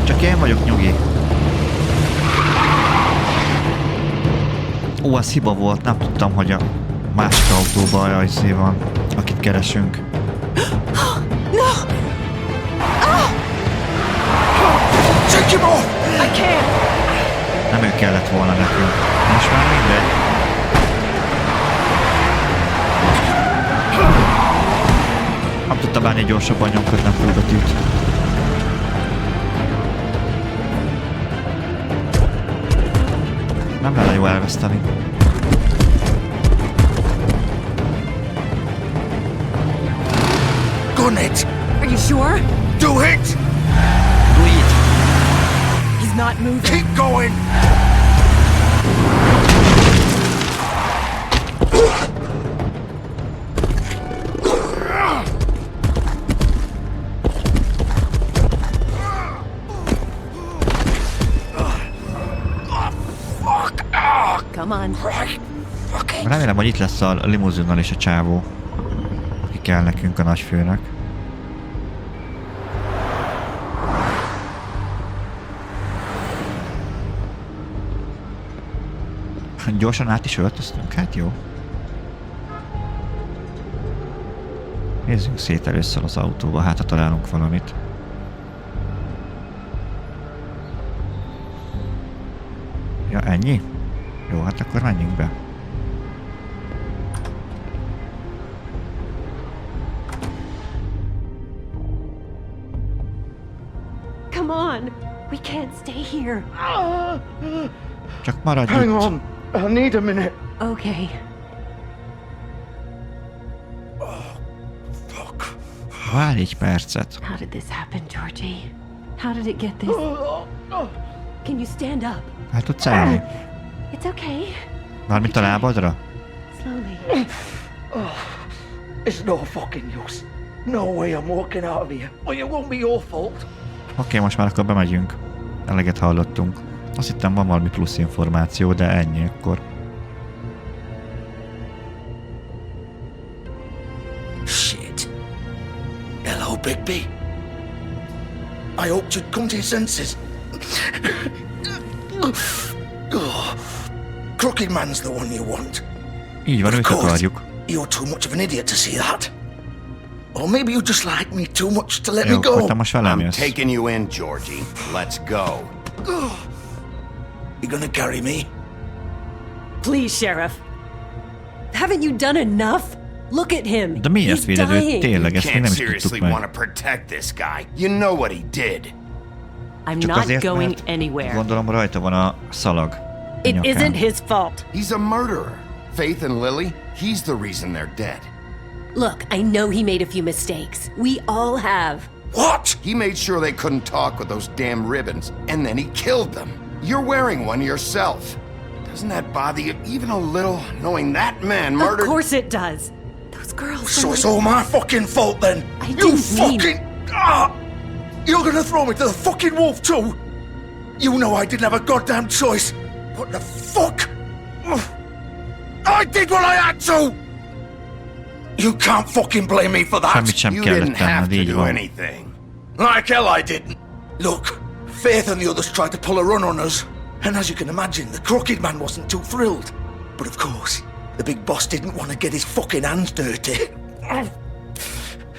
Csak én vagyok, nyugi. Ó, az hiba volt, nem tudtam, hogy a másik autóban ajzé van, akit keresünk. No! Take him off! I can't! Nem ő kellett volna nekünk. Most már mindegy. Nem tudtam bárni gyorsabban nyomkodni a fölgatűt. Nem lenne jó elveszteni. Go on it! Are you sure? Do it! Do it! He's not moving. Keep going! Come on. Remélem, hogy itt lesz a limuzinnal és a csávó, aki kell nekünk, a nagyfőnek. Gyorsan át is öltöztünk, hát jó. Nézzünk szét először az autóba, hát ha találunk valamit. Ja, ennyi? Jó, hát akkor menjünk be. Come on. We can't stay here. Csak maradj Hang itt. on. I need a minute. Okay. Várj egy percet. How did this happen, Georgie? How did it get this? Can you stand up? Hát tudsz állni? It's okay. Mármint a lábadra? Slowly. It's no fucking use. No way I'm walking out of here. Well, it won't be your fault. Oké, most már akkor bemegyünk. Eleget hallottunk. Azt hittem, van valami plusz információ, de ennyi akkor. Shit. Hello, Bigby. I hoped you'd come to your senses. Crooked man's the one you want. Így van, őt akarjuk. You're too much of an idiot to see that. Or maybe you just like me too much to let Jó, me go. akkor te most velem I'm jössz. taking you in, Georgie. Let's go. You gonna carry me? Please, Sheriff. Haven't you done enough? Look at him. De miért He's véded őt? dying. Tényleg, ezt még Can't nem is seriously tudtuk want meg. to protect this guy. You know what he did. I'm Csak not azért, going mert anywhere. gondolom rajta van a szalag. It nyakán. isn't his fault. He's a murderer. Faith and Lily, he's the reason they're dead. Look, I know he made a few mistakes. We all have. What? He made sure they couldn't talk with those damn ribbons, and then he killed them. You're wearing one yourself. Doesn't that bother you even a little, knowing that man murdered... Of course it does. Those girls... So it's all my fucking fault then? You fucking... You're gonna throw me to the fucking wolf too? You know I didn't have a goddamn choice. What the fuck? I did what I had to! You can't fucking blame me for that. You didn't have to do anything. Like hell I didn't. Look, Faith and the others tried to pull a run on us. And as you can imagine, the crooked man wasn't too thrilled. But of course, the big boss didn't want to get his fucking hands dirty.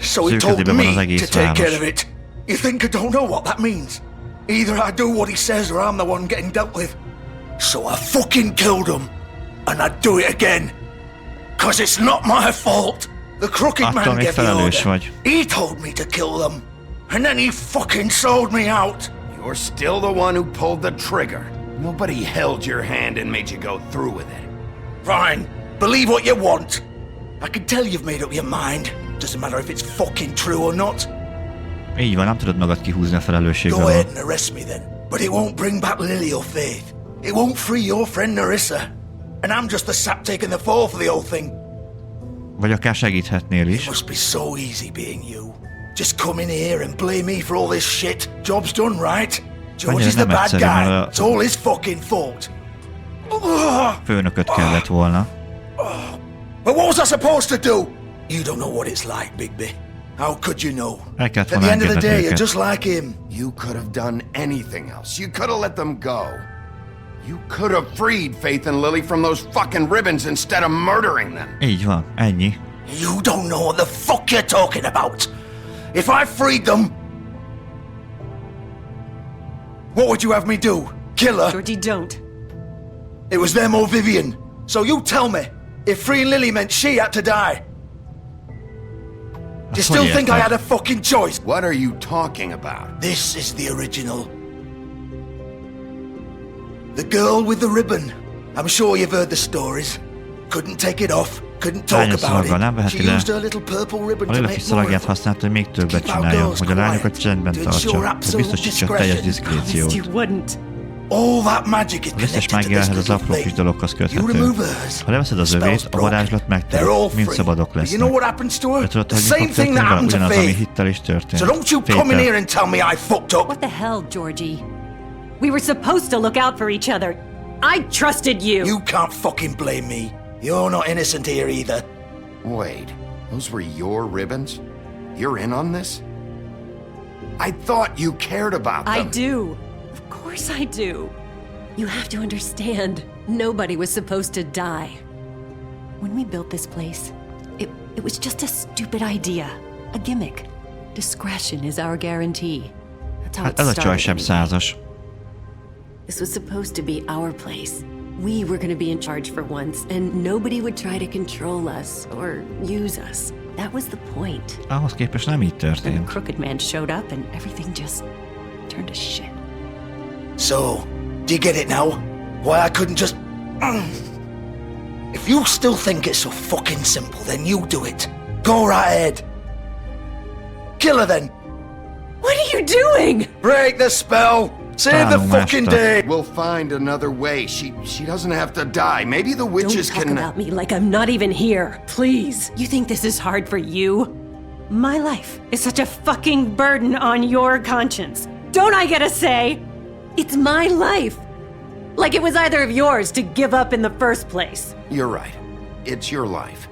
So he told me to take care of it. You think I don't know what that means? Either I do what he says or I'm the one getting dealt with. So I fucking killed him. And I'd do it again. Cause it's not my fault. The crooked man gave the order. He told me to kill them. And then he fucking sold me out. You're still the one who pulled the trigger. Nobody held your hand and made you go through with it. Fine. Believe what you want. I can tell you've made up your mind. Doesn't matter if it's fucking true or not. Így van, nem tudod magad kihúzni a felelősségből. Go ahead and arrest me then. But it won't bring back Lily or Faith. It won't free your friend Nerissa. And I'm just the sap taking the fall for the whole thing. Vagy akár segíthetnél is. It must be so easy being you. Just come in here and blame me for all this shit. Job's done, right? George is the bad guy. It's all his fucking fault. Főnököt kellett volna. But what was I supposed to do? You don't know what it's like, Bigby. How could you know? At the end of the day, you're just like him. You could have done anything else. You could have let them go. You could have freed Faith and Lily from those fucking ribbons instead of murdering them. Így van, ennyi. You don't know what the fuck you're talking about. If I freed them, what would you have me do? Kill her? Georgie, don't. It was them or Vivian. So you tell me, if freeing Lily meant she had to die, do you still think I had a fucking choice? What are you talking about? This is the original. The girl with the ribbon. I'm sure you've heard the stories. Couldn't take it off. Couldn't talk about it. She used her little purple ribbon to make more of használta, hogy még többet csináljon, hogy a lányokat csendben tartsa, hogy biztosítsa teljes diszkréciót. All that magic is az összes mágiához az apró kis dologhoz köthető. Ha leveszed az övét, a varázslat megtörök, mind szabadok lesznek. De tudod, hogy mi fog történni vele? Ugyanaz, ami hittel is történt. What the hell, Georgie? We were supposed to look out for each other. I trusted you. You can't fucking blame me. You're not innocent here either. Wait, those were your ribbons? You're in on this? I thought you cared about them. I do. Of course I do. You have to understand, nobody was supposed to die. When we built this place, it was just a stupid idea. A gimmick. Discretion is our guarantee. That's how it started. This was supposed to be our place. We were going to be in charge for once, and nobody would try to control us or use us. That was the point. Ahhoz képest nem így történt. And the crooked man showed up, and everything just turned to shit. So, do you get it now? Why I couldn't just... If you still think it's so fucking simple, then you do it. Go right ahead. Kill her then. What are you doing? Break the spell. Save the fucking day! We'll find another way. She doesn't have to die. Maybe the witches can... Don't talk about me like I'm not even here. Please. You think this is hard for you? My life is such a fucking burden on your conscience. Don't I get a say? It's my life. Like it was either of yours to give up in the first place. You're right. It's your life.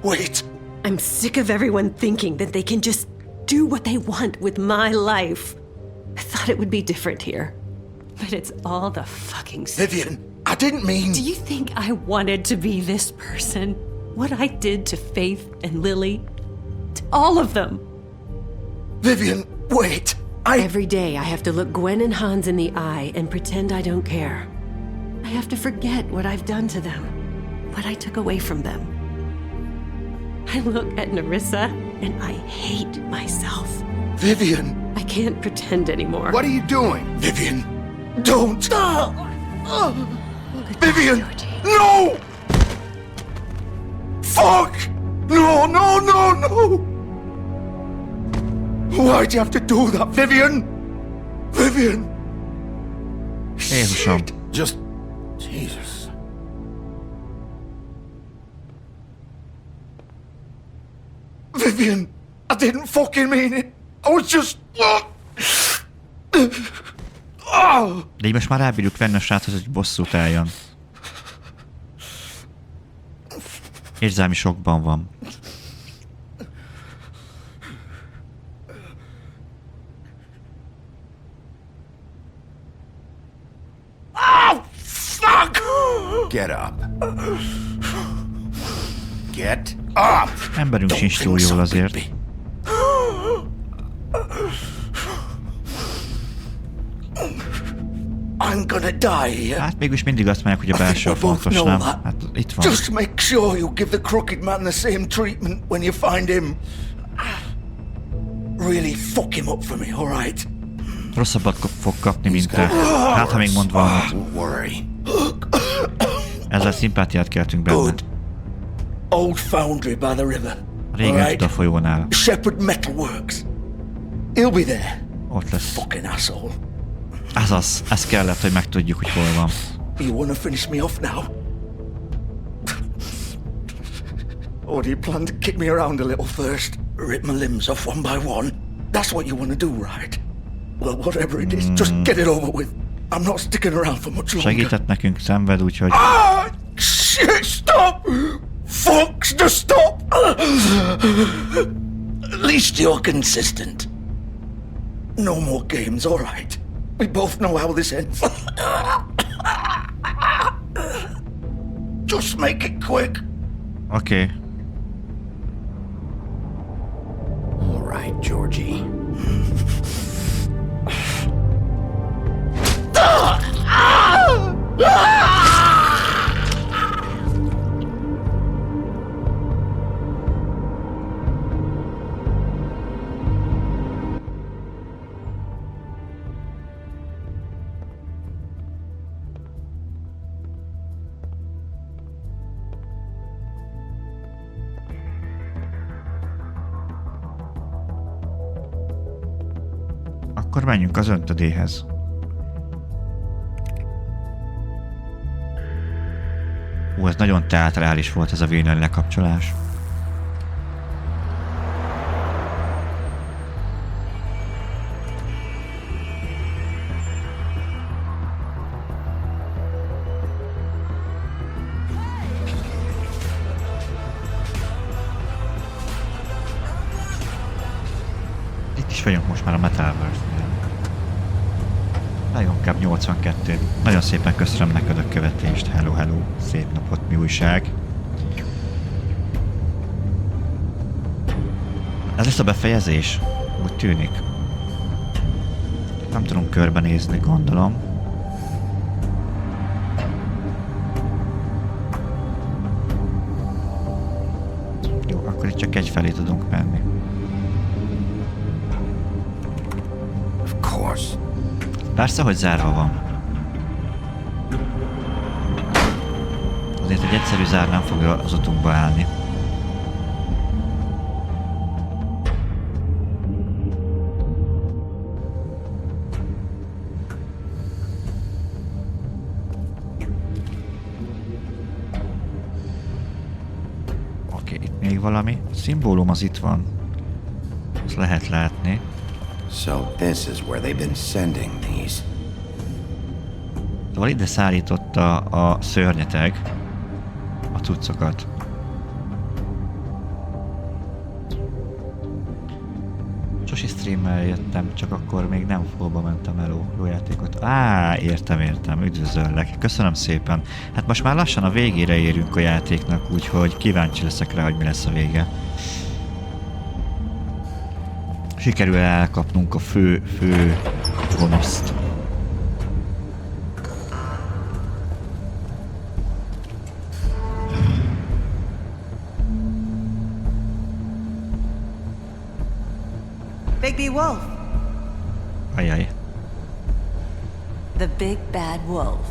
Wait. I'm sick of everyone thinking that they can just do what they want with my life. I thought it would be different here. But it's all the fucking same. Vivian, I didn't mean... Do you think I wanted to be this person? What I did to Faith and Lily? To all of them? Vivian, wait. Every day I have to look Gwen and Hans in the eye and pretend I don't care. I have to forget what I've done to them. What I took away from them. I look at Nerissa and I hate myself. Vivian! I can't pretend anymore. What are you doing? Vivian! Don't! Vivian! No! Fuck! No! Why'd you have to do that, Vivian? Vivian! Jézusom. Just... Jesus. Vivian, I didn't fucking mean it. I was just... De így most már rábírjuk venni a srácot, hogy bosszút álljon. Érzelmi sokban van. Oh, fuck! Get up. Get up! Emberünk sincs túl jól azért. I'm gonna die here. Hát mégis mindig azt mondják, hogy a belső fontos, nem? Hát itt van. Just make sure you give the crooked man the same treatment when you find him. Really fuck him up for me, all right? Rosszabbat fog kapni, mint te. Hát, ha még mond valamit. Ezzel szimpátiát keltünk benned. Old foundry by the river. Régen tud a folyónál. Shepherd Metalworks. He'll be there. Ott lesz. Fucking asshole. Azaz, ez kellett, hogy megtudjuk, hogy hol van. You wanna finish me off now? Or do you plan to kick me around a little first? Rip my limbs off one by one? That's what you wanna do, right? Well, whatever it is, just get it over with. I'm not sticking around for much longer. Segített nekünk, szenved, úgyhogy... Ah! Shit, stop! Fuck, just stop! At least you're consistent. No more games, all right? We both know how this ends. Just make it quick. Okay. All right, Georgie. Akkor menjünk az öntödéhez. Ez nagyon teátrális volt ez a véneli lekapcsolás. Itt is vagyunk most már a Metaverse-nél. Leginkább 82. Nagyon szépen köszönöm neked a követést. Hello, hello. Szép napot, mi újság? Ez lesz a befejezés? Úgy tűnik. Nem tudunk körbenézni, gondolom. Jó, akkor itt csak egyfelé tudunk menni. Of course. Persze, hogy zárva van. Azért egy egyszerű zár nem fog az utunkba állni. Oké, itt még valami. A szimbólum az itt van. Azt lehet látni. So this is where they've been sending these. Szóval ide szállította a szörnyeteg a cuccokat. Csosi streammel jöttem, csak akkor még nem fullba mentem elő. Jó játékot. Értem. Üdvözöllek. Köszönöm szépen. Hát most már lassan a végére érünk a játéknak, úgyhogy kíváncsi leszek rá, hogy mi lesz a vége. Sikerül elkapnunk a fő gonoszt. Big B Wolf. Ajaj. The big bad wolf.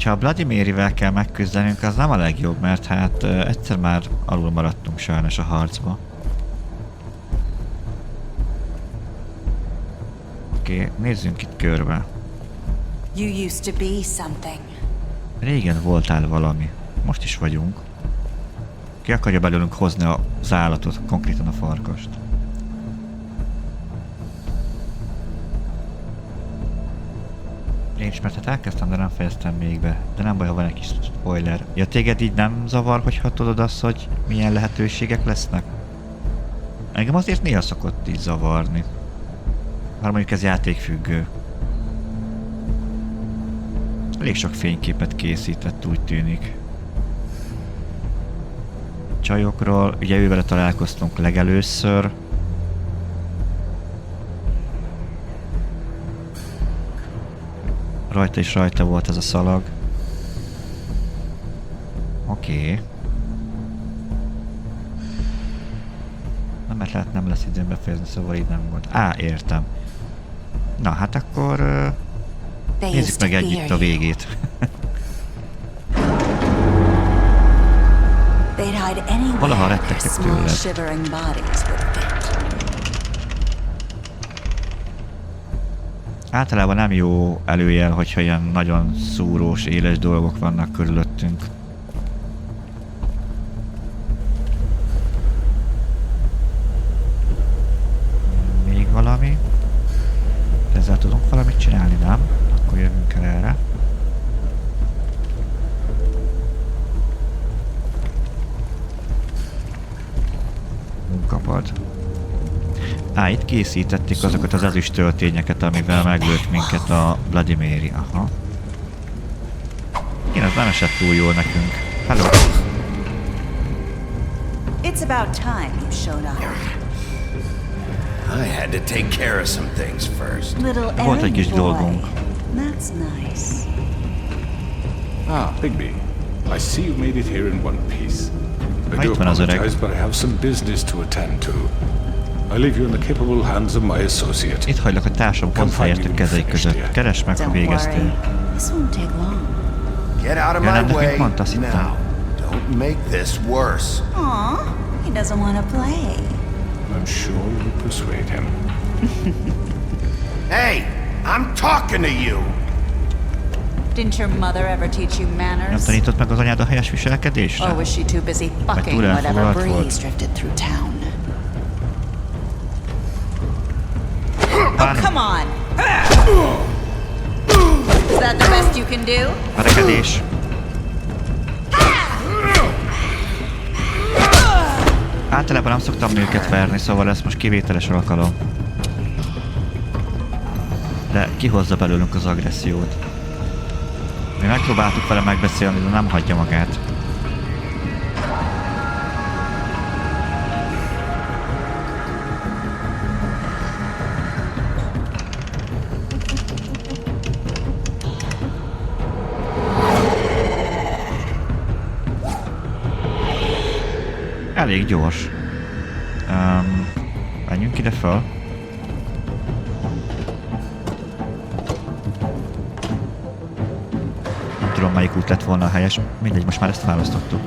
Ha a Bloody Mary-vel kell megküzdenünk, az nem a legjobb, mert hát egyszer már alul maradtunk sajnos a harcba. Oké, nézzünk itt körbe. You used to be something. Régen voltál valami. Most is vagyunk. Ki akarja belőlünk hozni az állatot, konkrétan a farkast. Én is, mert hát elkezdtem, de nem fejeztem még be. De nem baj, ha van egy kis spoiler. Ja, téged így nem zavar, hogyha tudod azt, hogy milyen lehetőségek lesznek? Engem azért néha szokott így zavarni. Már mondjuk ez játékfüggő. Elég sok fényképet készített, úgy tűnik. Csajokról, ugye ővele találkoztunk legelőször. Rajta is rajta volt ez a szalag. Oké. Nem, mert lehet nem lesz időm befejezni, szóval így nem volt. Értem. Na, hát akkor... nézzük meg együtt a végét. Valaha rettegtek tőled. Általában nem jó előjel, hogyha ilyen nagyon szúrós, éles dolgok vannak körülöttünk. Még valami? Ezzel tudunk valamit csinálni, nem? Akkor jövünk el erre. Munkapad. Itt készítették azokat az ezüst töltényeket, amivel meglőtt minket a Bloody Mary. Aha. Igen, ez nem esett túl jól nekünk. Hello! It's about time you showed up. I had to take care of some things first. Volt egy kis dolgunk. That's nice. Bigby. I see you made it here in one piece. I do apologize, but I have some business to attend to. I leave you in the capable hands of my associate. Itt hagylak a társam pont helyett kezei között. Keresd meg, ha végeztél. Get out of my way now. Don't make this worse. Aw, he doesn't want to play. I'm sure you'll persuade him. Hey, I'm talking to you. Didn't your mother ever teach you manners? Nem tanított meg az anyád a helyes viselkedésre? Or was she too busy fucking whatever breeze drifted through town? Oh, come on! Is that the best you can do? Verekedés. Általában nem szoktam nőket verni, szóval ez most kivételes alkalom. De kihozza belőlünk az agressziót. Mi megpróbáltuk vele megbeszélni, de nem hagyja magát. Elég gyors. Menjünk ide fel. Nem tudom, melyik út lett volna a helyes. Mindegy, most már ezt választottuk.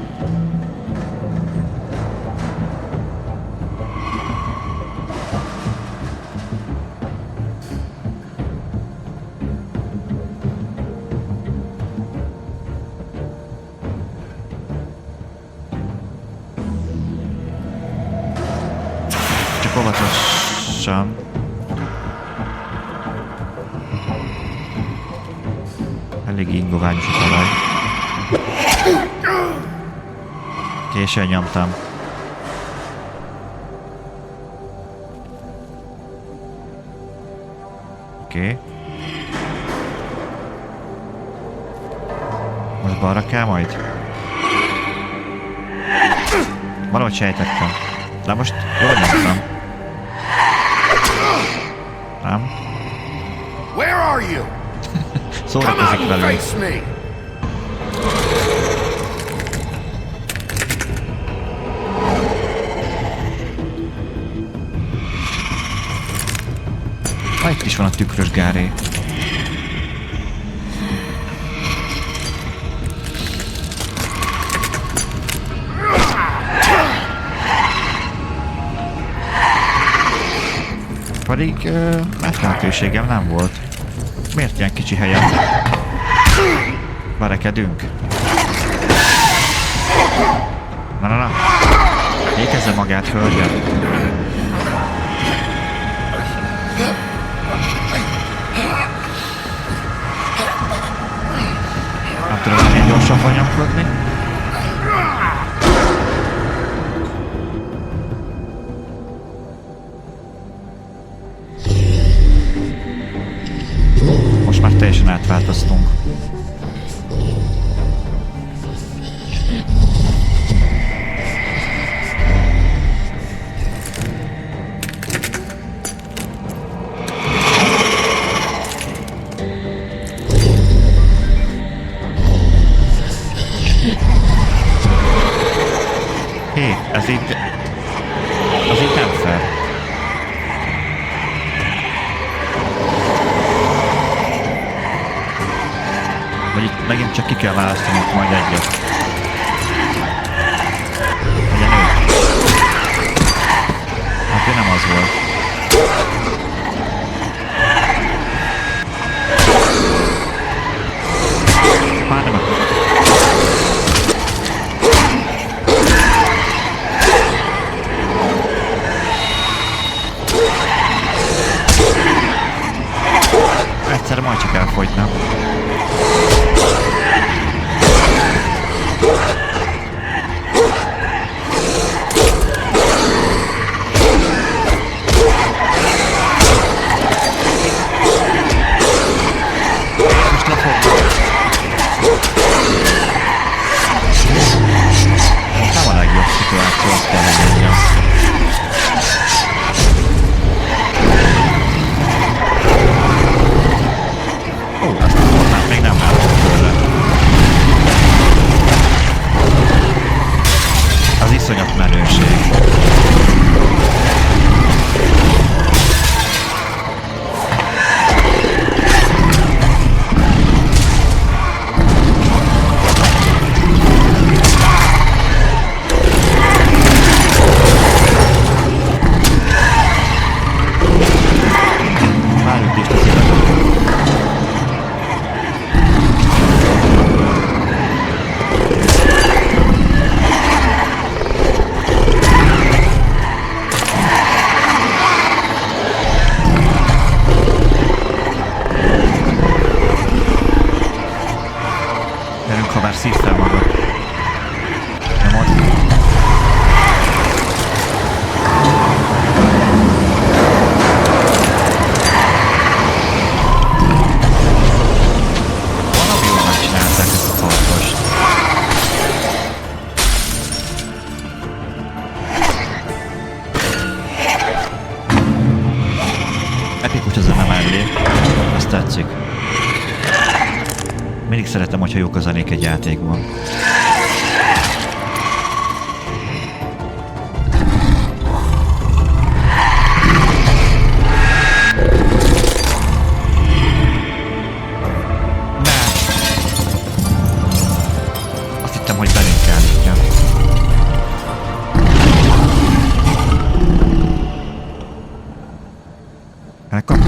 Óvatosan. Elég ingoványos a talaj. Későn nyomtam. Oké. Most balra kell majd? Valahogy sejtettem. De most jól nyomtam. Nem. Where are you? Szórakozik velünk. Itt is van a tükrös gáré. Pedig más lehetőségem nem volt. Miért ilyen kicsi helyen verekedünk? Na. Ékezze magát, hölgyem. Nem tudom, milyen gyorsan nyomkodni. Most már teljesen átváltoztunk. Hé, ez így nem fair. Vagy itt megint csak ki kell választani majd egyet. Legyen ő. Hát ő nem az volt. Már nem. Egyszer majd csak elfogyna. Most lefogom. Nem a legjobb szituáció, azt kell, hogy mondjam. Azt a tornát még nem látom tőle. Az iszonyat menőség. Várjuk az életet. Gyerünk, ha már szívd fel magad. Nyomod. Valami jól megcsinálták ezt a farkast. Epikus a zene mellé. Azt tetszik. Mindig szeretem, hogyha jók a zenék egy játékban. Azt hittem, hogy belénk állítja. Elkap.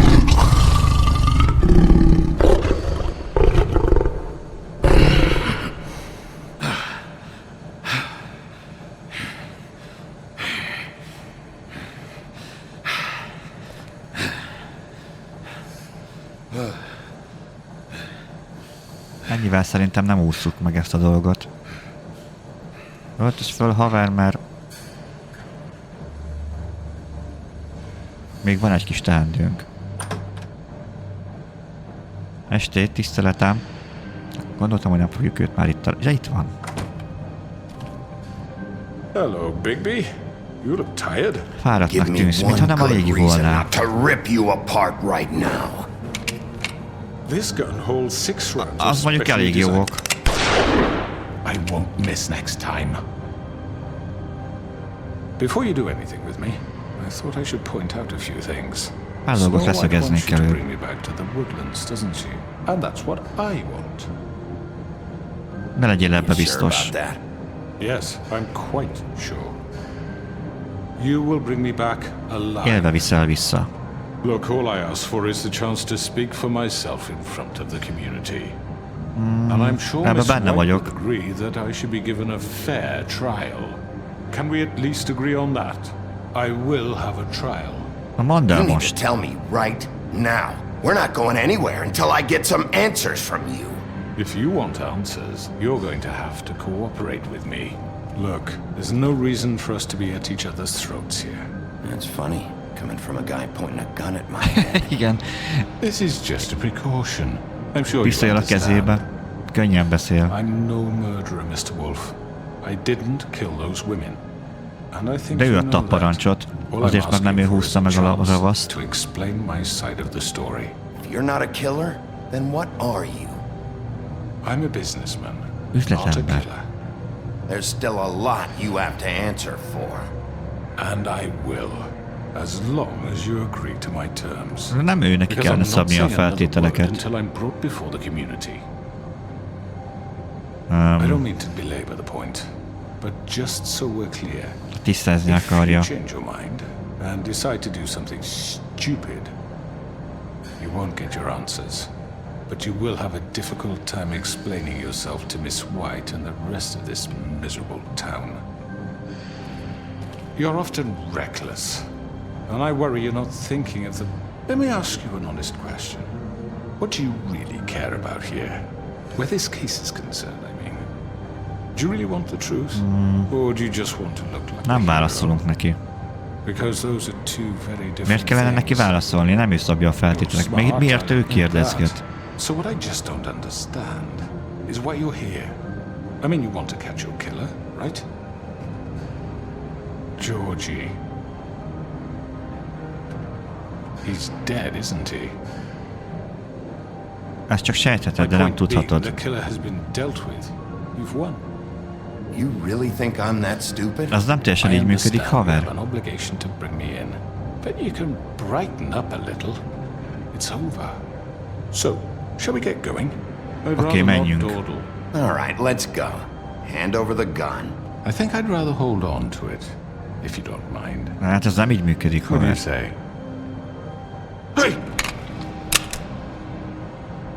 Ennyivel szerintem nem ússzuk meg ezt a dolgot. Öltöz föl, haver, mert még van egy kis teendőnk. Estét, tiszteletem. Gondoltam, hogy nem fogjuk őt már itt... Ja, itt van. Hello, Bigby. You look tired. Fáradtnak tűnsz, mintha nem a régi volnál. This gun holds 6 rounds. Az mondjuk elég jó ok. I won't miss next time. Before you do anything with me, I thought I should point out a few things. Pár dolgot leszögezni kell. Bring me back to the woodlands, doesn't she? And that's what I want. Ne legyél ebbe biztos. Yes, I'm quite sure. You will bring me back alive. Élve viszel vissza. Look, all I ask for is the chance to speak for myself in front of the community. And I'm sure Miss White would agree that I should be given a fair trial. Can we at least agree on that? I will have a trial. You need to tell me right now. We're not going anywhere until I get some answers from you. If you want answers, you're going to have to cooperate with me. Look, there's no reason for us to be at each other's throats here. That's funny, coming from a guy pointing a gun at my head. Igen. This is just a precaution. I'm sure Pisztolyal a kezébe. Könnyen beszél. I'm no murderer, Mr. Wolf. I didn't kill those women. And I think de ő adta a parancsot, azért mert nem ő húzta meg a ravaszt. To explain my side of the story. If you're not a killer, then what are you? I'm a businessman, not a killer. There's still a lot you have to answer for. And I will, as long as you agree to my terms. Nem ő neki kellene szabni a feltételeket. Until I'm brought before the community. I don't mean to belabor the point, but just so we're clear. Tisztázni akarja. If you change your mind and decide to do something stupid, you won't get your answers. But you will have a difficult time explaining yourself to Miss White and the rest of this miserable town. You're often reckless, and I worry you're not thinking of the... Let me ask you an honest question. What do you really care about here? Where this case is concerned, I mean. Do you really want the truth? Or do you just want to look like nem válaszolunk neki. Because those are two very different Miért kellene neki válaszolni? Nem ő szabja a feltételek. Miért ő kérdezget? So what I just don't understand is why you're here. I mean, you want to catch your killer, right? Georgie. He's dead, isn't he? Ezt csak sejtheted, de nem tudhatod. The killer has been dealt with. You've won. You really think I'm that stupid? Az nem teljesen így működik, haver. An obligation to bring me in, but you can brighten up a little. It's over. So, shall we get going? Okay, menjünk. All right, let's go. Hand over the gun. I think I'd rather hold on to it, if you don't mind. Hát ez nem így működik, What do you haver. say? Hey!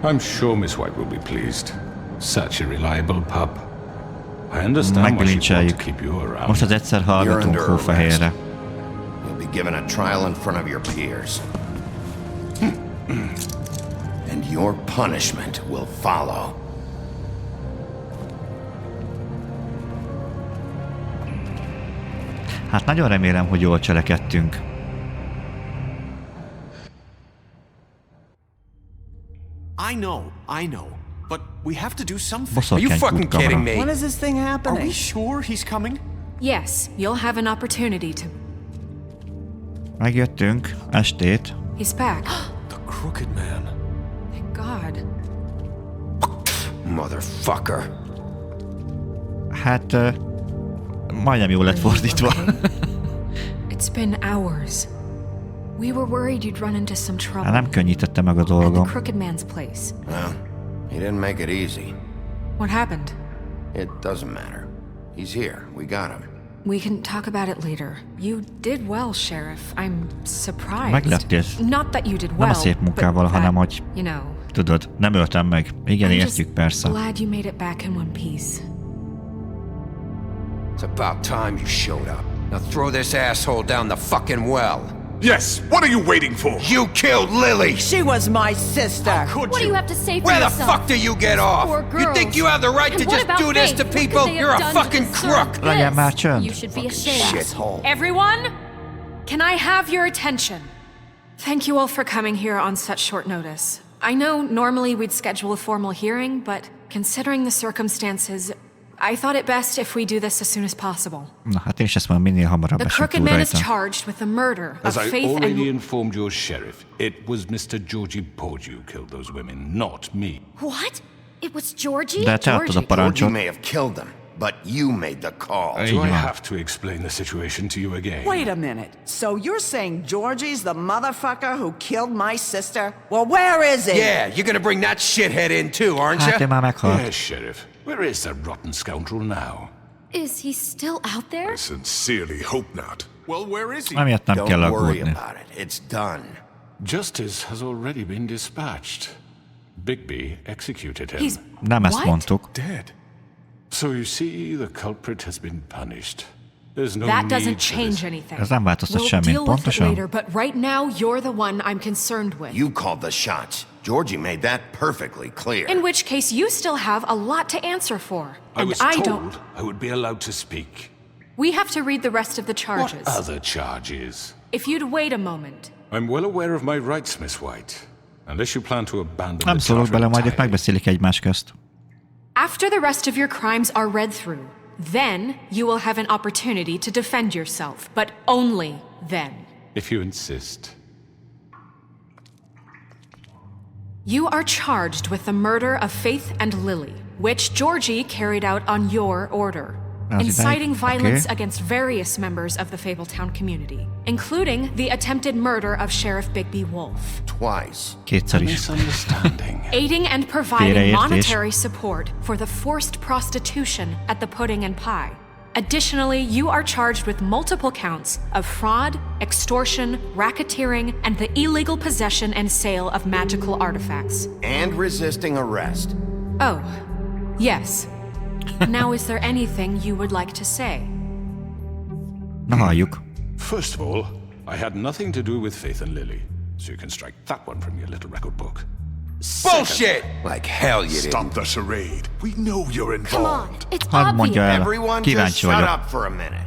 I'm sure Miss White will be pleased. Such a reliable pup. I understand why she'd want to keep you around. Most az egyszer hallgatunk hófehérre. You'll be given a trial in front of your peers. And your punishment will follow. Hát nagyon remélem, hogy jól cselekedtünk. I know. But we have to do something. Are you fucking kidding me? When is this thing happening? Are we sure he's coming? Yes, you'll have an opportunity to... Megjöttünk, estét. He's back. The crooked man. Thank God. Motherfucker. Hát, majdnem jól lett fordítva. It's been hours. We were worried you'd run into some trouble. Nem könnyítette meg a At the dolgom. crooked man's place. Well, he didn't make it easy. What happened? It doesn't matter. He's here. We got him. We can talk about it later. You did well, Sheriff. I'm surprised. Megleptél. Not that you did well, Nem a szép munkával, but hanem hogy... you know. Tudod, nem öltem meg. Igen, I'm értjük, just persze. glad you made it back in one piece. It's about time you showed up. Now throw this asshole down the fucking well. Yes, what are you waiting for? You killed Lily! She was my sister. Could What do you have to say for Where yourself? the fuck do you get off? Poor You think girls. you have the right And to what just about do this Faith? to What could people? they have You're a done to fucking deserve crook! Legyen már csönd. You should be ashamed. Shithole. Everyone, can I have your attention? Thank you all for coming here on such short notice. I know normally we'd schedule a formal hearing, but considering the circumstances, I thought it best if we do this as soon as possible. Na hát én is ezt már minél hamarabb The esik crooked túl man is rajta. charged with the murder As of I Faith already and... informed your sheriff, it was Mr. Georgie Porge who killed those women, not me. What? It was Georgie? De te adtad a parancsot. Georgie may have killed them, but you made the call. Do I have to explain the situation to you again? Wait a minute. So you're saying Georgie's the motherfucker who killed my sister? Well, where is he? Yeah, you're gonna bring that shithead in too, aren't Hát ő you? már meghalt. Yes, Sheriff. Where is that rotten scoundrel now? Is he still out there? I sincerely hope not. Well, where is he? Amiatt nem kell Don't worry aggódni. about it. It's done. Justice has already been dispatched. Bigby executed him. Nem ezt mondtuk. Dead. So you see, the culprit has been punished. There's no That need doesn't for change this. anything. Ez nem változtat We'll semmit, deal with it pontosan. later, but right now you're the one I'm concerned with. You called the shots. Georgie made that perfectly clear. In which case, you still have a lot to answer for. I was and I told don't. I would be allowed to speak. We have to read the rest of the charges. What other charges? If you'd wait a moment. I'm well aware of my rights, Miss White. Unless you plan to abandon Nem the szólok charter bele, majd itt entirely. megbeszélik egymás közt. After the rest of your crimes are read through, then you will have an opportunity to defend yourself, but only then. If you insist. You are charged with the murder of Faith and Lily, which Georgie carried out on your order, inciting violence against various members of the Fabletown community, including the attempted murder of Sheriff Bigby Wolf. Twice. Kétszer is. Misunderstanding. Aiding and providing Félreértés. monetary support for the forced prostitution at the Pudding and Pie. Additionally, you are charged with multiple counts of fraud, extortion, racketeering, and the illegal possession and sale of magical artifacts. And resisting arrest. Oh, yes. Now, is there anything you would like to say? Na halljuk. First of all, I had nothing to do with Faith and Lily, so you can strike that one from your little record book. Bullshit! Like hell you didn't. Stop the charade. We know you're involved. It's Hadd mondja el. Everyone just Kíváncsi shut vagyok. up for a minute.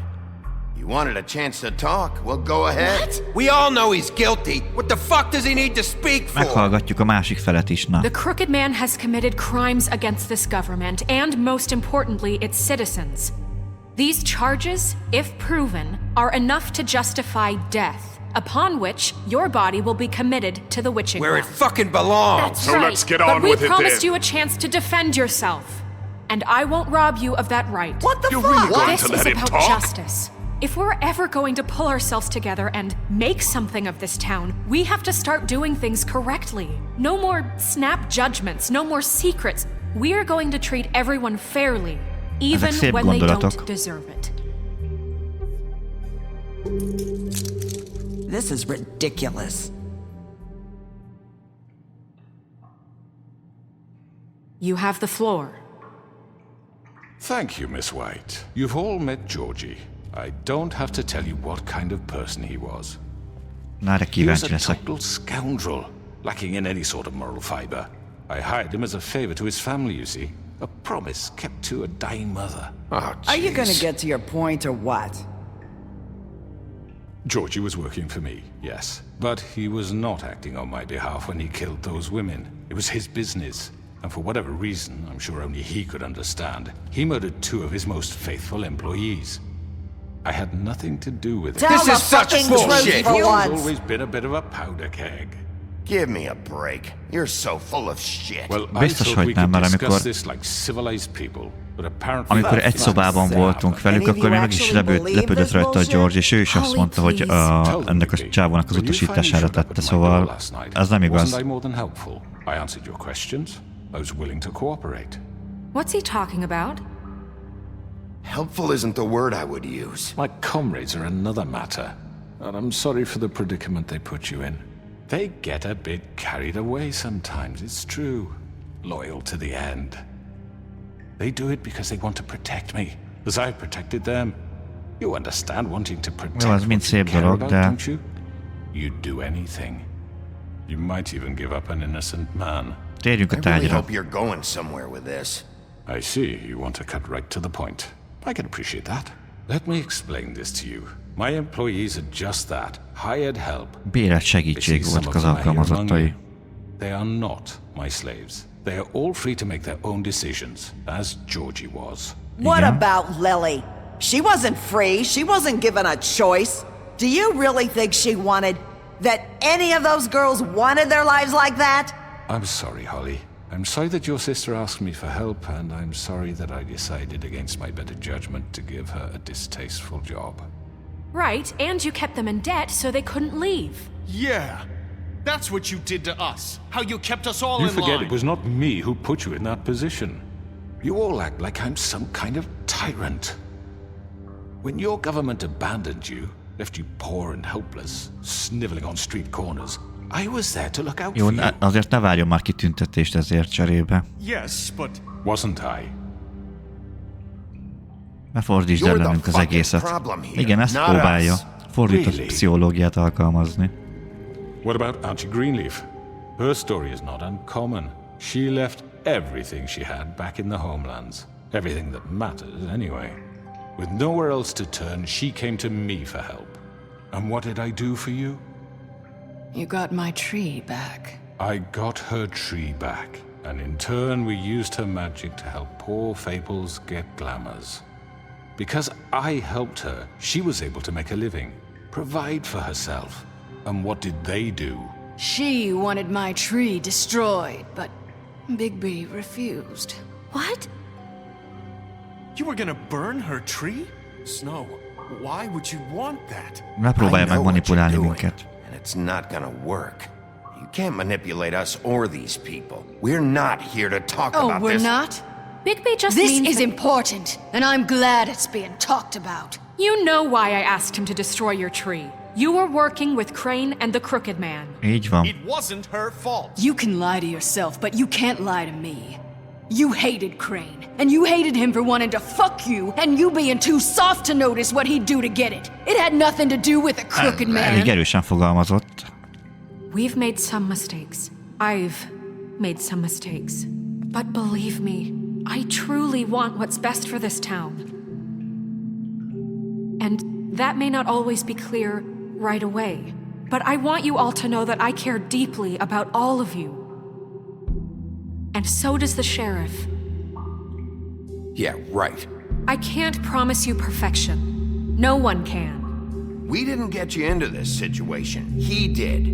You wanted a chance to talk? Well, go ahead. We all know he's guilty. What the fuck does he need to speak for? Meghallgatjuk a másik felet is, na. The Crooked Man has committed crimes against this government and, most importantly, its citizens. These charges, if proven, are enough to justify death, upon which your body will be committed to the witching Where it well. fucking belongs. That's So right. let's get but on we with it promised then. you a chance to defend yourself, and I won't rob you of that right. What the You're fuck? really going This to is let him about talk? justice. If we're ever going to pull ourselves together and make something of this town, we have to start doing things correctly. No more snap judgments, no more secrets. We are going to treat everyone fairly, even Ezek szép when they gondolatok. don't deserve it. This is ridiculous. You have the floor. Thank you, Miss White. You've all met Georgie. I don't have to tell you what kind of person he was. Na, erre He was kíváncsi a leszek. total scoundrel, lacking in any sort of moral fiber. I hired him as a favor to his family, you see. A promise kept to a dying mother. Oh, Are you gonna jeez. get to your point or what? Georgie was working for me, yes. But he was not acting on my behalf when he killed those women. It was his business. And for whatever reason, I'm sure only he could understand, he murdered 2 of his most faithful employees. I had nothing to do with it. Tell This the is such fucking bullshit. truth for He's once. always been a bit of a powder keg. Give me a break. You're so full of shit. Well, I Biztos, thought hogy we nem, could mert discuss amikor- this like civilized people, but apparently Amikor egy that's szobában not voltunk happening. velük, akkor még meg is lepődött rajta a George, és ő is azt mondta, hogy ennek a csávónak az utasítására tette, szóval ez nem igaz. Wasn't I more than helpful? I answered your questions. I was willing to cooperate. What's he talking about? Helpful isn't the word I would use. My comrades are another matter, and I'm sorry for the predicament they put you in. They get a bit carried away sometimes, it's true. Loyal to the end. They do it because they want to protect me, as I've protected them. You understand wanting to protect Jó, ez mind what you szép care dolog, about, de don't you? You'd do anything. You might even give up an innocent man. térjünk a I really tárgyra. hope you're going somewhere with this. I see you want to cut right to the point. I can appreciate that. Let me explain this to you. My employees are just that, hired help. Bérelt segítség voltak az alkalmazottai. They are not my slaves. They are all free to make their own decisions, as Georgie was. What Igen. about Lily? She wasn't free. She wasn't given a choice. Do you really think she wanted... that any of those girls wanted their lives like that? I'm sorry, Holly. I'm sorry that your sister asked me for help, and I'm sorry that I decided against my better judgment to give her a distasteful job. Right, and you kept them in debt so they couldn't leave. Yeah. That's what you did to us. How you kept us all You in forget line. it was not me who put you in that position. You all act like I'm some kind of tyrant. When your government abandoned you, left you poor and helpless, sniveling on street corners, I was there to look out Jó, for you. azért ne várjon már kitüntetést ezért cserébe. Yes, but wasn't I? Ne fordítsd el velünk az egészet. Igen, ezt próbálja. Fordított pszichológiát alkalmazni. What about Auntie Greenleaf? Her story is not uncommon. She left everything she had back in the homelands. Everything that matters, anyway. With nowhere else to turn, she came to me for help. And what did I do for you? You got my tree back. I got her tree back. And in turn, we used her magic to help poor Fables get glamours. Because I helped her, she was able to make a living, provide for herself. And what did they do? She wanted my tree destroyed, but Bigby refused. What? You were gonna burn her tree? Snow, why would you want that? Ne próbálja meg manipulálni minket. And it's not gonna work. You can't manipulate us or these people. We're not here to talk about this. Oh, we're not? Bigby just This means is that... important, and I'm glad it's being talked about. You know why I asked him to destroy your tree. You were working with Crane and the Crooked Man. Így van. It wasn't her fault. You can lie to yourself, but you can't lie to me. You hated Crane, and you hated him for wanting to fuck you, and you being too soft to notice what he'd do to get it. It had nothing to do with the Crooked Man. Elég erősen fogalmazott. We've made some mistakes. I've made some mistakes. But believe me, I truly want what's best for this town. And that may not always be clear right away, but I want you all to know that I care deeply about all of you. And so does the sheriff. Yeah, right. I can't promise you perfection. No one can. We didn't get you into this situation. He did.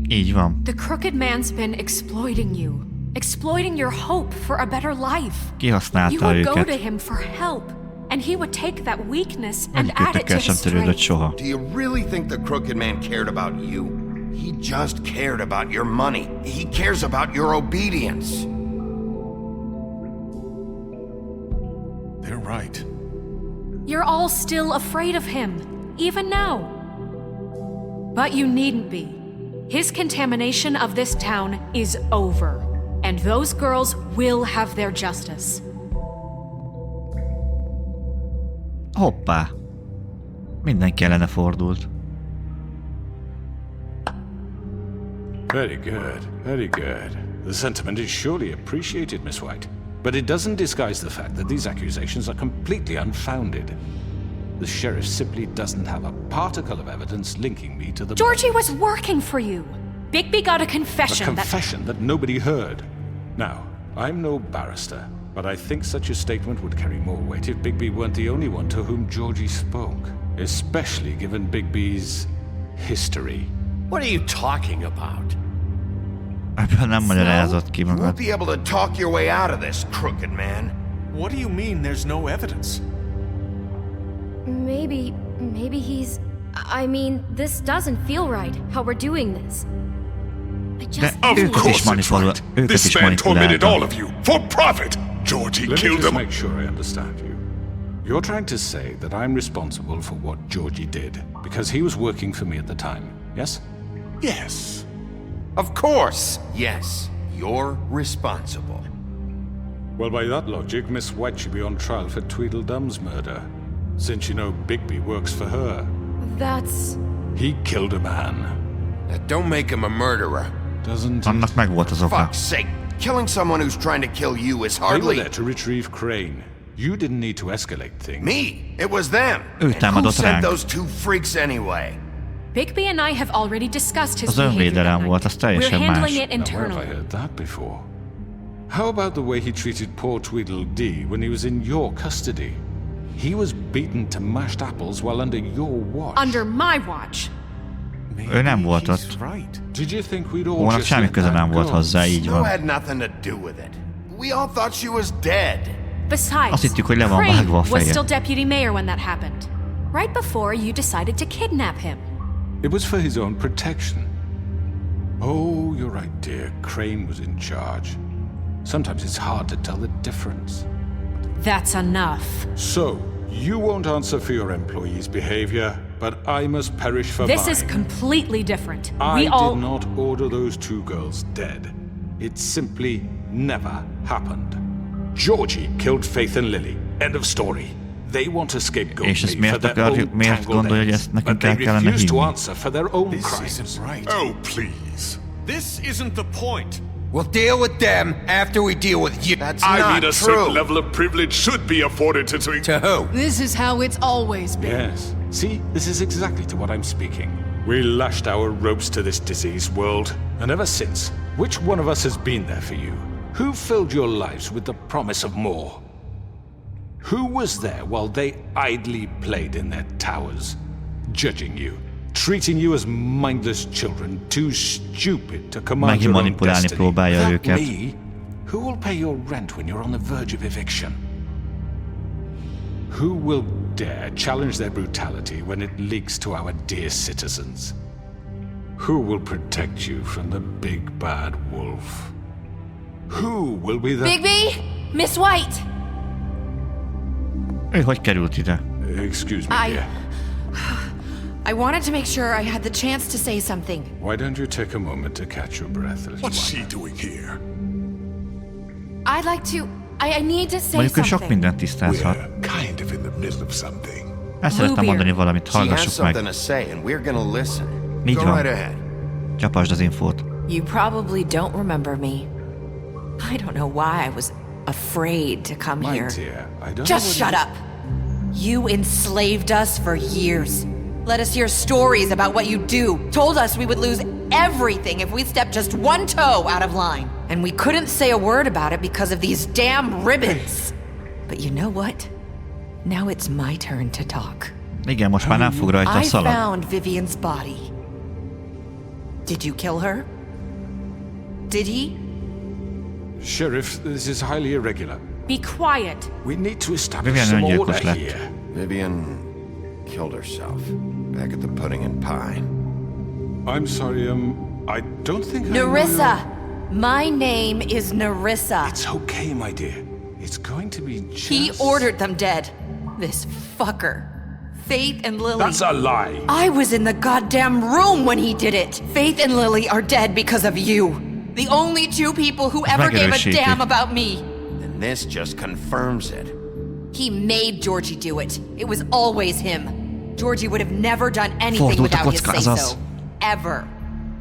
Így van. The Crooked Man's been exploiting you. Exploiting your hope for a better life. Kihasználta You would go őket. to him for help, and he would take that weakness and add it to Egyikőtökkel his sem törődött strength. soha. Do you really think the Crooked Man cared about you? He just cared about your money. He cares about your obedience. They're right. You're all still afraid of him, even now. But you needn't be. His contamination of this town is over, and those girls will have their justice. Hoppá. Mindenki ellene fordult. Very good, very good. The sentiment is surely appreciated, Miss White. But it doesn't disguise the fact that these accusations are completely unfounded. The sheriff simply doesn't have a particle of evidence linking me to the... Georgie was working for you. Bigby got a confession A confession that nobody heard. Now, I'm no barrister, but I think such a statement would carry more weight if Bigby weren't the only one to whom Georgie spoke, especially given Bigby's history. What are you talking about? Ebből nem magyarázott ki You won't magad. be able to talk your way out of this, Crooked Man. What do you mean there's no evidence? Maybe he's... I mean, this doesn't feel right, how we're doing this. I just... Of course it's right. This man tormented all of you, for profit! Georgie Let killed me just them. make sure I understand you. You're trying to say that I'm responsible for what Georgie did, because he was working for me at the time, yes? Yes. Of course, yes. You're responsible. Well, by that logic, Miss White should be on trial for Tweedledum's murder, since you know Bigby works for her. That's... He killed a man. Now, don't make him a murderer. Doesn't Annak meg volt az oka. Fuck's sake, killing someone who's trying to kill you is They were hardly... there to retrieve Crane. You didn't need to escalate things. Me? It was them. Ő And who támadott sent ránk. those two freaks anyway? Bigby and I have already discussed his Az behavior önvédelem that volt, night. az We're teljesen handling más. it Now, where have I internally. heard that before? How about the way he treated poor Tweedledee when he was in your custody? He was beaten to mashed apples while under your watch. Under my watch. Ő nem volt ott. Did you think we'd all Hónak just semmi let köze that nem volt go? hozzá, így Snow van. had nothing to do with it. We all thought she was dead. Besides, Azt hittük, hogy le van Crane vágva a was feje. still deputy mayor when that happened. Right before you decided to kidnap him. It was for his own protection. Oh, you're right, dear. Crane was in charge. Sometimes it's hard to tell the difference. That's enough. So, you won't answer for your employees' behavior, but I must perish for This mine. is completely different. I We all... did not order those 2 girls dead. It simply never happened. Georgie killed Faith and Lily. End of story. They want to scapegoat És ezt me for their own miért gondolja, hogy tangled ezt ends, nekünk but they el kellene refuse to hinni? answer for their own This crimes. isn't right. Oh, please. This isn't the point. We'll deal with them after we deal with you. That's I not mean, a true. certain level of privilege should be afforded to... To who? This is how it's always been. Yes. See, this is exactly to what I'm speaking. We lashed our ropes to this diseased world, and ever since, which one of us has been there for you? Who filled your lives with the promise of more? Who was there while they idly played in their towers, judging you, treating you as mindless children, too stupid to command your own destiny? Without me, who will pay your rent when you're on the verge of eviction? Who will dare challenge their brutality when it leaks to our dear citizens? Who will protect you from the big bad wolf? Who will be the... Bigby! Miss White! Ő hogy került ide? Excuse me, dear. I wanted to make sure I had the chance to say something. Why don't you take a moment to catch your breath, little What's one? she doing here? I'd like to... I need to say Mondjuk ő sok something. mindent tisztázhat. Kind of in the middle of something. El szerettem mondani valamit, She has hallgassuk meg. something to say, and we're gonna listen. Így Go van. right ahead. Csapasd az infót. You probably don't remember me. I don't know why I was afraid to come My here. dear, I don't Just know shut up! You enslaved us for years. Let us hear stories about what you do. Told us we would lose everything if we stepped just one toe out of line. And we couldn't say a word about it because of these damn ribbons. But you know what? Now it's my turn to talk. Igen, most már nem fog rajta a I szalag. found Vivian's body. Did you kill her? Did he? Sheriff, this is highly irregular. Be quiet. We need to establish Vivian some order öngyilkos lett. here. Vivian killed herself back at the Pudding and Pie. I'm sorry, I don't think Nerissa! My name is Nerissa. It's okay, my dear. It's going to be just... He ordered them dead. This fucker. Faith and Lily. That's a lie. I was in the goddamn room when he did it. Faith and Lily are dead because of you. The only 2 people who ever gave a damn about me. And this just confirms it. He made Georgie do it. It was always him. Georgie would have never done anything without his say-so. Ever.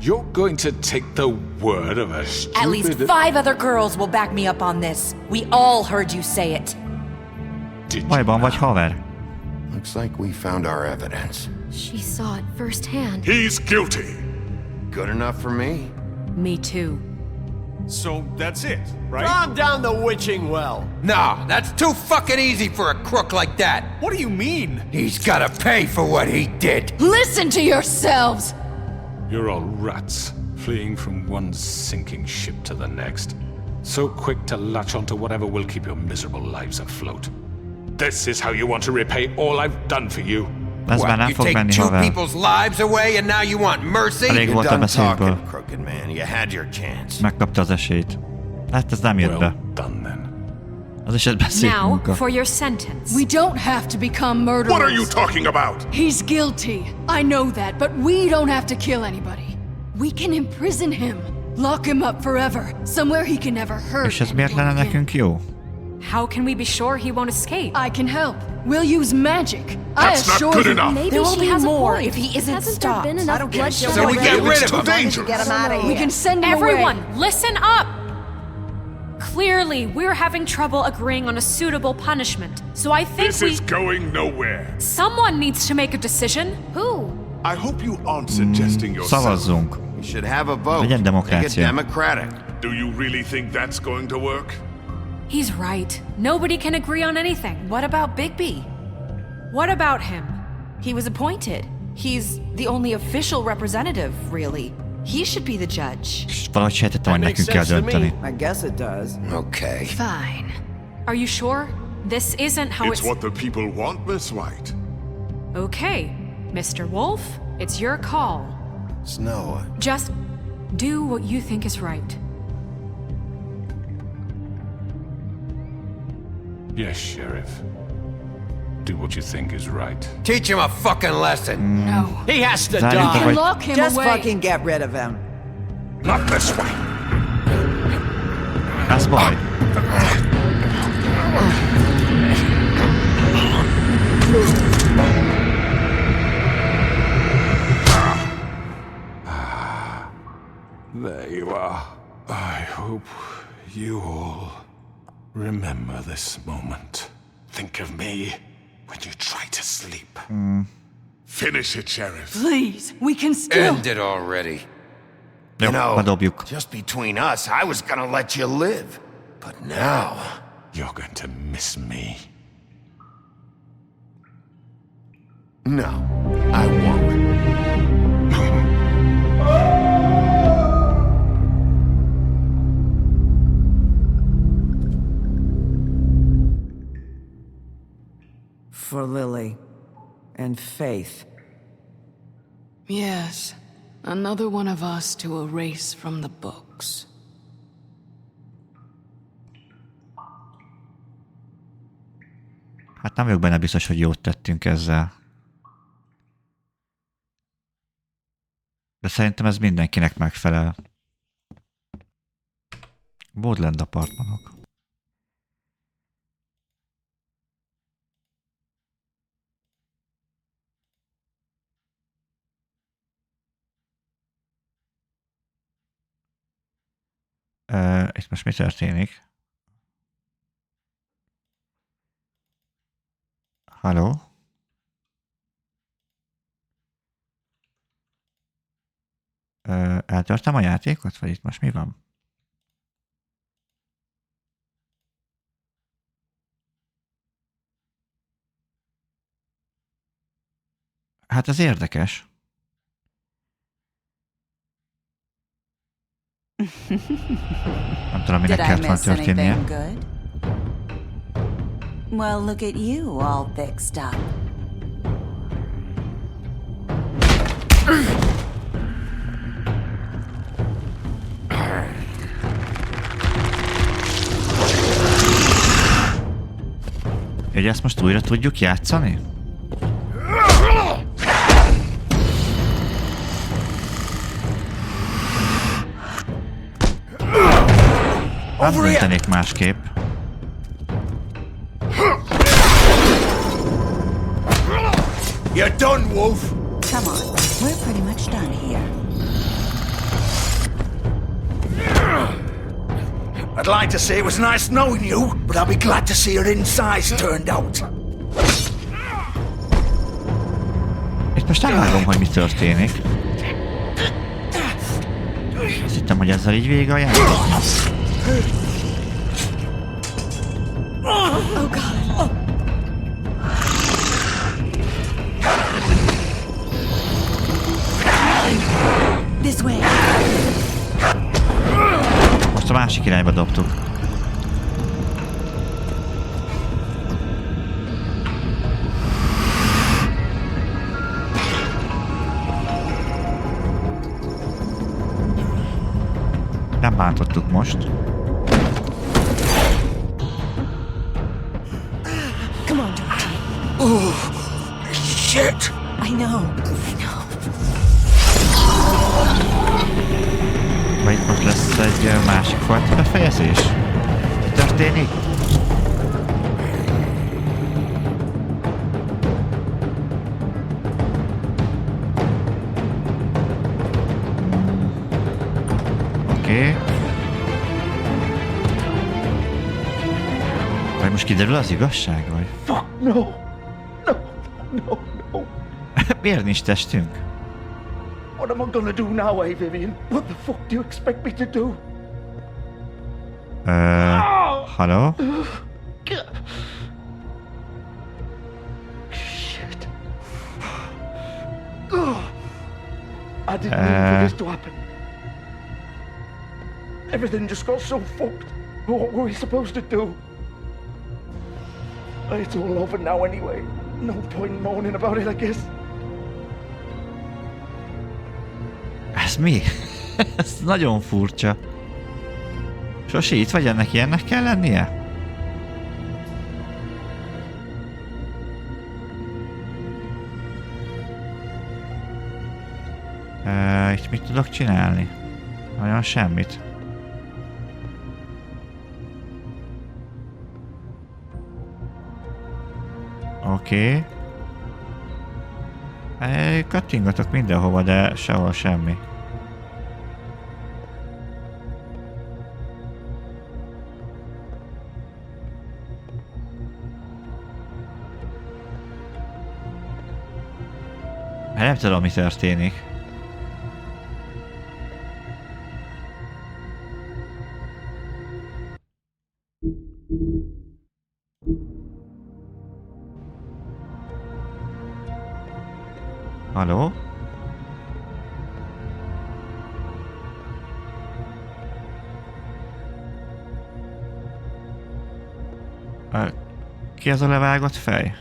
You're going to take the word of a stupid... At least 5 other girls will back me up on this. We all heard you say it. Bajban vagy, haver? Looks like we found our evidence. She saw it firsthand. He's guilty. Good enough for me? Me too. So that's it, right? Calm down the witching well. Nah, that's too fucking easy for a crook like that. What do you mean? He's gotta pay for what he did. Listen to yourselves! You're all rats, fleeing from one sinking ship to the next. So quick to latch onto whatever will keep your miserable lives afloat. This is how you want to repay all I've done for you. Ez már nem You fog take menni, 2 haver. people's lives away and now you want mercy? Elég volt a Done beszédből. talking, crooked man. You had your chance. Megkapta az esélyt. Hát ez nem jött be. Az is egy Now, beszédmunka. for your sentence. We don't have to become murderers. What are you talking about? He's guilty. I know that, but we don't have to kill anybody. We can imprison him. Lock him up forever. Somewhere he can never hurt. És ez miért lenne nekünk jó? How can we be sure he won't escape? I can help. We'll use magic. That's I not assure good you. enough. There Maybe will she be has a more point. if he isn't Hasn't there stopped. been enough bloodshed So we already? get rid It's of too him. dangerous. Get him out of here. We can send him Everyone, away. listen up! Clearly, we're having trouble agreeing on a suitable punishment. So I think This is going nowhere. someone needs to make a decision. Who? I hope you aren't suggesting yourself. Szavazzunk. We should have a vote. Legyen Make it demokrácia. democratic. Do you really think that's going to work? He's right. Nobody can agree on anything. What about Bigby? What about him? He was appointed. He's the only official representative, really. He should be the judge. És valahogy sejtettem, hogy nekünk kell dönteni. I guess it does. Okay. Fine. Are you sure? This isn't how It's what the people want, Miss White. Okay, Mr. Wolf, it's your call. Snow. Just do what you think is right. Yes, Sheriff. Do what you think is right. Teach him a fucking lesson. No. He has to Szerintem, die. hogy Lock him Just away. fucking get rid of him. Not this way. ez baj. There you are. I hope you all remember this moment. Think of me when you try to sleep. Finish it, Sheriff. Please, we can still. End it already. Jó, bedobjuk. Just between us, I was gonna let you live. But now... You're going to miss me. No, I won't. For Lily. And Faith. Yes, another one of us to erase from the books. Hát nem vagyok benne biztos, hogy jót tettünk ezzel. De szerintem ez mindenkinek megfelel. Woodland apartmanok. Itt most mi történik? Halló? Eltörtem a játékot? Vagy itt most mi van? Hát ez érdekes. Nem tudom, minek kellett volna történnie. Good? Well, look at you, all fixed up. Hogy ezt most újra tudjuk játszani? Nem döntenék másképp. You're done, Wolf! Come on, we're pretty much done here. I'd like to say it was nice knowing you, but I'll be glad to see your insides turned out. Itt most nem vágom, hogy mi történik. Azt hittem, hogy ezzel így vége a játék. Oh God. This way. Most a másik irányba dobtuk. Nem bántottuk most. Come on, Georgie. Oh, shit! I know. Vagy most lesz egy másik fajta befejezés? Mi történik? Oké. Vagy most kiderül az igazság, vagy? Fuck, no! No, no, no. Miért nincs testünk? What am I gonna do now, Vivian? What the fuck do you expect me to do? Hello? Shit. I didn't mean for this to happen. Everything just got so fucked. What were we supposed to do? It's all over now anyway. No point moaning about it, I guess. Ez mi? Ez nagyon furcsa. Sosi, itt vagy, ennek ilyennek kell lennie? mit tudok csinálni? Olyan semmit. Oké. Kattingatok mindenhova, de sehol semmi. Nem tudom, mi történik. Halló? Ki az a levágott fej?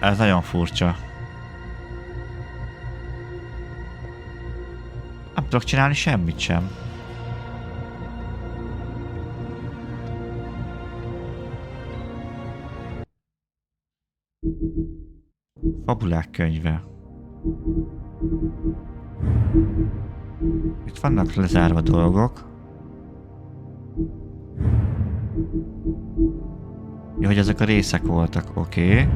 Ez nagyon furcsa. Nem tudok csinálni semmit sem. Fabulák könyve. Itt vannak lezárva dolgok. Jó, hogy ezek a részek voltak, oké.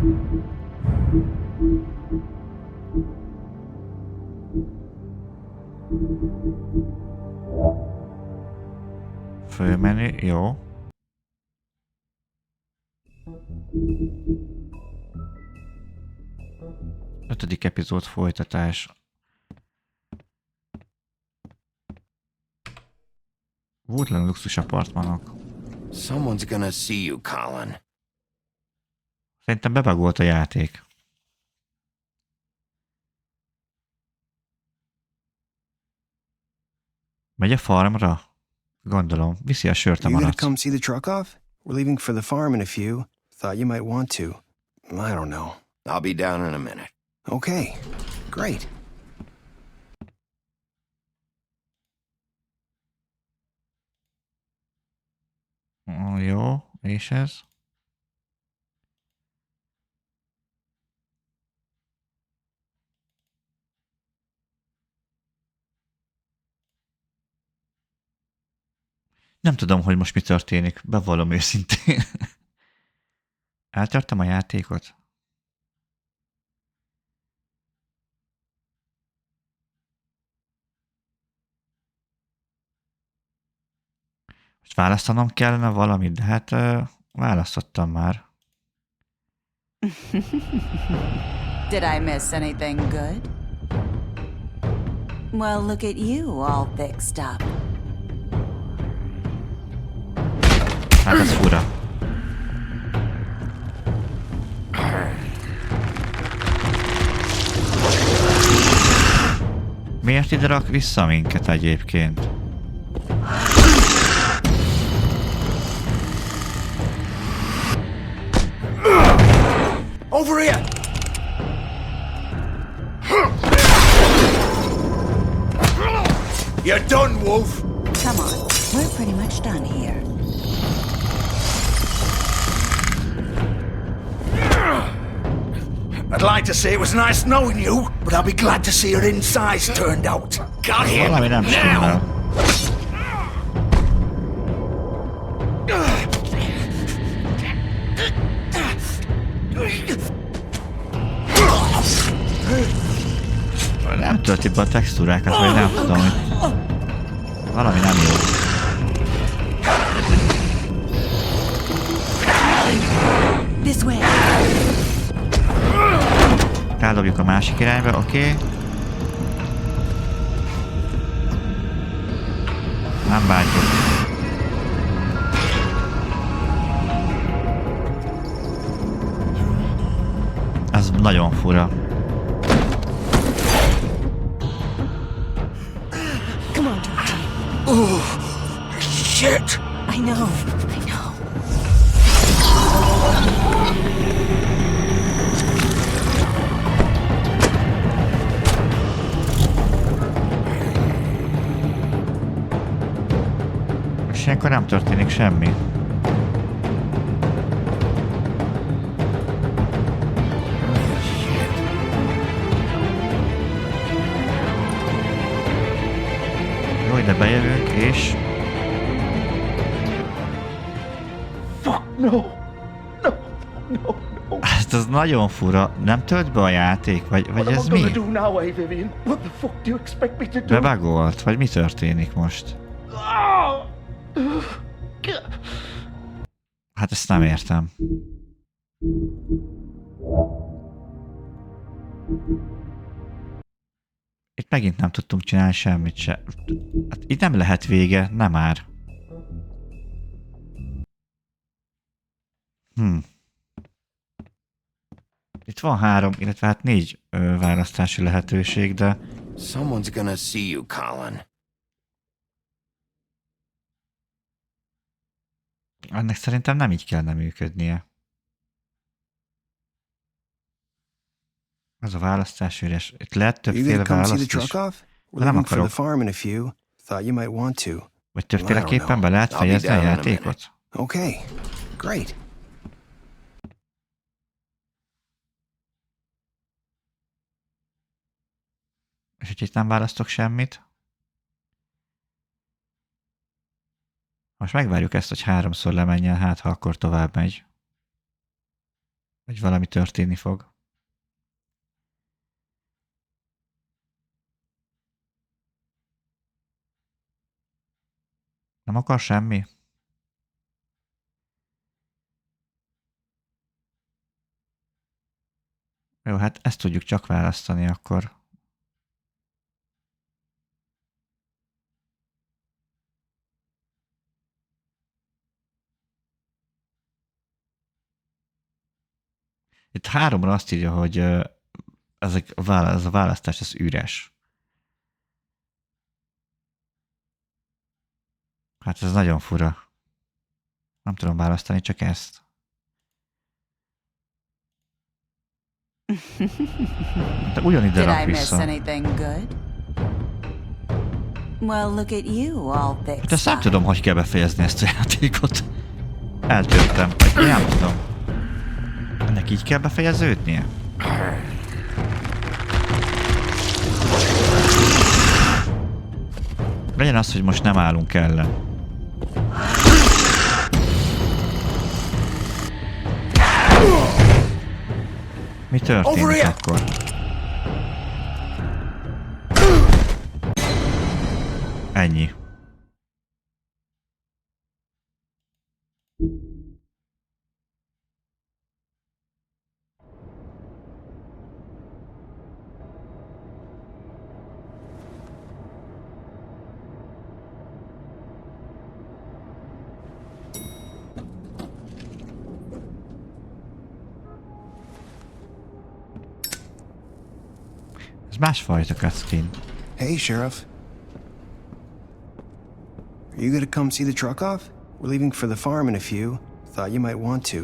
Fölmenni, jó. Ötödik epizód folytatás. Woodland luxus apartmanok. Someone's gonna see you, Colin. Szerintem bebagolt a játék. Megy a farmra? Gondolom. Viszi a sört a You gonna malac. come see the truck off? We're leaving for the farm in a few. Thought you might want to. I don't know. I'll be down in a minute. Okay. Great. Jó, és ez? Nem tudom, hogy most mi történik, bevallom őszintén. Eltörtem a játékot? Most választanom kellene valamit, de hát választottam már. Did I miss anything good? Well, look at you, all fixed up. Hát ez fura. Miért ide rak vissza minket egyébként? Over here! You're done, Wolf! Come on, we're pretty much done here. I'd like to say it was nice knowing you, but I'll be glad to see your insides turned out. Got him! Valami nem stimmel. Nem tölti be a textúrákat, vagy nem tudom, hogy valami nem jó. This way. Rádobjuk a másik irányba, oké. Nem bántjuk. Ez nagyon fura. Come on, Georgie. Oh, shit! I know. I know. És ilyenkor nem történik semmi. ide bejövünk, és... Fuck, no! No, no, no. Hát ez nagyon fura. Nem tölt be a játék? Vagy ez mi? Bebagolt? Vagy mi történik most? Hát ezt nem értem. Itt megint nem tudtunk csinálni semmit se. Hát itt nem lehet vége, nem már. Itt van 3, illetve hát 4 választási lehetőség, de... Someone's gonna see you, Colin. Ennek szerintem nem így kellene működnie. Ez a választás üres. Itt lehet többféle választás. De nem akarok. Vagy többféleképpen be lehet fejezni a játékot? Okay, great. És hogy itt nem választok semmit? Most megvárjuk ezt, hogy 3-szor lemenjen, hát ha akkor tovább megy. Vagy valami történni fog. Nem akar semmi? Jó, hát ezt tudjuk csak választani akkor. Itt 3-ra azt írja, hogy ez a választás ez üres. Hát ez nagyon fura. Nem tudom választani, csak ezt. De ugyanide rak vissza. Hát ezt nem tudom, hogy kell befejezni ezt a játékot. Eltörtem. Én nem tudom. Ennek így kell befejeződnie? Legyen az, hogy most nem állunk ellen. Mi történik akkor? Ennyi. Ez másfajta cutscene. Hey, Sheriff. Are you gonna come see the truck off? We're leaving for the farm in a few. Thought you might want to.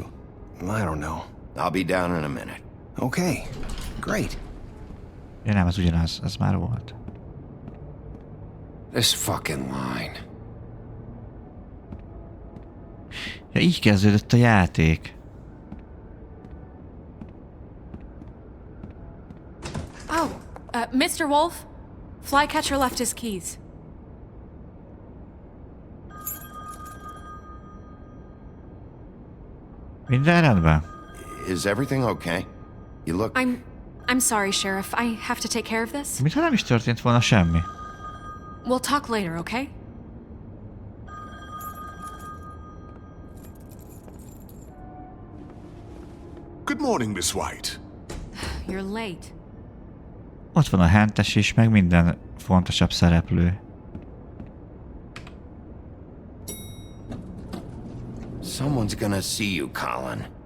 I don't know. I'll be down in a minute. Okay, great. Ja nem, ez ugyanaz, ez már volt. This fucking line. Ja, így kezdődött a játék. Oh, Mr. Wolf? Flycatcher left his keys. Minden rendben? Is everything okay? You look... I'm sorry, Sheriff. I have to take care of this. Mintha nem is történt volna semmi. We'll talk later, okay? Good morning, Miss White. You're late. Ott van a hentes is, meg minden fontosabb szereplő. Someone's gonna see you, Colin.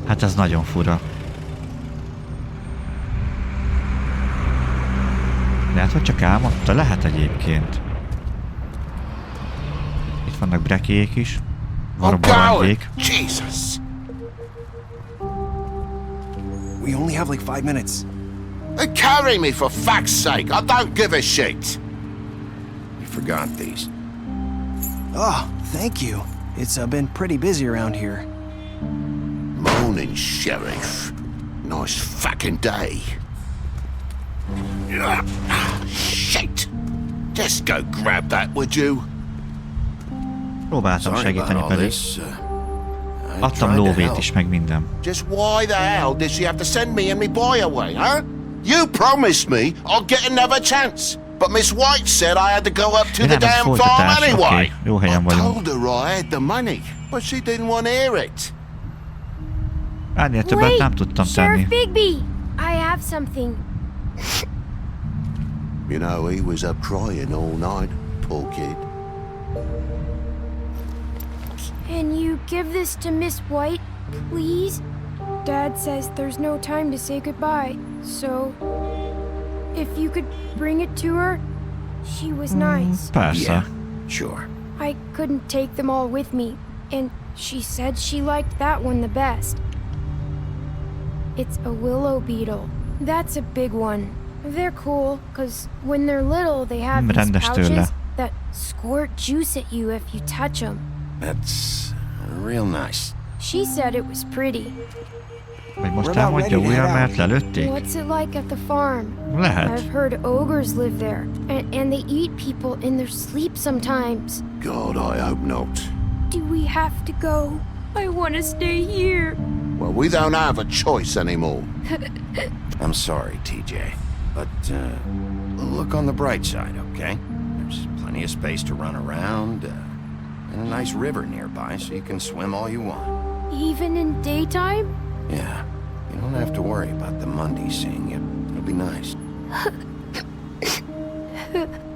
Hát ez nagyon fura. Lehet, hogy csak álmodta? Lehet egyébként. Itt vannak brekék is. Varbalandék. Jesus! We only have like 5 minutes. Carry me, for fuck's sake! I don't give a shit! You forgot these. Oh, thank you. It's been pretty busy around here. Morning, Sheriff. Nice fucking day. Shit! Just go grab that, would you? Próbáltam segíteni pedig. Adtam lóvét is, meg minden. Just why the hell did she have to send me and me boy away, huh? You promised me I'll get another chance. But Miss White said I had to go up to the damn farm anyway. I told her I had the money, but she didn't want to hear it. Ennél többet nem tudtam tenni. Sheriff Bigby, I have something. You know, he was up crying all night, poor kid. Can you give this to Miss White, please? Dad says there's no time to say goodbye, so if you could bring it to her, she was nice. Persze. Yeah, sure. I couldn't take them all with me, and she said she liked that one the best. It's a willow beetle. That's a big one. They're cool, because when they're little, they have these pouches that squirt juice at you if you touch them. That's real nice. She said it was pretty. Vagy most elmondja újra, mert lelőtték? What's it like at the farm? Lehet. I've heard ogres live there, and they eat people in their sleep sometimes. God, I hope not. Do we have to go? I want to stay here. Well, we don't have a choice anymore. I'm sorry, TJ, but look on the bright side, okay? There's plenty of space to run around, and a nice river nearby so you can swim all you want. Even in daytime? Yeah, you don't have to worry about the Monday seeing you. It'll be nice.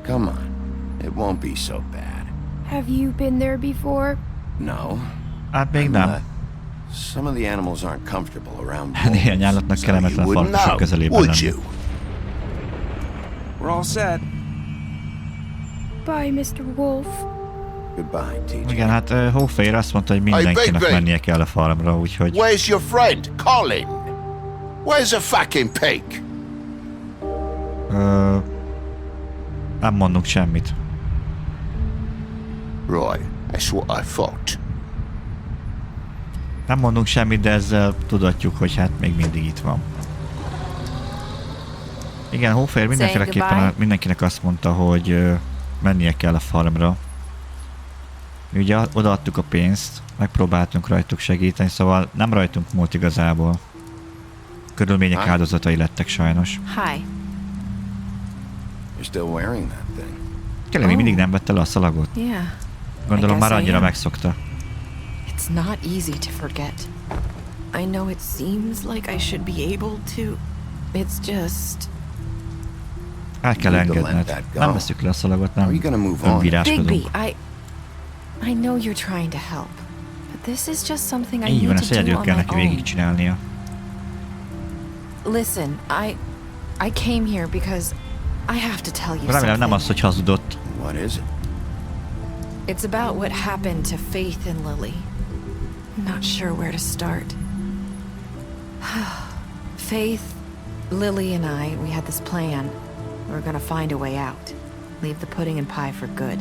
Come on, it won't be so bad. Have you been there before? No. Hát még nem. Some of the animals aren't comfortable around. Néhány állatnak kellemetlen farkasok közelében lenni. We're all set. Bye, Mr. Wolf. Goodbye, TJ. Igen, hát Hófehér azt mondta, hogy mindenkinek mennie kell a farmra, úgyhogy... Where's your friend, Colin? Where's the fucking pig? Nem mondunk semmit. Right, that's what I thought. Nem mondunk semmit, de ezzel tudatjuk, hogy hát még mindig itt van. Igen, Hófehér mindenkinek azt mondta, hogy mennie kell a farmra. Mi ugye odaadtuk a pénzt, megpróbáltunk rajtuk segíteni, szóval nem rajtunk múlt igazából. Körülmények áldozatai lettek sajnos. Hi. You're still wearing that thing. Kérlek, még mindig nem vette le a szalagot? Yeah. Gondolom már annyira megszokta. It's not easy to forget. I know it seems like I should be able to. It's just... El kell engedned. Nem veszük le a szalagot, nem önviráskodunk. Bigby, I know you're trying to help, but this is just something I így van, need ezt to do egyedül on kell my neki own. végigcsinálnia. Listen, I came here because I have to tell you Remélem something. nem az, hogy hazudott. What is it? It's about what happened to Faith and Lily. I'm not sure where to start. Faith, Lily and we had this plan. We were gonna find a way out. Leave the pudding and pie for good.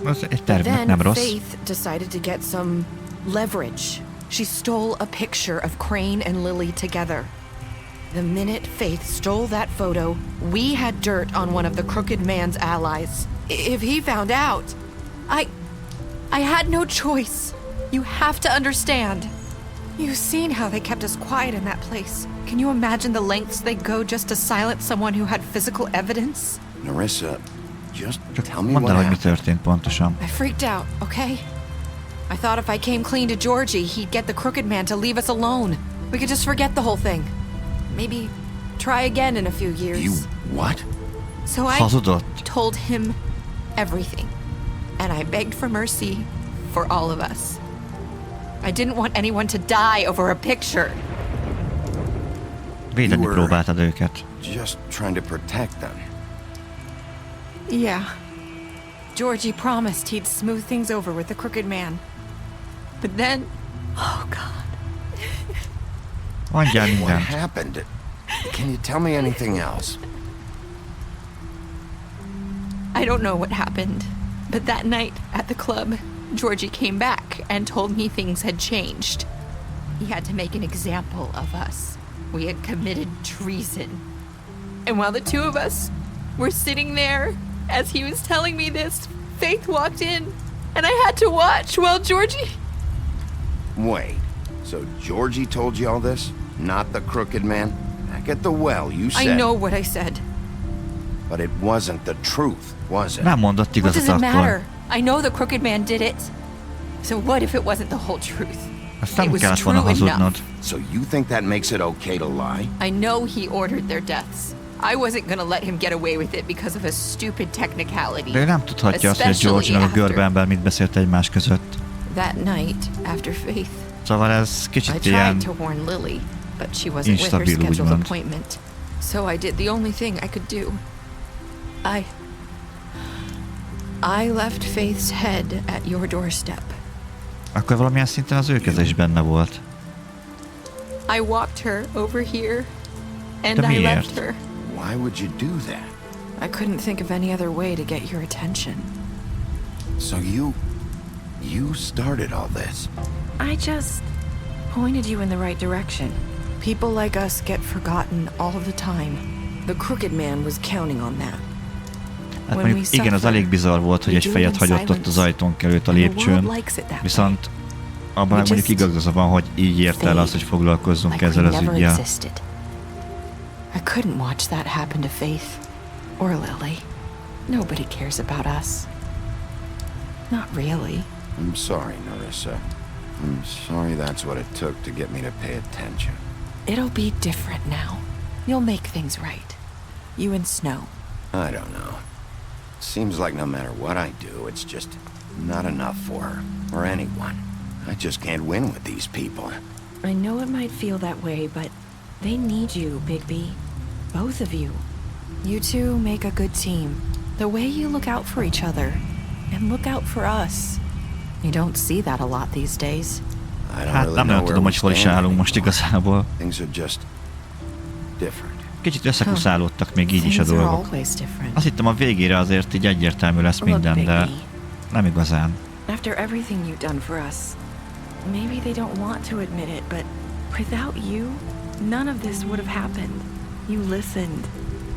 Then Faith decided to get some leverage. She stole a picture of Crane and Lily together. The minute Faith stole that photo, we had dirt on one of the crooked man's allies. If he found out, I had no choice. You have to understand. You've seen how they kept us quiet in that place. Can you imagine the lengths they go just to silence someone who had physical evidence? Narissa, just tell me Mondd el, what hogy mi happened. történt pontosan. I freaked out, okay? I thought if I came clean to Georgie, he'd get the crooked man to leave us alone. We could just forget the whole thing. Maybe try again in a few years. You what? So I Hazudott. told him everything. And I begged for mercy for all of us. I didn't want anyone to die over a picture. Védeni próbáltad őket. Just trying to protect them. Yeah. Georgie promised he'd smooth things over with the crooked man. But then... Oh, God. Mondjál What mindent. happened? Can you tell me anything else? I don't know what happened, but that night at the club, Georgie came back and told me things had changed. He had to make an example of us. We had committed treason. And while the two of us were sitting there, as he was telling me this, Faith walked in, and I had to watch while Georgie... Wait, so Georgie told you all this? Not the crooked man? Back at the well, you said... I know what I said. But it wasn't the truth, was it? Nem mondott What igazat does it akkor. matter? I know the crooked man did it. So what if it wasn't the whole truth? Azt It nem was kellett volna true hazudnod. enough. So you think that makes it okay to lie? I know he ordered their deaths. I wasn't gonna let him get away with it because of a stupid technicality. De ő nem tudhatja azt, hogy George-nak a görbenben mit beszélt egymás között. That night, after Faith, Szóval ez I kicsit tried ilyen to warn Lily, but she wasn't with her instabil, scheduled úgymond. appointment. So I did the only thing I could do. I left Faith's head at your doorstep. Akkor valamilyen szinten az ő keze is benne volt. I walked her over here, and De I miért? left her. Why would you do that? I couldn't think of any other way to get your attention. So you started all this? I just pointed you in the right direction. People like us get forgotten all the time. The crooked man was counting on that. Hát mondjuk igen, az elég bizarr volt, hogy egy fejet hagyott ott az ajtón került a lépcsőn, viszont abban meg mondjuk igaza van, hogy így ért el az, hogy foglalkozzunk ezzel az üggyel. I couldn't watch that happen to Faith or Lily. Nobody cares about us. Not really. I'm sorry, Narissa. I'm sorry that's what it took to get me to pay attention. It'll be different now. You'll make things right. You and Snow. I don't know. Seems like no matter what I do, it's just not enough for her, or anyone. I just can't win with these people. I know it might feel that way, but they need you, Bigby. Both of you. You two make a good team. The way you look out for each other, and look out for us. You don't see that a lot these days. Hát nem nagyon tudom, hogy hol is állunk most igazából. Things are just different. Kicsit összekuszálódtak még így is a dolgok. Azt hittem a végére azért így egyértelmű lesz minden, de nem igazán. After everything you've done for us, maybe they don't want to admit it, but without you, none of this would have happened. You listened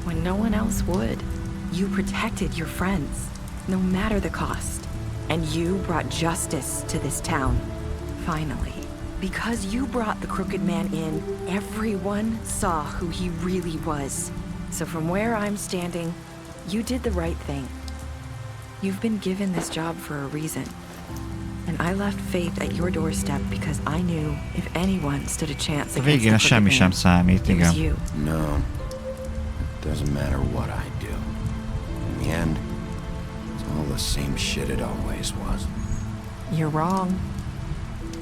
when no one else would. You protected your friends, no matter the cost. And you brought justice to this town, finally. Because you brought the crooked man in, everyone saw who he really was. So from where I'm standing, you did the right thing. You've been given this job for a reason. And I left Faith at your doorstep because I knew if anyone stood a chance A against végén the semmi crooked sem man, számít, it was igen. you. No, it doesn't matter what I do. In the end, it's all the same shit it always was. You're wrong.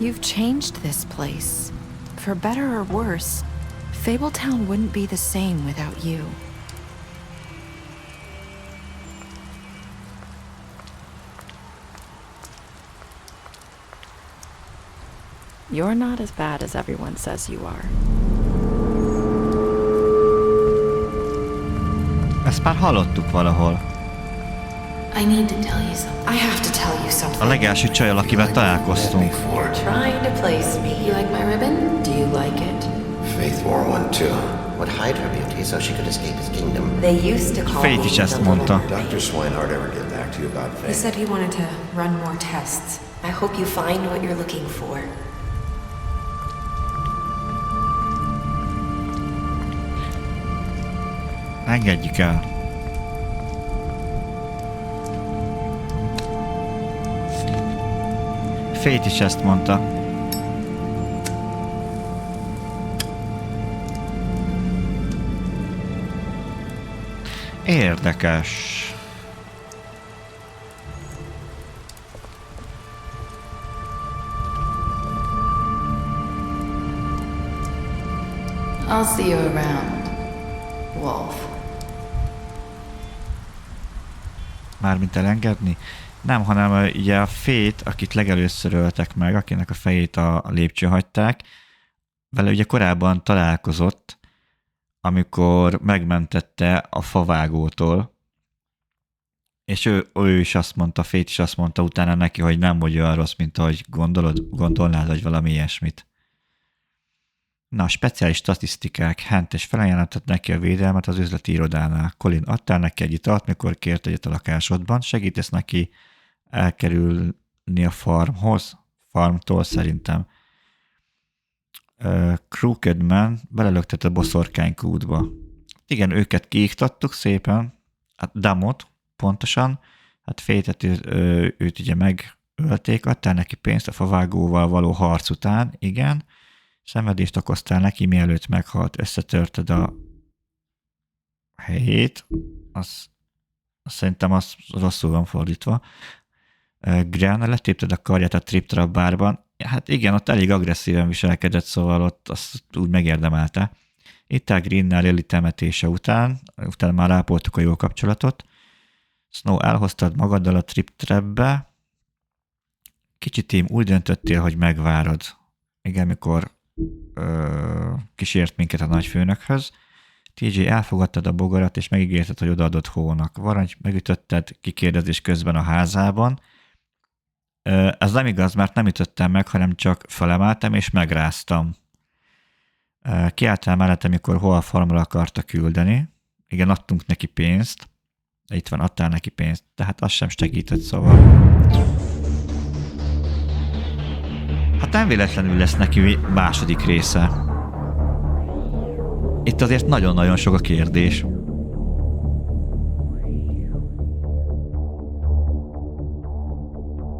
You've changed this place. For better or worse, Fabletown wouldn't be the same without you. You're not as bad as everyone says you are. Ezt már hallottuk valahol. I need to tell you something. I have to tell you something. A legelső csajjal, akivel találkoztunk. Trying to place me. You like my ribbon? Do you like it? Faith wore one too. Would hide her beauty so she could escape his kingdom. They used to call Faith me is ezt the mondta. Dr. Swinehart ever get back to you about Faith? He said he wanted to run more tests. I hope you find what you're looking for. Engedjük el. Fate is ezt mondta. Érdekes. I'll see you around, Wolf. Mármint elengedni? Nem, hanem ugye a Fate, akit legelőször öltek meg, akinek a fejét a lépcső hagyták, vele ugye korábban találkozott, amikor megmentette a favágótól, és ő is azt mondta, Fate is azt mondta utána neki, hogy nem vagy olyan rossz, mint ahogy gondolnád, vagy valami ilyesmit. Na, speciális statisztikák. Hentes felajánlott neki a védelmet az üzleti irodánál. Colin, adtál neki egy italt, mikor kért egyet a lakásodban. Segítesz neki elkerülni a farmtól szerintem. Crooked Man belelöktett a boszorkánykútba. Igen, őket kiiktattuk szépen. Hát Damot, pontosan. Hát Fate-et őt ugye megölték, adtál neki pénzt a favágóval való harc után, igen. Szenvedést okoztál neki, mielőtt meghalt, összetörted a helyét. Azt szerintem az rosszul van fordítva. Gran, letépted a karját a Trip-Trap bárban. Hát igen, ott elég agresszíven viselkedett, szóval ott azt úgy megérdemelte. Itt a Greennel Lily temetése után már ápoltuk a jó kapcsolatot. Snow, elhoztad magaddal a Trip-Trapbe. Kicsit tím, úgy döntöttél, hogy megvárod. Igen, mikor kísért minket a nagyfőnökhöz. TJ, elfogadtad a bogarat, és megígérted, hogy odaadod Hónak. Varangy, megütötted kikérdezés közben a házában. Ez nem igaz, mert nem ütöttem meg, hanem csak felemeltem, és megráztam. Kiálltál mellettem, mikor hol a farmra akarta küldeni. Igen, adtunk neki pénzt. Itt van, adtál neki pénzt. Tehát az sem segített, szóval. Hát nem véletlenül lesz neki második része. Itt azért nagyon-nagyon sok a kérdés.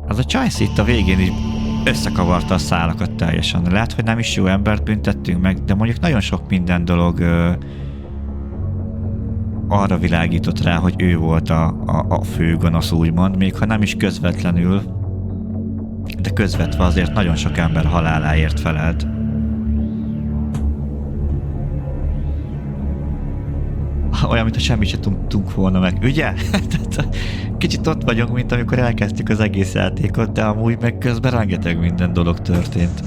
Az a Chice itt a végén is összekavarta a szálakat teljesen. Lehet, hogy nem is jó embert büntettünk meg, de mondjuk nagyon sok minden dolog arra világított rá, hogy ő volt a főgonosz, úgymond, még ha nem is közvetlenül, de közvetve azért nagyon sok ember haláláért felelt. Olyan, mintha semmit se tudtunk volna meg, ugye? Kicsit ott vagyunk, mint amikor elkezdtük az egész játékot, de amúgy meg közben rengeteg minden dolog történt.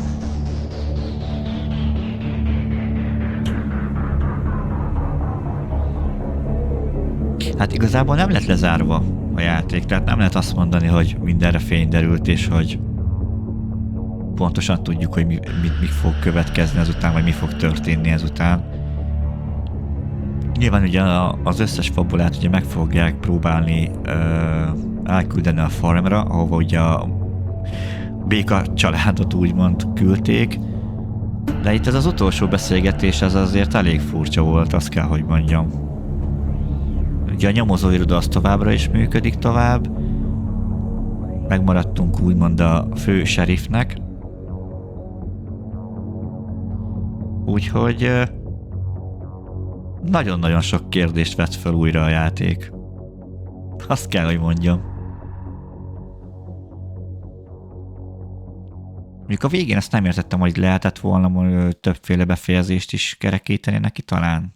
Hát igazából nem lett lezárva a játék, tehát nem lehet azt mondani, hogy mindenre fény derült, és hogy pontosan tudjuk, hogy mi fog következni ezután, vagy mi fog történni ezután. Nyilván ugye az összes fabulát ugye meg fogják próbálni elküldeni a farmra, ahova ugye a béka családot úgymond küldték, de itt ez az utolsó beszélgetés ez azért elég furcsa volt, azt kell, hogy mondjam. Ugye a nyomozóiroda az továbbra is működik tovább, megmaradtunk úgymond a fő sheriffnek, úgyhogy nagyon-nagyon sok kérdést vett fel újra a játék. Azt kell, hogy mondjam. Mondjuk a végén ezt nem értettem, hogy lehetett volna többféle befejezést is kerekíteni neki talán.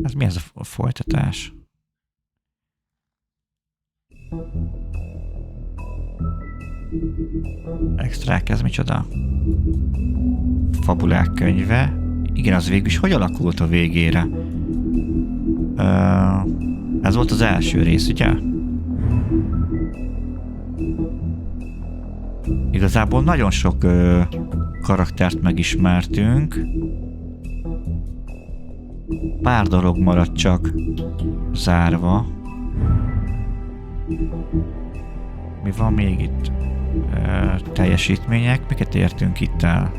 Ez mi ez a folytatás? Extrák, ez micsoda? Fabulák könyve. Igen, az végül is hogy alakult a végére? Ez volt az első rész, ugye? Igazából nagyon sok karaktert megismertünk. Pár dolog maradt csak zárva. Mi van még itt? Teljesítmények. Miket értünk itt el?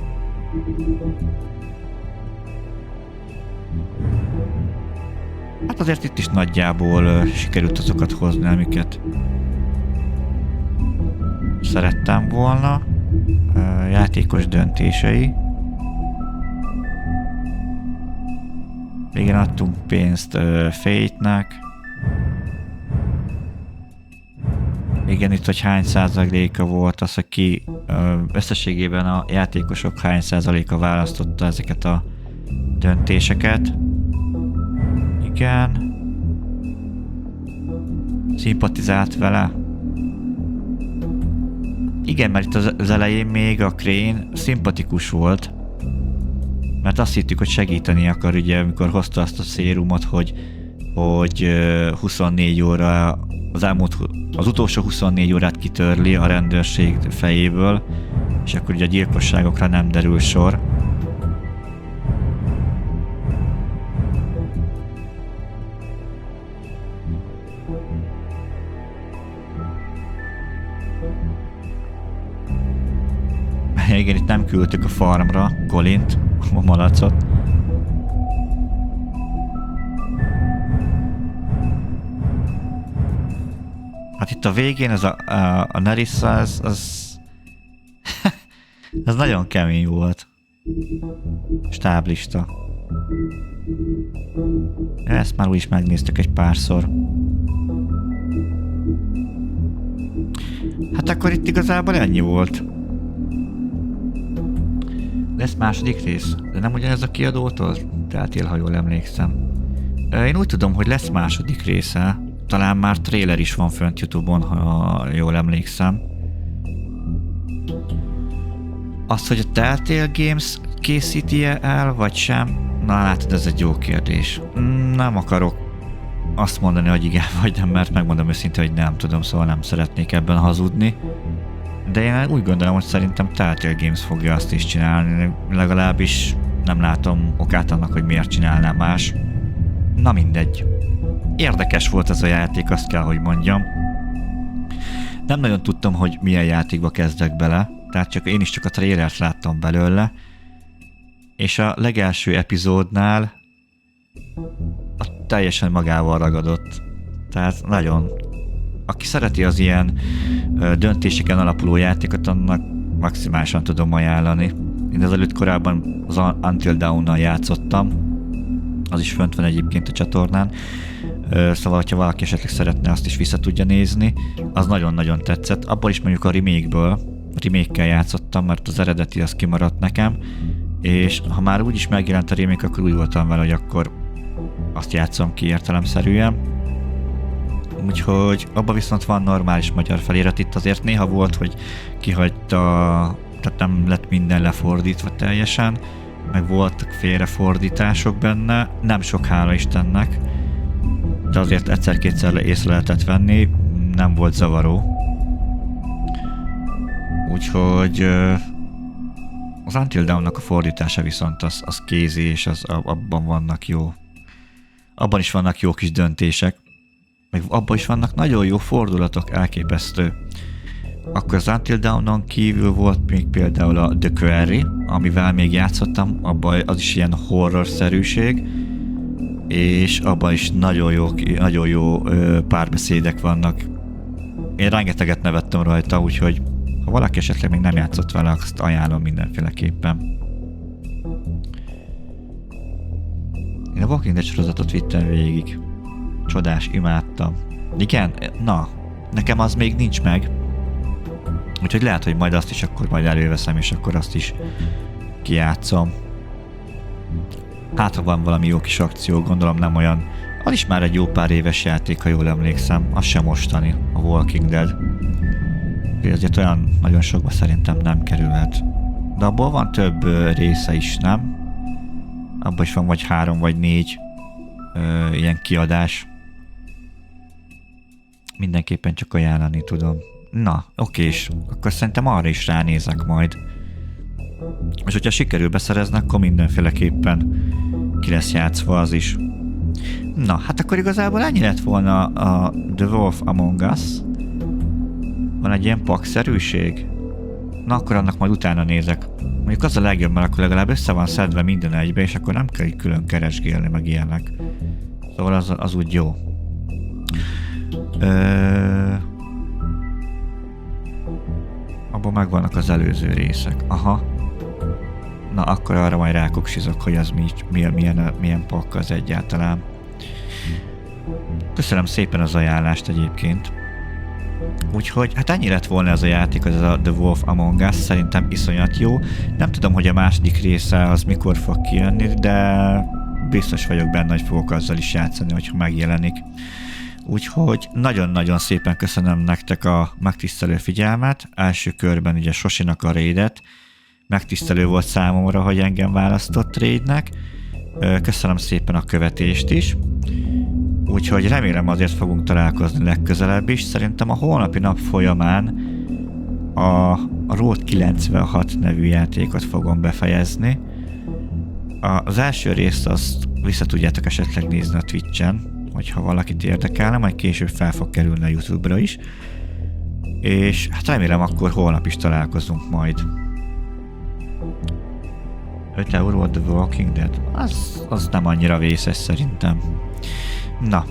Hát azért itt is nagyjából sikerült azokat hozni, amiket szerettem volna. Játékos döntései. Igen, adtunk pénzt Fate-nek. Igen, itt hogy hány százaléka volt az, aki összességében a játékosok hány százaléka választotta ezeket a döntéseket. Igen. Szimpatizált vele. Igen, mert itt az elején még a Crane szimpatikus volt, mert azt hittük, hogy segíteni akar, ugye, amikor hozta azt a szérumot, hogy 24 óra, az utolsó 24 órát kitörli a rendőrség fejéből, és akkor ugye a gyilkosságokra nem derül sor. Igen, itt nem küldtük a farmra Colint, a malacot. Hát itt a végén ez a Nerissa, az ez nagyon kemény volt. Stáblista. Ezt már úgyis megnéztük egy párszor. Hát akkor itt igazából ennyi volt. Lesz második rész? De nem ugyanez a kiadótól? Teltél, ha jól emlékszem. Én úgy tudom, hogy lesz második része. Talán már trailer is van fönt YouTube-on, ha jól emlékszem. Azt, hogy a Telltale Games készíti-e el, vagy sem? Na látod, ez egy jó kérdés. Nem akarok azt mondani, hogy igen vagy nem, mert megmondom őszintén, hogy nem tudom, szóval nem szeretnék ebben hazudni. De én úgy gondolom, hogy szerintem Telltale Games fogja azt is csinálni, legalábbis nem látom okát annak, hogy miért csinálná más. Na mindegy. Érdekes volt ez a játék, azt kell, hogy mondjam. Nem nagyon tudtam, hogy milyen játékba kezdek bele, tehát én is csak a trailert láttam belőle, és a legelső epizódnál teljesen magával ragadott. Tehát nagyon. Aki szereti az ilyen döntéseken alapuló játékot, annak maximálisan tudom ajánlani. Én ezelőtt korábban az Until Dawn-nal játszottam, az is fönt van egyébként a csatornán, szóval, hogyha valaki esetleg szeretne, azt is vissza tudja nézni, az nagyon-nagyon tetszett. Abból is mondjuk a remake-kel játszottam, mert az eredeti az kimaradt nekem, és ha már úgyis megjelent a remake, akkor úgy voltam vele, hogy akkor azt játszom ki értelemszerűen. Úgyhogy abban viszont van normális magyar felirat, itt azért néha volt, hogy kihagyta, tehát nem lett minden lefordítva teljesen, meg voltak félrefordítások benne, nem sok, hála Istennek, de azért egyszer-kétszer észre lehetett venni, nem volt zavaró. Úgyhogy az Until Dawn-nak a fordítása viszont az kézi, és abban vannak abban is vannak jó kis döntések, meg abban is vannak nagyon jó fordulatok, elképesztő. Akkor az Until Dawn-on kívül volt még például a The Quarry, amivel még játszottam, abban az is ilyen horror-szerűség, és abban is nagyon jó párbeszédek vannak. Én rengeteget nevettem rajta, úgyhogy ha valaki esetleg még nem játszott vele, azt ajánlom mindenféleképpen. Én a Walking Dead sorozatot vittem végig. Csodás, imádtam. Igen? Na, nekem az még nincs meg. Úgyhogy lehet, hogy majd azt is akkor majd előveszem, és akkor azt is kijátszom. Hát, ha van valami jó kis akció, gondolom nem olyan... Az is már egy jó pár éves játék, ha jól emlékszem. Az sem mostani, a Walking Dead. Azért olyan nagyon sokba szerintem nem kerülhet. De abból van több része is, nem? Abban is van vagy 3 vagy 4 ilyen kiadás. Mindenképpen csak ajánlani tudom. Na, okés. Akkor szerintem arra is ránézek majd. És hogyha sikerül beszerezni, akkor mindenféleképpen ki lesz játszva az is. Na, hát akkor igazából ennyi lett volna a The Wolf Among Us. Van egy ilyen pakszerűség? Na, akkor annak majd utána nézek. Mondjuk az a legjobb, mert akkor legalább össze van szedve minden egybe, és akkor nem kell külön keresgélni, meg ilyenek. Szóval az úgy jó. Abban megvannak az előző részek. Aha. Na, akkor arra majd rákoksizok, hogy az milyen pakk az egyáltalán. Köszönöm szépen az ajánlást egyébként. Úgyhogy, hát ennyi lett volna ez a játék, az a The Wolf Among Us, szerintem iszonyat jó. Nem tudom, hogy a második része az mikor fog kijönni, de biztos vagyok benne, hogy fogok azzal is játszani, hogyha megjelenik. Úgyhogy nagyon-nagyon szépen köszönöm nektek a megtisztelő figyelmet. Első körben ugye Sosinak a raidet. Megtisztelő volt számomra, hogy engem választott raidnek. Köszönöm szépen a követést is. Úgyhogy remélem azért fogunk találkozni legközelebb is. Szerintem a holnapi nap folyamán a Road 96 nevű játékot fogom befejezni. Az első részt azt vissza tudjátok esetleg nézni a Twitch-en, hogyha valakit érdekelne, majd később fel fog kerülni a YouTube-ra is. És hát remélem akkor holnap is találkozunk majd. 5 euró The Walking Dead? Az nem annyira vészes szerintem. Na,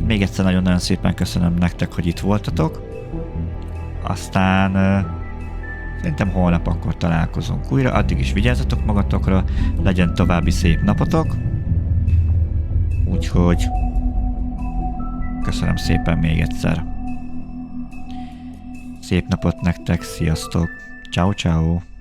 még egyszer nagyon-nagyon szépen köszönöm nektek, hogy itt voltatok. Aztán szerintem holnap akkor találkozunk újra. Addig is vigyázzatok magatokra, legyen további szép napotok. Úgyhogy köszönöm szépen még egyszer. Szép napot nektek, sziasztok! Ciao, ciao.